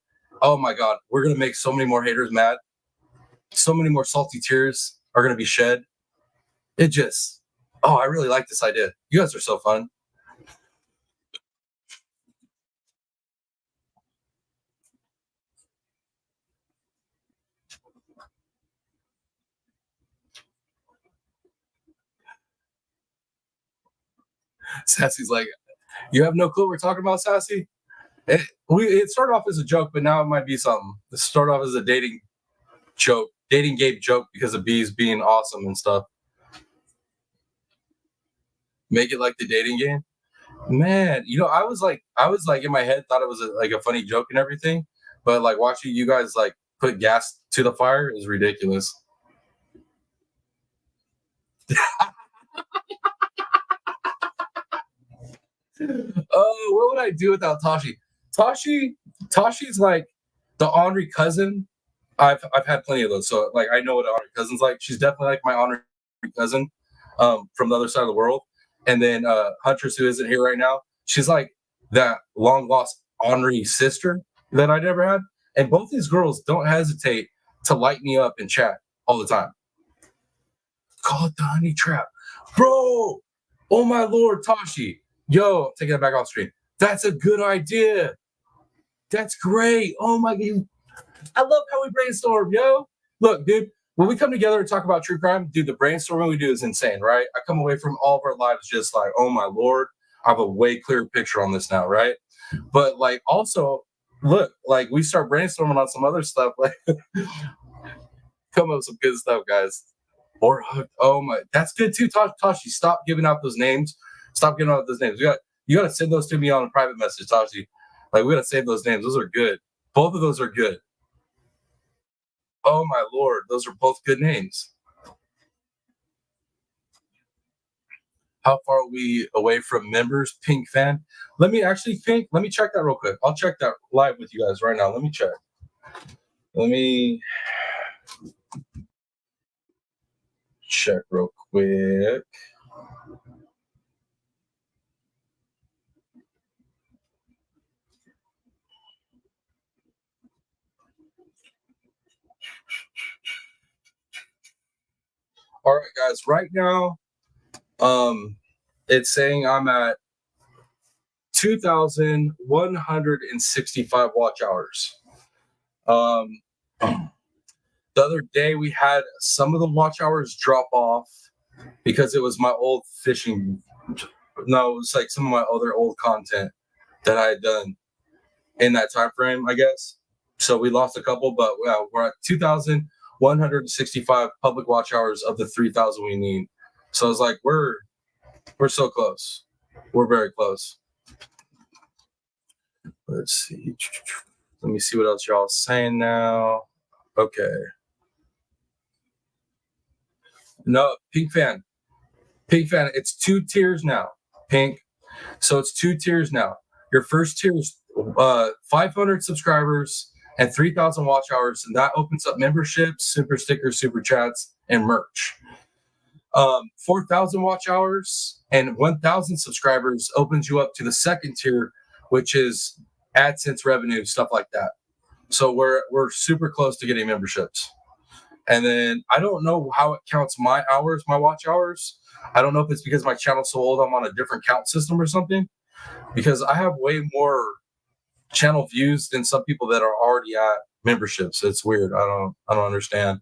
Oh my God. We're going to make so many more haters mad. So many more salty tears are going to be shed. I really like this idea. You guys are so fun. Sassy's like, you have no clue what we're talking about, Sassy? It started off as a joke, but now it might be something. It started off as a dating game joke because of bees being awesome and stuff. Make it like the dating game. Man, I was like in my head thought it was a funny joke and everything, but like watching you guys like put gas to the fire is ridiculous. Oh, what would I do without Tashi? Tashi's like the Henri cousin. I've had plenty of those, so like I know what Henri cousin's like. She's definitely like my Henri cousin from the other side of the world. And then Huntress, who isn't here right now, she's like that long lost Henri sister that I never had. And both these girls don't hesitate to light me up in chat all the time. Call it the honey trap, bro. Oh my lord, Tashi. Yo, taking that back off screen. That's a good idea. That's great. Oh my God. I love how we brainstorm, yo. Look, dude, when we come together and talk about true crime, dude, the brainstorming we do is insane, right? I come away from all of our lives just like, oh my lord, I have a way clearer picture on this now, right? But like also, look, like we start brainstorming on some other stuff, like come up with some good stuff, guys. Or oh my, that's good too, Tashi. Stop giving out those names. Stop giving out those names. You got to send those to me on a private message, Tashi. Like we got to save those names. Those are good. Both of those are good. Oh my lord, those are both good names. How far are we away from members? Pink fan. Let me check that real quick. I'll check that live with you guys right now. Let me check. Let me check real quick. All right, guys, right now It's saying I'm at 2,165 watch hours. The other day we had some of the watch hours drop off because it was my old fishing. No, it was like some of my other old content that I had done in that time frame, I guess. So we lost a couple, but we're at 2,165 public watch hours of the 3,000 we need. So it's like we're so close. We're very close. Let's see. Let me see what else y'all saying now. Okay. No, Pink fan. It's 2 tiers now. Pink. So it's 2 tiers now. Your first tier is 500 subscribers and 3,000 watch hours, and that opens up memberships, super stickers, super chats, and merch. 4,000 watch hours and 1,000 subscribers opens you up to the second tier, which is AdSense revenue, stuff like that. So we're super close to getting memberships. And then I don't know how it counts my hours, my watch hours. I don't know if it's because my channel's so old I'm on a different count system or something, because I have way more channel views than some people that are already at memberships. It's weird. I don't understand.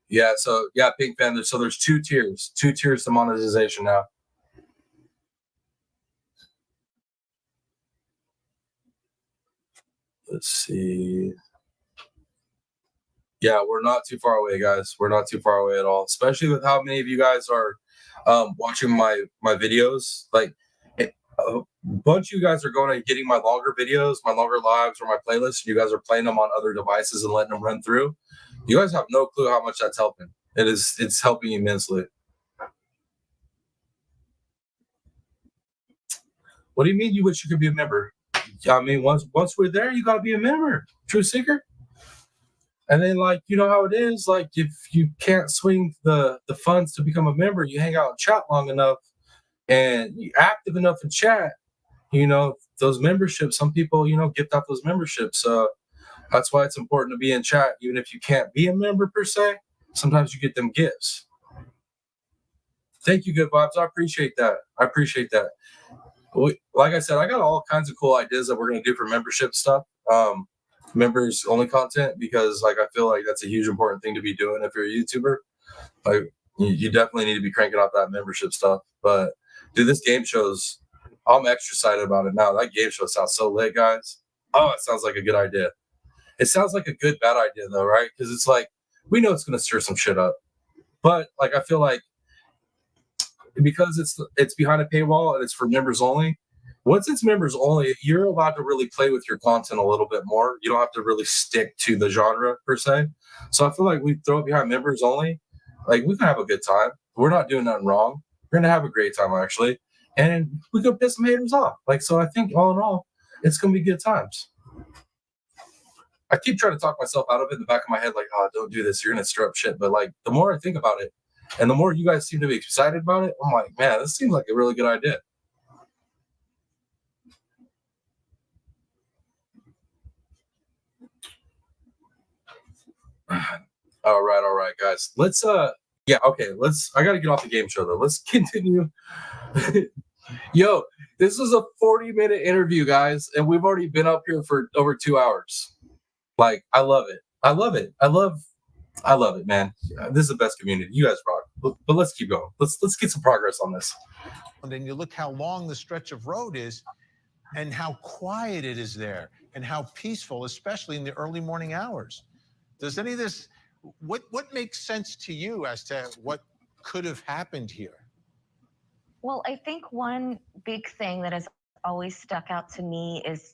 Yeah, so yeah, Pink fan. So there's 2 tiers to monetization now. Let's see. Yeah, we're not too far away, guys. We're not too far away at all, especially with how many of you guys are watching my videos. Like a bunch of you guys are going and getting my longer videos, my longer lives, or my playlists. You guys are playing them on other devices and letting them run through. You guys have no clue how much that's helping. It's helping immensely. What do you mean you wish you could be a member? I mean, once we're there, you gotta be a member. True Seeker. And then, like, you know how it is, like, if you can't swing the funds to become a member, you hang out and chat long enough and you active enough in chat, those memberships, some people, gift out those memberships. So that's why it's important to be in chat. Even if you can't be a member per se, sometimes you get them gifts. Thank you, Good Vibes. I appreciate that. Like I said, I got all kinds of cool ideas that we're going to do for membership stuff. Members only content, because like I feel like that's a huge important thing to be doing if you're a YouTuber. Like you definitely need to be cranking out that membership stuff. But dude, this game show's, I'm extra excited about it now. That game show sounds so lit, guys. Oh, it sounds like a good idea. It sounds like a good bad idea though, right? Because it's like we know it's going to stir some shit up, but like I feel like because it's behind a paywall and it's for members only. Once it's members only, you're allowed to really play with your content a little bit more. You don't have to really stick to the genre per se. So I feel like we throw it behind members only. Like we can have a good time. We're not doing nothing wrong. We're gonna have a great time actually, and we can piss some haters off. Like so, I think all in all, it's gonna be good times. I keep trying to talk myself out of it in the back of my head, like, oh, don't do this. You're gonna stir up shit. But like, the more I think about it, and the more you guys seem to be excited about it, I'm like, man, this seems like a really good idea. All right, guys. Let's I gotta get off the game show though. Let's continue. Yo, this is a 40-minute interview, guys, and we've already been up here for over 2 hours. Like, I love it. I love it, man. This is the best community. You guys rock. But let's keep going. Let's get some progress on this. And then you look how long the stretch of road is and how quiet it is there and how peaceful, especially in the early morning hours. Does any of this, what makes sense to you as to what could have happened here? Well, I think one big thing that has always stuck out to me is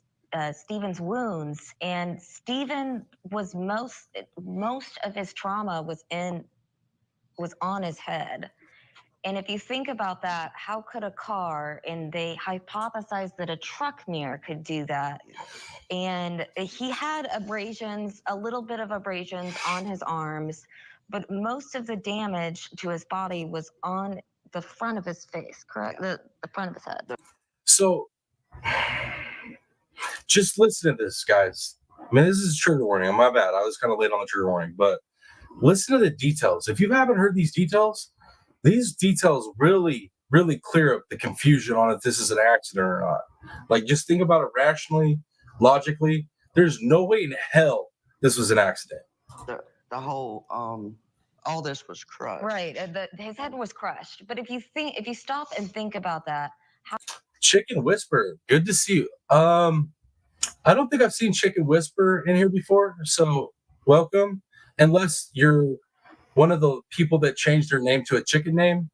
Stephen's wounds. And Stephen was most of his trauma was on his head. And if you think about that, how could a car, and they hypothesized that a truck mirror could do that. And he had abrasions, a little bit of abrasions on his arms, but most of the damage to his body was on the front of his face, correct? The front of his head. So just listen to this, guys. I mean, this is a trigger warning. My bad. I was kind of late on the trigger warning, but listen to the details. If you haven't heard these details really, really clear up the confusion on if this is an accident or not. Like, just think about it rationally, logically. There's no way in hell this was an accident. The whole, all this was crushed. Right. His head was crushed. But if you stop and think about that, Chicken Whisper, good to see you. I don't think I've seen Chicken Whisper in here before, so welcome. Unless you're one of the people that changed their name to a chicken name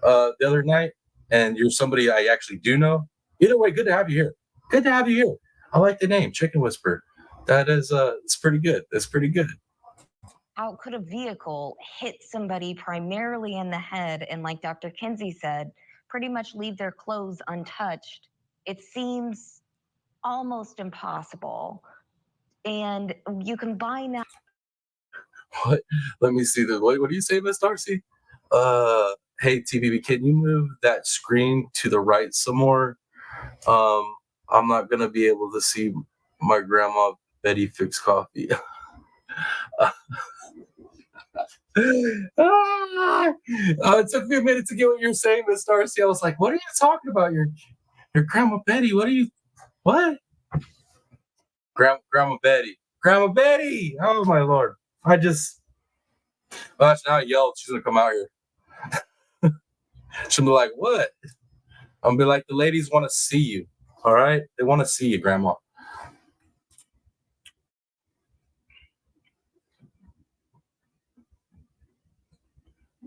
the other night, and you're somebody I actually do know. Either way, good to have you here. Good to have you here. I like the name, Chicken Whisper. That is, it's pretty good. That's pretty good. how could a vehicle hit somebody primarily in the head and, like Dr. Kinsey said, pretty much leave their clothes untouched? It seems almost impossible. And you combine that. What? Let me see what do you say, Miss Darcy? Hey TPP, can you move that screen to the right some more? I'm not gonna be able to see my grandma Betty fix coffee. It took me a minute to get what you're saying, Miss Darcy. I was like, what are you talking about? Your grandma Betty? What? Grandma Betty. Grandma Betty! Oh my lord. Now I yelled, she's gonna come out here. She'll be like, what? I'm gonna be like, the ladies want to see you. All right? They want to see you, Grandma.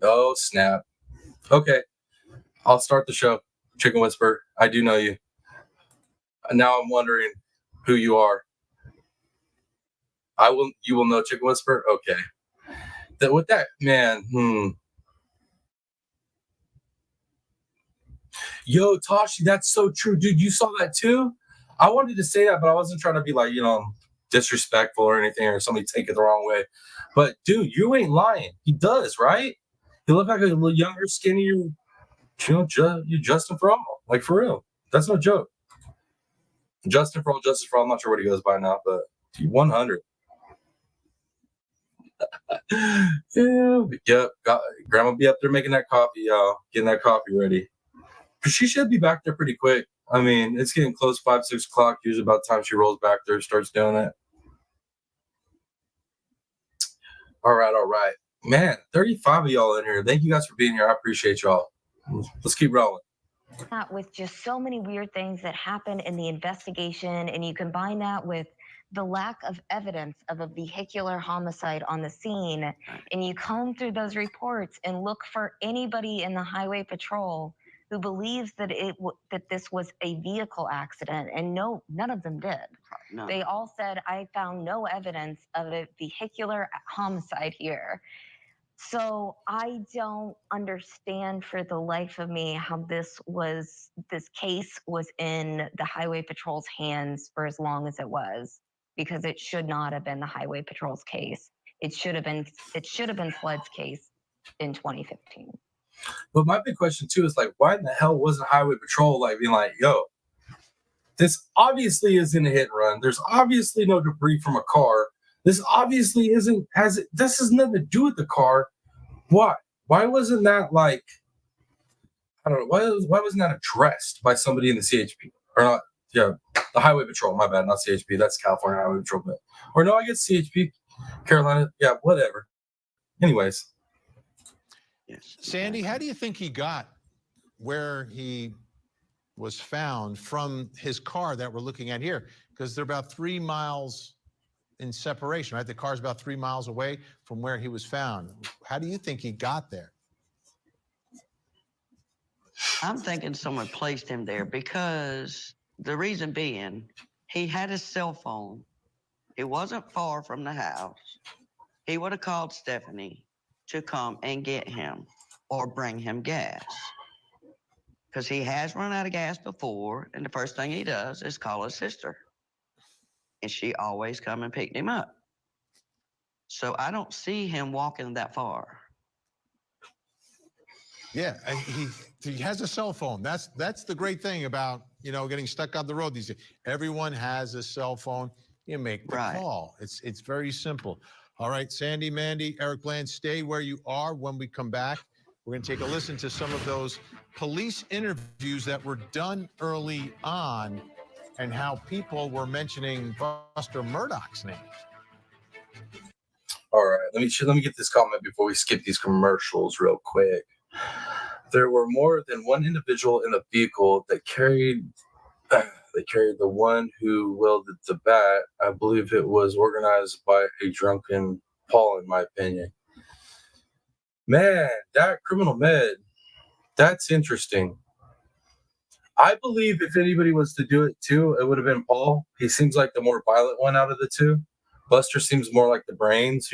Oh, snap. Okay. I'll start the show. Chicken Whisper, I do know you. Now I'm wondering who you are. You will know Chicken Whisper? Okay. With that, man, Yo, Toshi, that's so true. Dude, you saw that too? I wanted to say that, but I wasn't trying to be like, disrespectful or anything, or somebody take it the wrong way. But dude, you ain't lying. He does, right? He look like a little younger, skinnier, you Justin for all. Like, for real. That's no joke. Justin for all, Justice for all. I'm not sure what he goes by now, but 100. Yep. Grandma be up there making that coffee, y'all. Getting that coffee ready. She should be back there pretty quick. I mean, it's getting close, 5, 6 o'clock. Usually about the time she rolls back there, starts doing it. All right. Man, 35 of y'all in here. Thank you guys for being here. I appreciate y'all. Let's keep rolling. With just so many weird things that happen in the investigation, and you combine that with the lack of evidence of a vehicular homicide on the scene, and you comb through those reports and look for anybody in the highway patrol who believes that this was a vehicle accident, and none of them did. No. They all said, I found no evidence of a vehicular homicide here. So I don't understand for the life of me how this case was in the Highway Patrol's hands for as long as it was, because it should not have been the Highway Patrol's case. It should have been Flood's case in 2015. But my big question too is, like, why in the hell wasn't Highway Patrol like being like, yo, this obviously isn't a hit and run. There's obviously no debris from a car. This obviously this has nothing to do with the car. Why? Why wasn't that, like, I don't know, why wasn't that addressed by somebody in the CHP? Or not, the Highway Patrol, my bad, not CHP, that's California Highway Patrol. Or no, I guess CHP, Carolina, whatever. Anyways. Yes. Sandy, how do you think he got where he was found from his car that we're looking at here? Because they're about 3 miles in separation, right? The car's about 3 miles away from where he was found. How do you think he got there? I'm thinking someone placed him there because the reason being, he had his cell phone. It wasn't far from the house. He would have called Stephanie to come and get him or bring him gas. Because he has run out of gas before, and the first thing he does is call his sister. And she always come and picked him up. So I don't see him walking that far. Yeah, he has a cell phone. That's the great thing about, getting stuck on the road these days. Everyone has a cell phone. you make the Right. call. It's very simple. All right, Sandy, Mandy, Eric Bland, stay where you are. When we come back, we're going to take a listen to some of those police interviews that were done early on and how people were mentioning Buster Murdoch's name. All right, let me get this comment before we skip these commercials real quick. There were more than one individual in the vehicle that carried the one who wielded the bat. I believe it was organized by a drunken Paul, in my opinion. Man, that criminal med, that's interesting. I believe if anybody was to do it too, it would have been Paul. He seems like the more violent one out of the two. Buster seems more like the brains,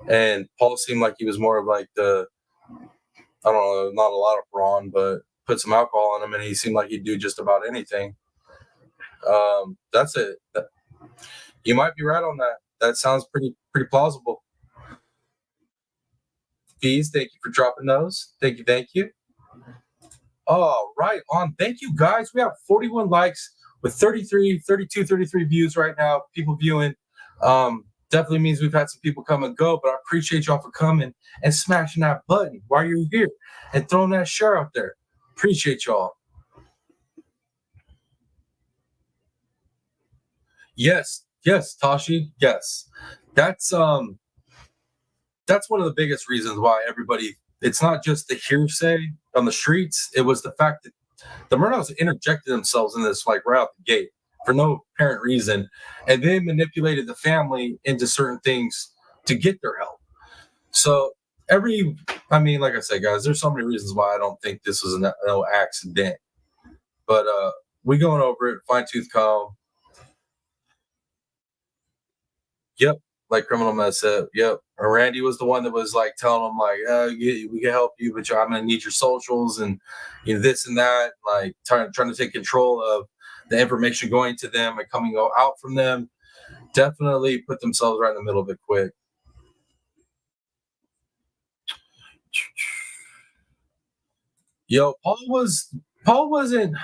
and Paul seemed like he was more of like the, I don't know, not a lot of brawn, but put some alcohol on him, and he seemed like he'd do just about anything. That's it. You might be right on that. That sounds pretty plausible. Fees, thank you for dropping those. Thank you. All right, thank you guys. We have 41 likes with 33 views right now. People viewing. Definitely means we've had some people come and go, but I appreciate y'all for coming and smashing that button while you're here and throwing that share out there. Appreciate y'all. Yes, Tashi, yes. That's one of the biggest reasons why everybody, it's not just the hearsay on the streets, it was the fact that the Murdochs interjected themselves in this like right out the gate for no apparent reason, and then manipulated the family into certain things to get their help. So like I said, guys, there's so many reasons why I don't think this was no accident. But we going over it, fine tooth comb. Yep, like Criminal Mess said. Yep, and Randy was the one that was like telling him like, we can help you, but I'm gonna need your socials and this and that, like trying to take control of the information going to them and coming out from them. Definitely put themselves right in the middle of it quick. Yo, Paul wasn't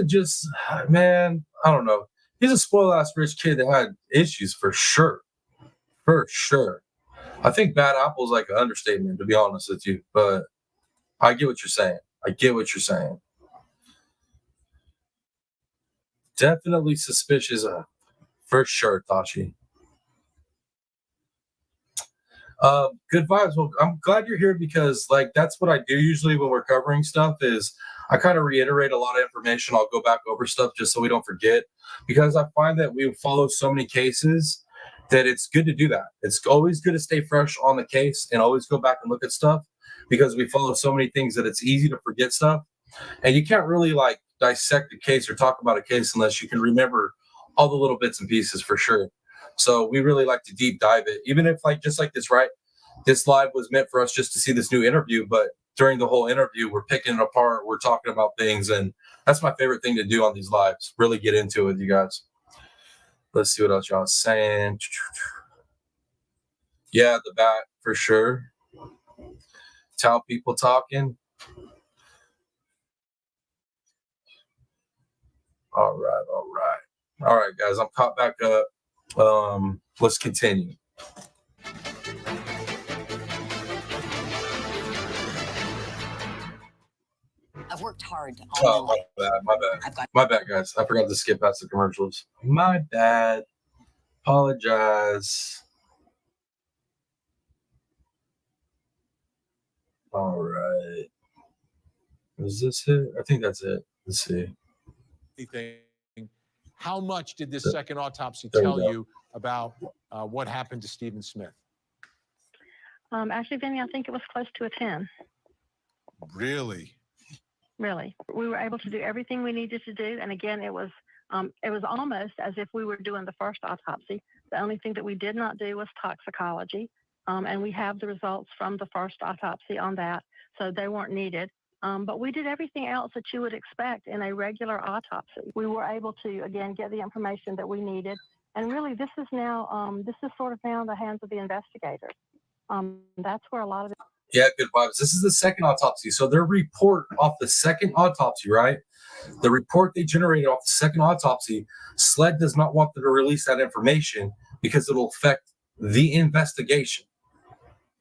just, man, I don't know. He's a spoiled ass rich kid that had issues for sure. I think bad apple is like an understatement, to be honest with you, but I get what you're saying. Definitely suspicious, for sure, Tashi. Good vibes. Well, I'm glad you're here because like that's what I do usually when we're covering stuff is I kind of reiterate a lot of information. I'll go back over stuff just so we don't forget, because I find that we follow so many cases that it's good to do that. It's always good to stay fresh on the case and always go back and look at stuff because we follow so many things that it's easy to forget stuff. And you can't really like dissect a case or talk about a case unless you can remember all the little bits and pieces for sure. So we really like to deep dive it, even if like just like this, right? This live was meant for us just to see this new interview, but during the whole interview, we're picking it apart. We're talking about things, and that's my favorite thing to do on these lives. Really get into it with you guys. Let's see what else y'all are saying. Yeah, the bat for sure. Tell people talking. All right, guys. I'm caught back up. Let's continue. I've worked hard all my life. My bad, guys. I forgot to skip past the commercials. My bad. Apologize. All right. Is this it? I think that's it. Let's see. How much did this second autopsy tell you about what happened to Stephen Smith? Actually, Vinny, I think it was close to a 10. Really? Really. We were able to do everything we needed to do. And again, it was almost as if we were doing the first autopsy. The only thing that we did not do was toxicology. And we have the results from the first autopsy on that. So they weren't needed. But we did everything else that you would expect in a regular autopsy. We were able to, again, get the information that we needed. And really, this is sort of now in the hands of the investigators. That's where a lot of it. Yeah, good vibes. This is the second autopsy. So their report off the second autopsy, right? The report they generated off the second autopsy, SLED does not want them to release that information because it'll affect the investigation.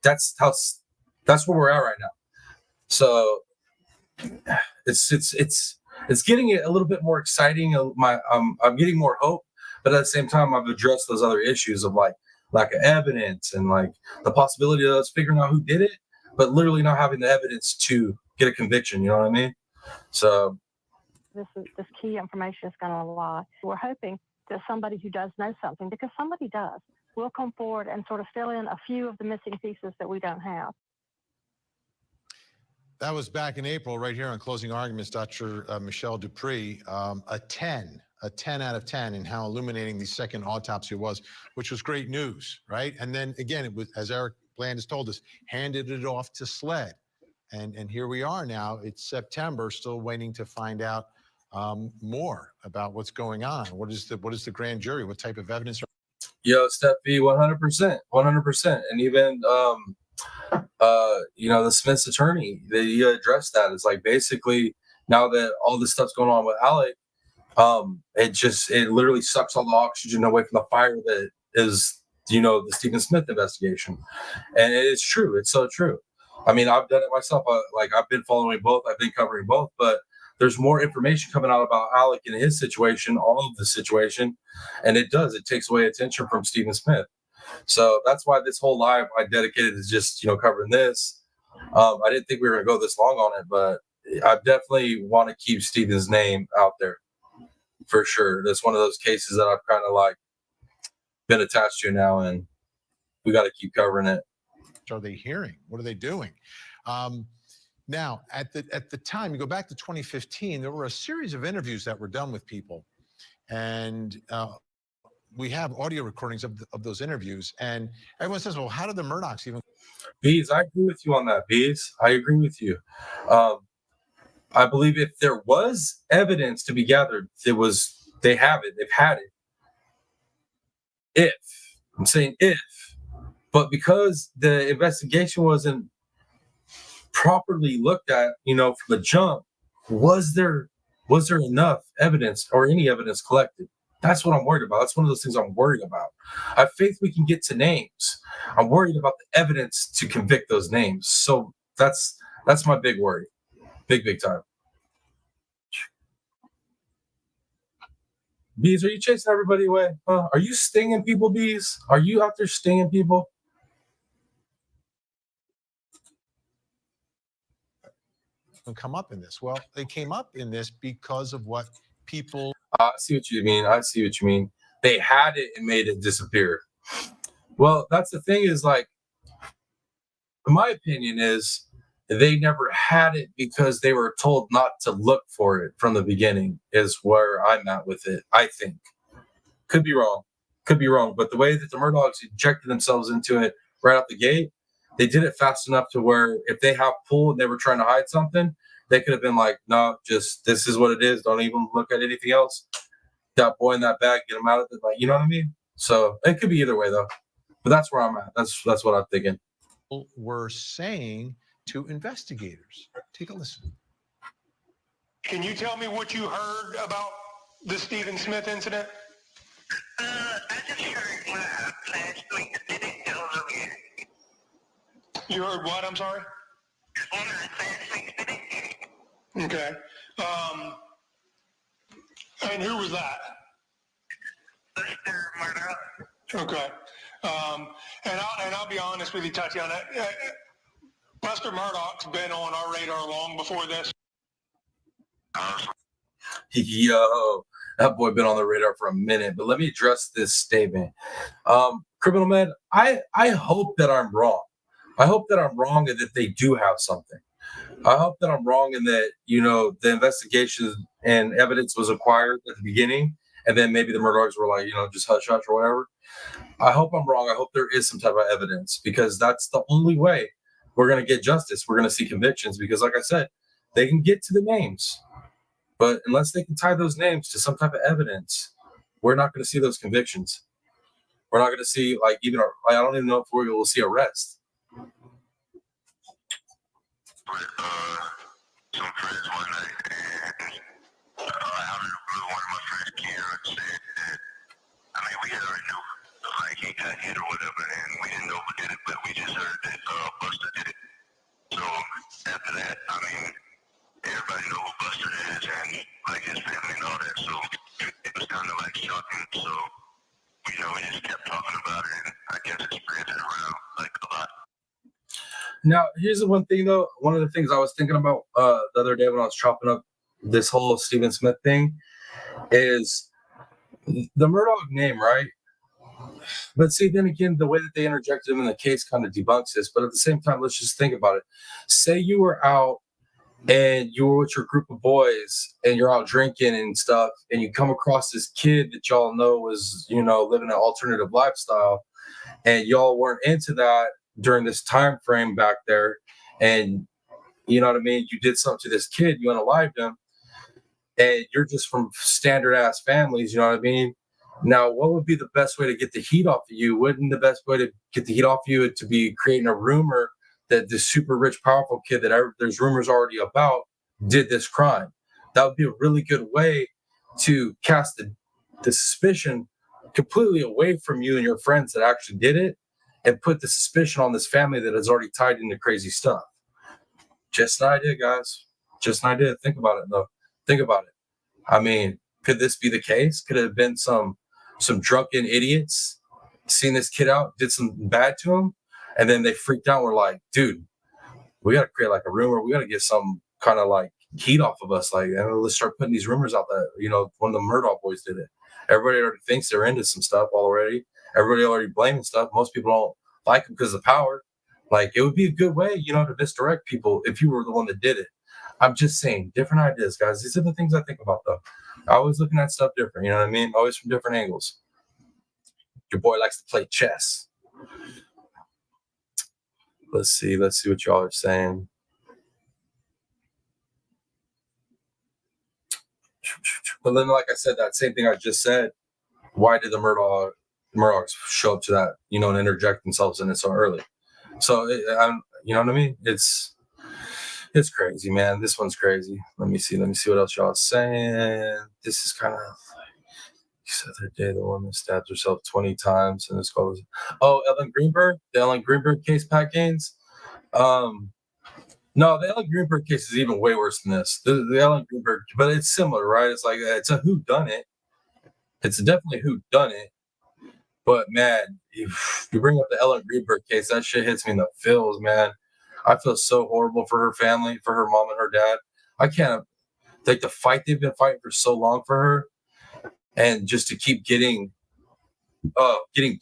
That's where we're at right now. So it's getting a little bit more exciting. I'm getting more hope, but at the same time, I've addressed those other issues of like lack of evidence and like the possibility of us figuring out who did it, but literally not having the evidence to get a conviction. You know what I mean? So this key information is going to lie. We're hoping that somebody who does know something, because somebody does, will come forward and sort of fill in a few of the missing pieces that we don't have. That was back in April, right here on Closing Arguments, Dr. Michelle Dupree, a 10 out of 10 in how illuminating the second autopsy was, which was great news, right? And then again, it was, as Eric Bland has told us, handed it off to SLED. And here we are now. It's September, still waiting to find out more about what's going on. What is the grand jury? What type of evidence? Yo, Step B, 100%. And even the Smith's attorney, they addressed that. It's like basically now that all this stuff's going on with Alec, it literally sucks all the oxygen away from the fire that is, the Stephen Smith investigation. And it's true. It's so true. I mean, I've done it myself. I've been following both. I've been covering both, but there's more information coming out about Alec and his situation, all of the situation. And it takes away attention from Stephen Smith. So that's why this whole live I dedicated to just, covering this. I didn't think we were going to go this long on it, but I definitely want to keep Stephen's name out there for sure. That's one of those cases that I've kind of been attached to now, and we got to keep covering it. Are they hearing? What are they doing? Now, at the time, you go back to 2015, there were a series of interviews that were done with people, and we have audio recordings of those interviews, and everyone says, well, how did the Murdochs even? Bees, I agree with you on that, Bees. I agree with you. I believe if there was evidence to be gathered, they have it, they've had it. I'm saying if, but because the investigation wasn't properly looked at, from the jump, was there enough evidence or any evidence collected? That's what I'm worried about. That's one of those things I'm worried about. I have faith we can get to names. I'm worried about the evidence to convict those names. So that's my big worry. Big time. Bees, are you chasing everybody away? Huh? Are you stinging people, Bees? Are you out there stinging people? Come up in this? Well, they came up in this because of what people. I see what you mean. They had it and made it disappear. Well, that's the thing is my opinion is they never had it because they were told not to look for it from the beginning is where I'm at with it. I think. Could be wrong. But the way that the Murdochs injected themselves into it right out the gate, they did it fast enough to where if they have pull and they were trying to hide something, they could have been like, no, just this is what it is. Don't even look at anything else. That boy in that bag, get him out of it. You know what I mean? So it could be either way though. But that's where I'm at. That's what I'm thinking. Were saying to investigators. Take a listen. Can you tell me what you heard about the Stephen Smith incident? I just heard last week that they didn't tell them yet. You heard what? I'm sorry? Okay. And who was that? Okay. And I'll be honest with you, Tatiana. Buster Murdoch's been on our radar long before this. Yo, that boy been on the radar for a minute. But let me address this statement. Criminal Man, I hope that I'm wrong. I hope that I'm wrong and that they do have something. I hope that I'm wrong and that, the investigation and evidence was acquired at the beginning. And then maybe the Murdochs were like, just hush hush or whatever. I hope I'm wrong. I hope there is some type of evidence because that's the only way we're going to get justice. We're going to see convictions because, like I said, they can get to the names. But unless they can tie those names to some type of evidence, we're not going to see those convictions. We're not going to see, I don't even know if we're going to see arrest. Some friends one night, and out of the blue, one of my friends came out and said that, I mean, we had already knew, like, he got hit or whatever, and we didn't know who did it, but we just heard that Buster did it. So after that, I mean, everybody know who Buster is, and like his family and all that, so it was kind of like shocking. So, you know, we just kept talking about it, and I guess it spread it around like a lot. Now, here's the one thing, though. One of the things I was thinking about the other day when I was chopping up this whole Stephen Smith thing is the Murdaugh name, right? But see, then again, the way that they interjected him in the case kind of debunks this. But at the same time, let's just think about it. Say you were out and you were with your group of boys and you're out drinking and stuff, and you come across this kid that y'all know was, you know, living an alternative lifestyle, and y'all weren't into that during this time frame back there, and you know what I mean, you did something to this kid, you unalived him, and you're just from standard ass families, you know what I mean? Now, what would be the best way to get the heat off of you? Wouldn't the best way to get the heat off of you to be creating a rumor that this super rich, powerful kid that there's rumors already about did this crime? That would be a really good way to cast the suspicion completely away from you and your friends that actually did it, and put the suspicion on this family that is already tied into crazy stuff. Just an idea, guys. Just an idea. Think about it, though. Think about it. I mean, could this be the case? Could it have been some drunken idiots seen this kid out, did some bad to him, and then they freaked out and were like, dude, we got to create like a rumor. We got to get some kind of like heat off of us. Like, and let's start putting these rumors out that, you know, one of the Murdaugh boys did it. Everybody already thinks they're into some stuff already. Everybody already blaming stuff. Most people don't like them because of power. Like, it would be a good way, you know, to misdirect people if you were the one that did it. I'm just saying, different ideas, guys. These are the things I think about, though. Always looking at stuff different, you know what I mean? Always from different angles. Your boy likes to play chess. Let's see what y'all are saying. But then, like I said, that same thing I just said, why did the Murdaughs show up to that, you know, and interject themselves in it so early? So, you know what I mean? It's crazy, man. This one's crazy. Let me see what else y'all are saying. This is kind of like, you said the other day, the woman stabbed herself 20 times and it's called, Ellen Greenberg, the Ellen Greenberg case, Pat Gaines. No, the Ellen Greenberg case is even way worse than this. The Ellen Greenberg, but it's similar, right? It's like, it's a whodunit. It's definitely whodunit. But man, if you bring up the Ellen Greenberg case, that shit hits me in the feels, man. I feel so horrible for her family, for her mom and her dad. I can't, like, the fight they've been fighting for so long for her, and just to keep getting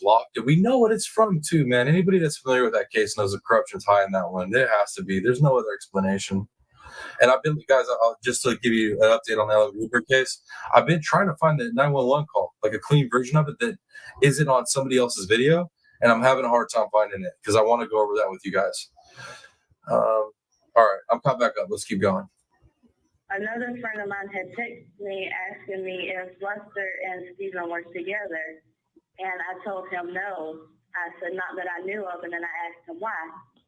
blocked. And we know what it's from too, man. Anybody that's familiar with that case knows the corruption's high in that one. There has to be. There's no other explanation. And I've been, guys, just to give you an update on the Ellen Greenberg case, I've been trying to find the 911 call, like a clean version of it that isn't on somebody else's video, and I'm having a hard time finding it because I want to go over that with you guys. All right, I'm caught back up. Let's keep going. Another friend of mine had texted me asking me if Buster and Stephen were together, and I told him no. I said, not that I knew of, and then I asked him why.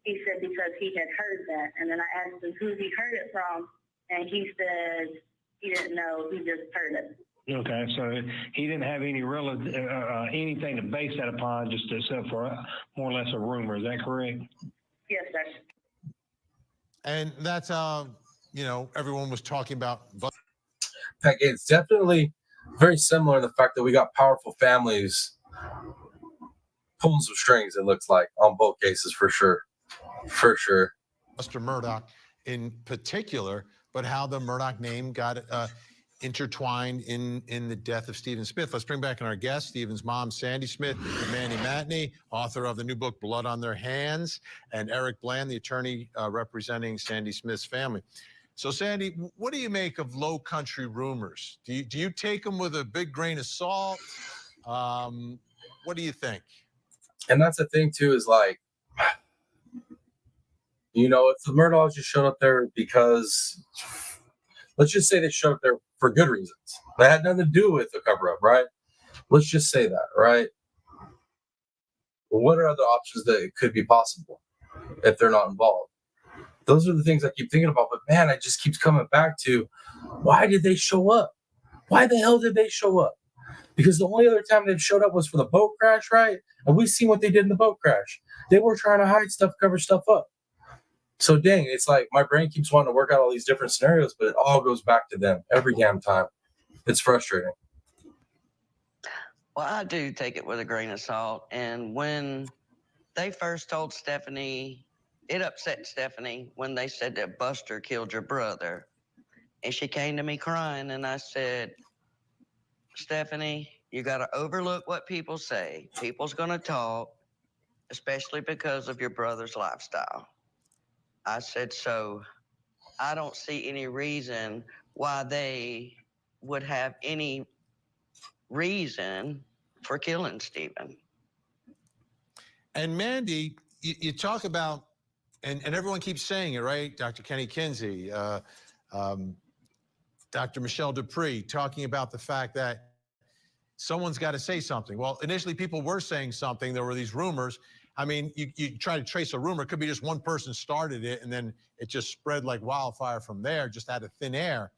He said because he had heard that, and then I asked him who he heard it from, and he said he didn't know, he just heard it. Okay, so he didn't have any anything to base that upon, just except for more or less a rumor. Is that correct? Yes, sir. And that's how, you know, everyone was talking about. It's definitely very similar in the fact that we got powerful families pulling some strings, it looks like, on both cases, for sure. For sure. Buster Murdaugh in particular, but how the Murdaugh name got intertwined in the death of Stephen Smith. Let's bring back in our guest, Stephen's mom, Sandy Smith, Manny Matney, author of the new book, Blood on Their Hands, and Eric Bland, the attorney representing Sandy Smith's family. So, Sandy, what do you make of low country rumors? Do you take them with a big grain of salt? What do you think? And that's the thing, too, is like, you know, if the Murdaughs just showed up there because, let's just say they showed up there for good reasons. They had nothing to do with the cover-up, right? Let's just say that, right? Well, what are other options that could be possible if they're not involved? Those are the things I keep thinking about. But, man, it just keeps coming back to Why did they show up? Why the hell did they show up? Because the only other time they showed up was for the boat crash, right? And we seen what they did in the boat crash. They were trying to hide stuff, cover stuff up. So dang, it's like my brain keeps wanting to work out all these different scenarios, but it all goes back to them every damn time. It's frustrating. Well, I do take it with a grain of salt. And when they first told Stephanie, it upset Stephanie when they said that Buster killed your brother. And she came to me crying, and I said, Stephanie, you got to overlook what people say. People's going to talk, especially because of your brother's lifestyle. I said, so I don't see any reason why they would have any reason for killing Stephen. And Mandy, you talk about, and everyone keeps saying it, right? Dr. Kenny Kinsey, Dr. Michelle Dupree, talking about the fact that someone's got to say something. Well, initially people were saying something. There were these rumors. I mean, you try to trace a rumor. It could be just one person started it, and then it just spread like wildfire from there, just out of thin air.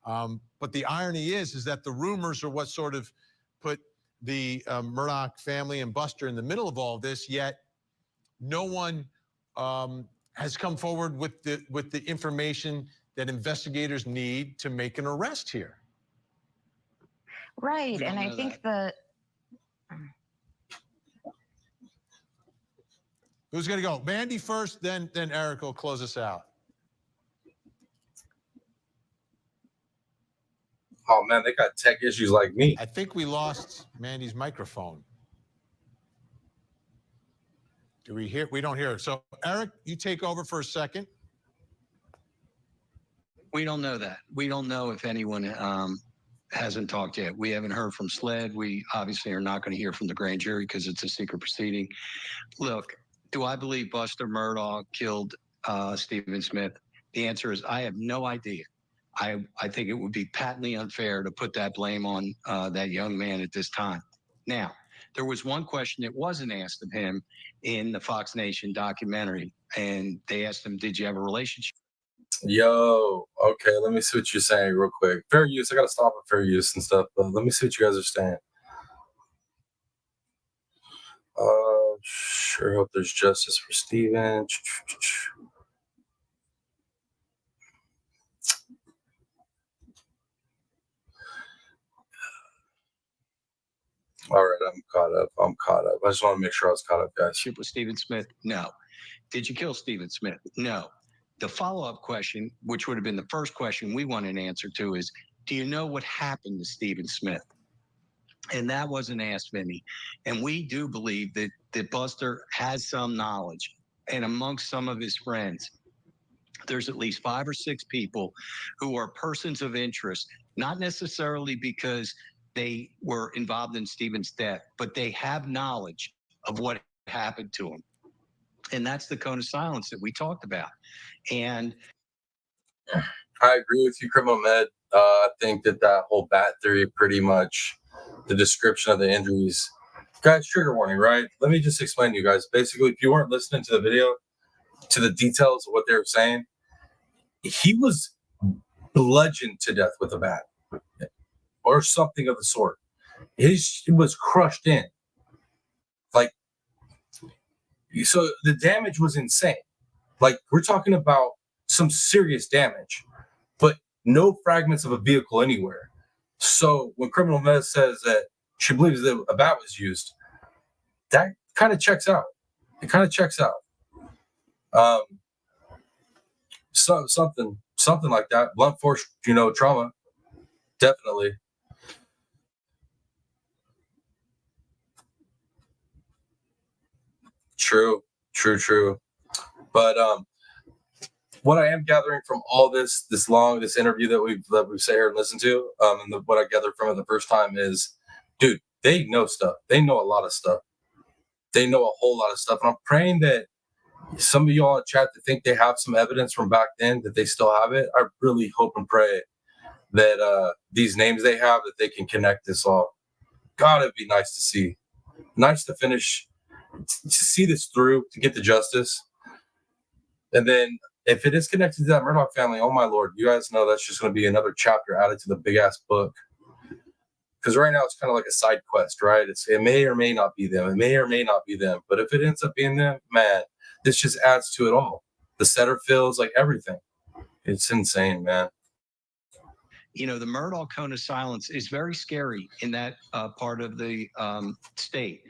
But the irony is that the rumors are what sort of put the Murdaugh family and Buster in the middle of all this, yet no one has come forward with the information that investigators need to make an arrest here. Right, and I think that. Who's going to go? Mandy first, then Eric will close us out. Oh man, they got tech issues like me. I think we lost Mandy's microphone. Do we hear? We don't hear it. So Eric, you take over for a second. We don't know that. We don't know if anyone hasn't talked yet. We haven't heard from SLED. We obviously are not going to hear from the grand jury because it's a secret proceeding. Look, do I believe Buster Murdaugh killed Stephen Smith? The answer is I have no idea. I think it would be patently unfair to put that blame on that young man at this time. Now, there was one question that wasn't asked of him in the Fox Nation documentary, and they asked him, did you have a relationship? Yo, okay, let me see what you're saying real quick. Fair use, I gotta stop at fair use and stuff, but let me see what you guys are saying. Sure hope there's justice for Stephen. All right, I'm caught up. I just want to make sure I was caught up, guys. With Stephen Smith? No. Did you kill Stephen Smith? No. The follow-up question, which would have been the first question we wanted an answer to, is, do you know what happened to Stephen Smith? And that wasn't asked, Vinny. And we do believe that Buster has some knowledge. And amongst some of his friends, there's at least 5 or 6 people who are persons of interest, not necessarily because they were involved in Stephen's death, but they have knowledge of what happened to him. And that's the cone of silence that we talked about. And I agree with you, Criminal Med. I think that whole bat theory, pretty much the description of the injuries. Guys, trigger warning, right? Let me just explain to you guys. Basically, if you weren't listening to the video, to the details of what they were saying, he was bludgeoned to death with a bat or something of the sort. It was crushed in. Like, so the damage was insane. Like, we're talking about some serious damage, but no fragments of a vehicle anywhere. So when Criminal Med says that she believes that a bat was used, that kind of checks out. It kind of checks out. Something like that. Blunt force, trauma. Definitely. True. But what I am gathering from all this interview that we've sat here and listened to, and what I gathered from it the first time is, dude, they know stuff. They know a lot of stuff. They know a whole lot of stuff. And I'm praying that some of y'all in chat that think they have some evidence from back then, that they still have it. I really hope and pray that these names they have, that they can connect this all. God, it'd be nice to see. Nice to finish, to see this through, to get the justice. And then if it is connected to that Murdoch family, oh my Lord, you guys know that's just going to be another chapter added to the big ass book. Because right now it's kind of like a side quest, right? It may or may not be them. It may or may not be them. But if it ends up being them, man, this just adds to it all. The Setterfields, like everything. It's insane, man. You know, the Murdoch cone of silence is very scary in that part of the state.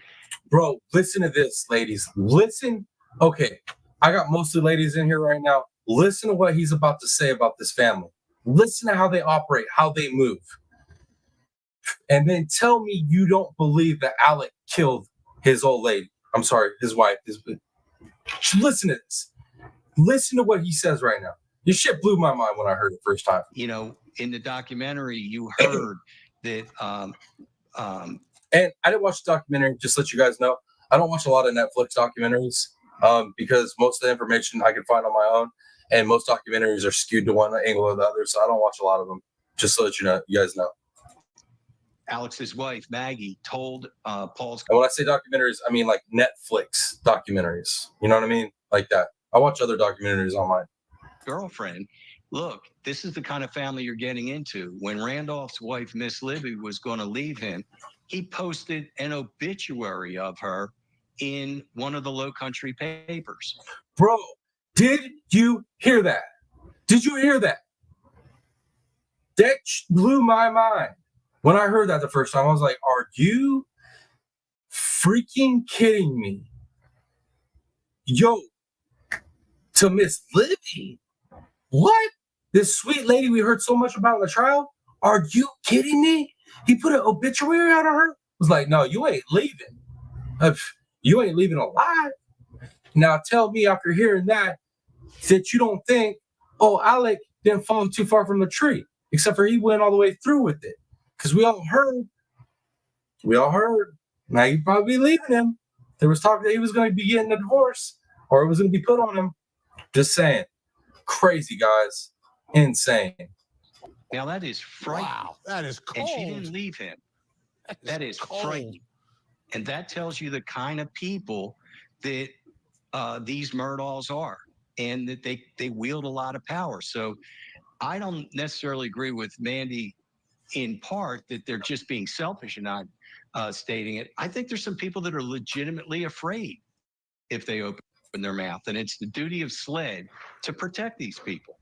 Bro, listen to this, ladies. Listen. Okay, I got mostly ladies in here right now. Listen to what he's about to say about this family. Listen to how they operate, how they move. And then tell me you don't believe that Alec killed his old lady. I'm sorry, his wife. Listen to this. Listen to what he says right now. This shit blew my mind when I heard it first time. You know, in the documentary, you heard that. And I didn't watch the documentary, just to let you guys know. I don't watch a lot of Netflix documentaries because most of the information I can find on my own. And most documentaries are skewed to one angle or the other. So I don't watch a lot of them, just to let you guys know. Alex's wife, Maggie, told Paul's... And when I say documentaries, I mean like Netflix documentaries. You know what I mean? Like that. I watch other documentaries on my girlfriend, look, this is the kind of family you're getting into. When Randolph's wife, Miss Libby, was going to leave him, he posted an obituary of her in one of the Low Country papers. Bro, did you hear that? Did you hear that? That blew my mind. When I heard that the first time, I was like, are you freaking kidding me? Yo, to Miss Libby? What? This sweet lady we heard so much about in the trial? Are you kidding me? He put an obituary out on her? I was like, no, you ain't leaving. You ain't leaving alive. Now tell me after hearing that you don't think, oh, Alec didn't fall too far from the tree, except for he went all the way through with it. Because we all heard, now you'd probably be leaving him. There was talk that he was going to be getting a divorce or it was going to be put on him. Just saying. Crazy, guys. Insane. Now that is frightening. Wow, that is cold. And she didn't leave him. That is frightening. And that tells you the kind of people that these Murdaws are, and that they wield a lot of power. So I don't necessarily agree with Mandy in part that they're just being selfish and not stating it. I think there's some people that are legitimately afraid if they open their mouth, and it's the duty of SLED to protect these people.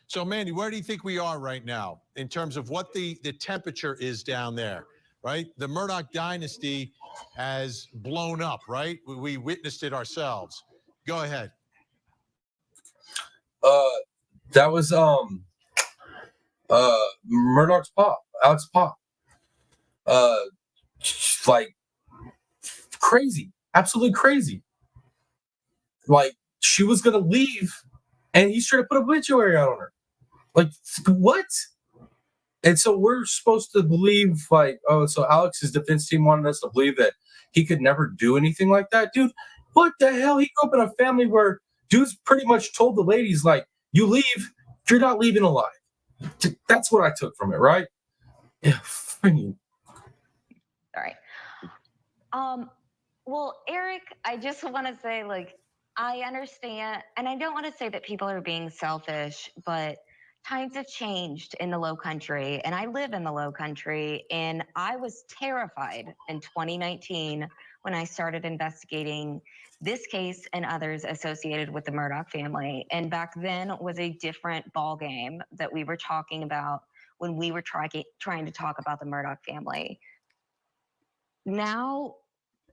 So, Mandy, where do you think we are right now in terms of what the temperature is down there, right? The Murdoch dynasty has blown up, right? We witnessed it ourselves. Go ahead. That was Murdoch's pop, Alex Pop. Like crazy, absolutely crazy. Like she was gonna leave, and he straight up put a obituary out on her. Like what? And so we're supposed to believe, like, oh, so Alex's defense team wanted us to believe that he could never do anything like that, dude. What the hell? He grew up in a family where dudes pretty much told the ladies, like, you leave, you're not leaving alive. That's what I took from it, right? Yeah. All right. Well, Eric, I just want to say, like, I understand, and I don't want to say that people are being selfish, but times have changed in the Low Country, and I live in the Low Country, and I was terrified in 2019 when I started investigating this case and others associated with the Murdoch family. And back then was a different ballgame that we were talking about when we were trying to talk about the Murdoch family. Now,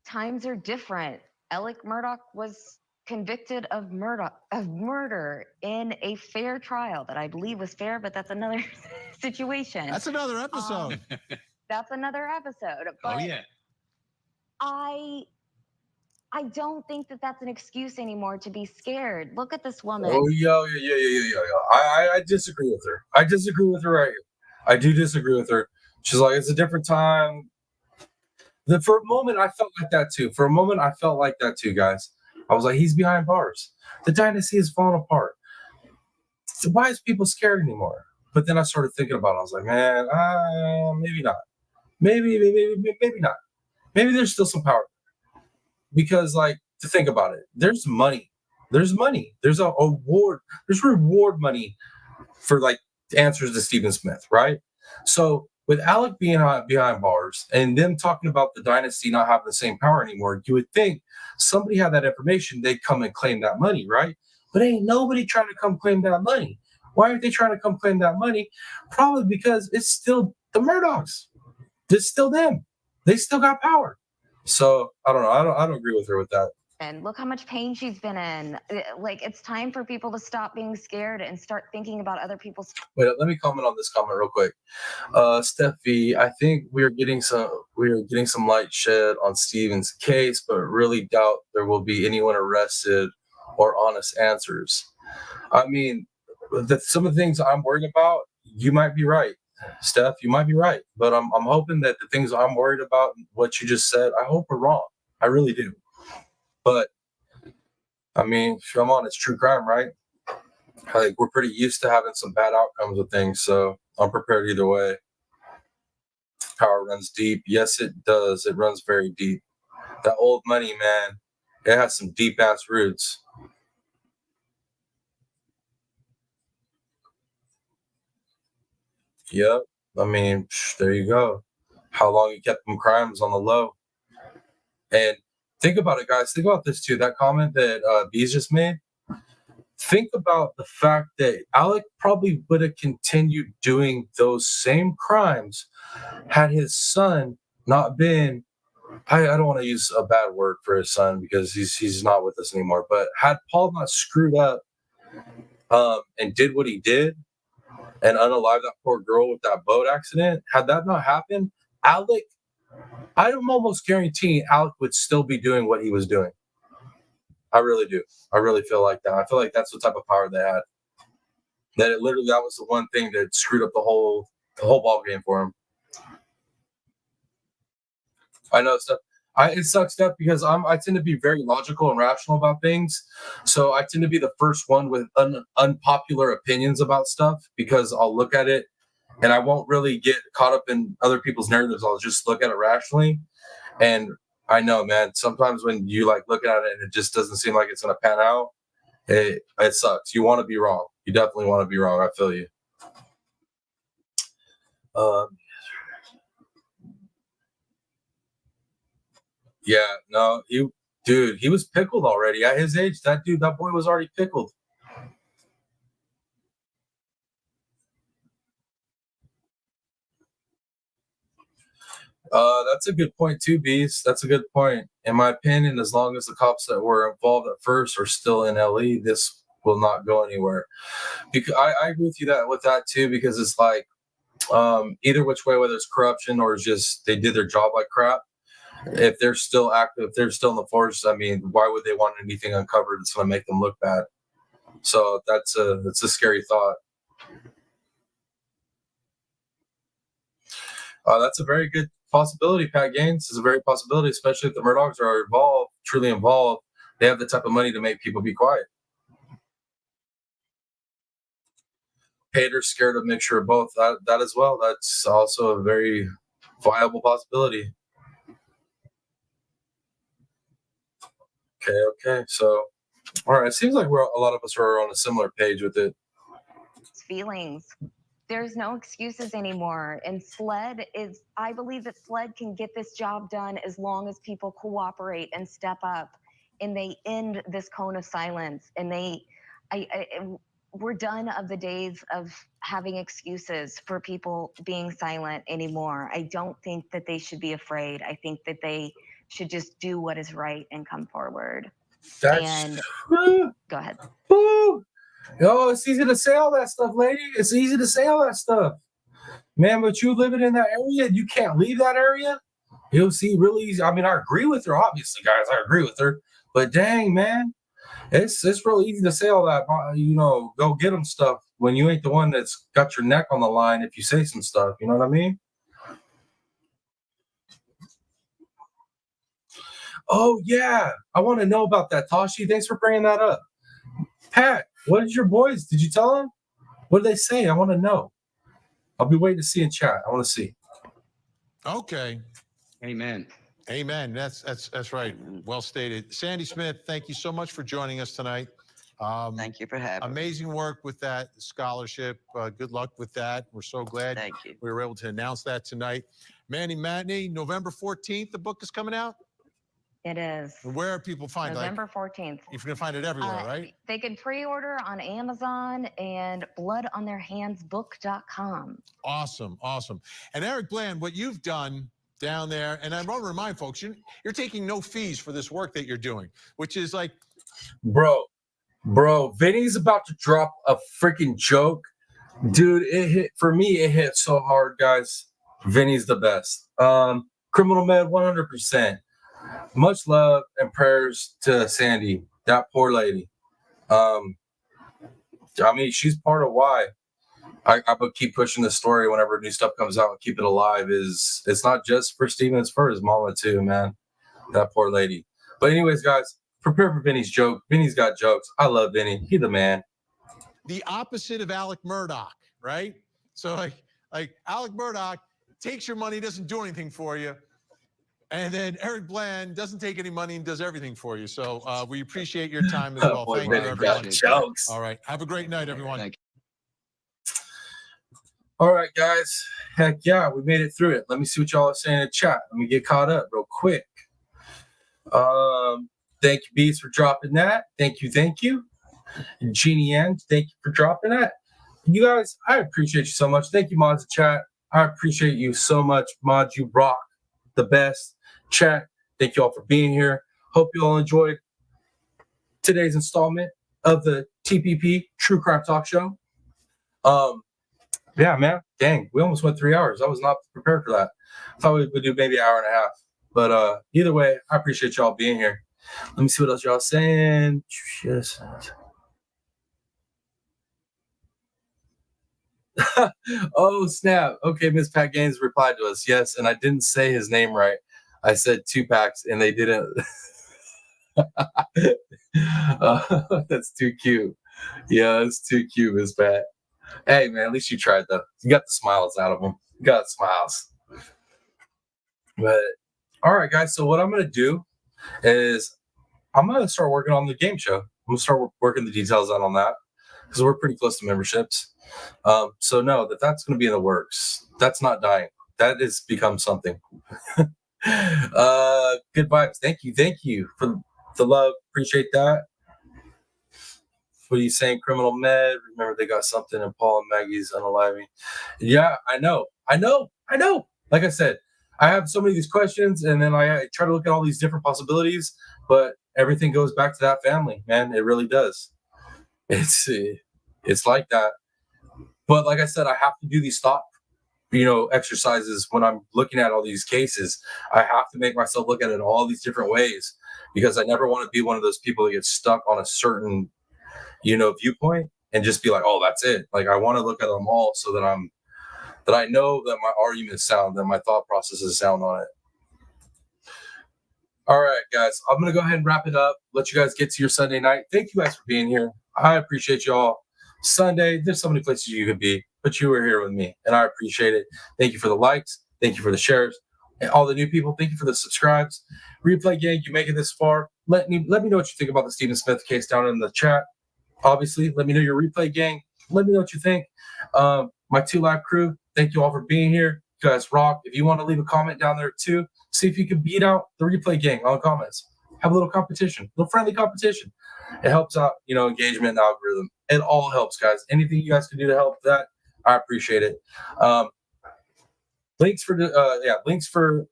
times are different. Alec Murdoch was convicted of murder in a fair trial that I believe was fair, but that's another situation. That's another episode. That's another episode. But oh yeah. I don't think that that's an excuse anymore to be scared. Look at this woman. Oh yeah. I disagree with her. I disagree with her right here. I do disagree with her. She's like, it's a different time. For a moment, I felt like that too. Guys. I was like, he's behind bars. The dynasty is falling apart. So why is people scared anymore? But then I started thinking about it. I was like, man, maybe not. Maybe not. Maybe there's still some power. Because, like, to think about it, there's money There's money. There's a award. There's reward money for like answers to Stephen Smith, right? So with Alec being behind bars and them talking about the dynasty not having the same power anymore, you would think somebody had that information, they'd come and claim that money, right? But ain't nobody trying to come claim that money. Why aren't they trying to come claim that money? Probably because it's still the Murdochs. It's still them. They still got power. So I don't know. I don't agree with her with that. And look how much pain she's been in. Like, it's time for people to stop being scared and start thinking about other people's. Wait, let me comment on this comment real quick. Steph V, I think we are getting some light shed on Stephen's case, but really doubt there will be anyone arrested or honest answers. I mean, some of the things I'm worried about, you might be right. Steph, you might be right, but I'm hoping that the things I'm worried about, what you just said, I hope are wrong. I really do. But I mean, come on, it's true crime, right? Like, we're pretty used to having some bad outcomes with things, so I'm prepared either way. Power runs deep. Yes, it does. It runs very deep. That old money, man, it has some deep ass roots. Yep. I mean, there you go. How long you kept them crimes on the low. And think about it, guys. Think about this too. That comment that Bees just made. Think about the fact that Alec probably would have continued doing those same crimes had his son not been. I don't want to use a bad word for his son because he's not with us anymore. But had Paul not screwed up and did what he did and unalived that poor girl with that boat accident, had that not happened, Alec, I'm almost guaranteeing Alec would still be doing what he was doing. I really do. I really feel like that. I feel like that's the type of power they had. That it literally, that was the one thing that screwed up the whole ball game for him. I know stuff. It sucks stuff because I tend to be very logical and rational about things. So I tend to be the first one with unpopular opinions about stuff because I'll look at it and I won't really get caught up in other people's narratives. I'll just look at it rationally. And I know, man, sometimes when you like look at it and it just doesn't seem like it's going to pan out, it sucks. You want to be wrong. You definitely want to be wrong. I feel you. Yeah, no, he was pickled already at his age. That boy was already pickled. That's a good point too, Beast. That's a good point. In my opinion, as long as the cops that were involved at first are still in LE, this will not go anywhere. Because I agree with you with that too, because it's like either which way, whether it's corruption or it's just they did their job like crap. If they're still active, if they're still in the force, I mean, why would they want anything uncovered that's going to make them look bad? So that's a scary thought. That's a very good possibility, Pat Gaines. It's a very possibility, especially if the Murdochs are truly involved. They have the type of money to make people be quiet. Pater's scared of mixture of both. That as well. That's also a very viable possibility. Okay. So, all right. It seems like a lot of us are on a similar page with it. Feelings. There's no excuses anymore. And I believe that SLED can get this job done as long as people cooperate and step up and they end this cone of silence. And we're done of the days of having excuses for people being silent anymore. I don't think that they should be afraid. I think that they should just do what is right and come forward. Go ahead. Woo. Oh, it's easy to say all that stuff, lady. It's easy to say all that stuff. Man, but you living in that area, you can't leave that area. You'll see really easy. I mean, I agree with her, obviously, guys. I agree with her. But dang, man, it's really easy to say all that, go get them stuff when you ain't the one that's got your neck on the line if you say some stuff. You know what I mean? Oh, yeah. I want to know about that, Tashi. Thanks for bringing that up. Pat, what did your boys? Did you tell them? What did they say? I want to know. I'll be waiting to see in chat. I want to see. Okay. Amen. Amen. That's right. Well stated. Sandy Smith, thank you so much for joining us tonight. Thank you for having me. Amazing work with that scholarship. Good luck with that. We're so glad we were able to announce that tonight. Manny Matney, November 14th, the book is coming out. It is. And where are people find November 14th. You can find it everywhere, right? They can pre-order on Amazon and bloodontheirhandsbook.com. Awesome, awesome. And Eric Bland, what you've done down there, and I want to remind folks, you're taking no fees for this work that you're doing, which is like... Bro, Vinny's about to drop a freaking joke. Dude, it hit so hard, guys. Vinny's the best. Criminal Med, 100%. Much love and prayers to Sandy, that poor lady. I mean, she's part of why I would keep pushing this story whenever new stuff comes out and keep it alive. It's not just for Steven, it's for his mama too, man. That poor lady. But anyways, guys, prepare for Vinny's joke. Vinny's got jokes. I love Vinny. He the man. The opposite of Alec Murdaugh, right? So like Alec Murdaugh takes your money, doesn't do anything for you. And then Eric Bland doesn't take any money and does everything for you. So we appreciate your time as well. Boy, Thank you, everyone. Jokes. All right. Have a great night, everyone. Thank you. All right, guys. Heck yeah, we made it through it. Let me see what y'all are saying in the chat. Let me get caught up real quick. Thank you, Beats, for dropping that. Thank you. And Jeannie Ann, thank you for dropping that. You guys, I appreciate you so much. Thank you, mods in chat. I appreciate you so much, mods. You rock the best. Chat, thank you all for being here. Hope you all enjoyed today's installment of the TPP True Crime Talk Show. Yeah, man, dang, we almost went 3 hours. I was not prepared for that. I thought we would do maybe an hour and a half. But either way, I appreciate y'all being here. Let me see what else y'all saying. Oh, snap. Okay, Miss Pat Gaines replied to us. Yes, and I didn't say his name right. I said 2 packs, and they didn't. That's too cute. Yeah, that's too cute, Miss Pat. Hey, man, at least you tried, though. You got the smiles out of them. You got smiles. But, all right, guys, so what I'm going to do is I'm going to start working on the game show. I'm going to start working the details out on that because we're pretty close to memberships. So know that's going to be in the works. That's not dying. That has become something. Good vibes. Thank you for the love. Appreciate that. What are you saying, Criminal Med? Remember they got something in Paul and Maggie's unaliving. Yeah, I know. Like I said, I have so many of these questions, and then I try to look at all these different possibilities, but everything goes back to that family, man. It really does. It's like that. But like I said, I have to do these thought exercises when I'm looking at all these cases. I have to make myself look at it in all these different ways because I never want to be one of those people that get stuck on a certain viewpoint and just be like, oh, that's it. Like I want to look at them all so that I know that my argument is sound, that my thought process is sound on it. All right, guys, I'm gonna go ahead and wrap it up. Let you guys get to your Sunday night. Thank you guys for being here. I appreciate y'all. Sunday, there's so many places you could be, but you were here with me, and I appreciate it. Thank you for the likes. Thank you for the shares. And all the new people, thank you for the subscribes. Replay Gang, you make it this far. Let me know what you think about the Stephen Smith case down in the chat. Obviously, let me know your Replay Gang. Let me know what you think. My 2 live crew, thank you all for being here. You guys rock. If you want to leave a comment down there too, see if you can beat out the Replay Gang on comments. Have a little competition, a little friendly competition. It helps out, engagement and algorithm. It all helps, guys. Anything you guys can do to help that, I appreciate it. Links for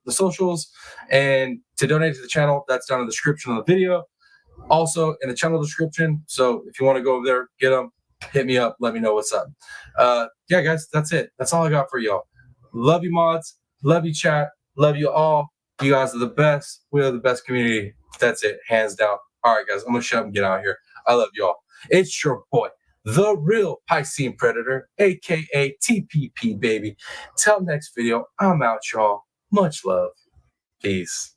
the socials and to donate to the channel, that's down in the description of the video. Also in the channel description. So if you want to go over there, get them, hit me up, let me know what's up. Yeah, guys, that's it. That's all I got for y'all. Love you, mods. Love you, chat. Love you all. You guys are the best. We are the best community. That's it, hands down. All right, guys, I'm gonna shut up and get out of here. I love y'all. It's your boy, the real Piscine Predator, aka TPP, baby. Till next video, I'm out, y'all. Much love. Peace.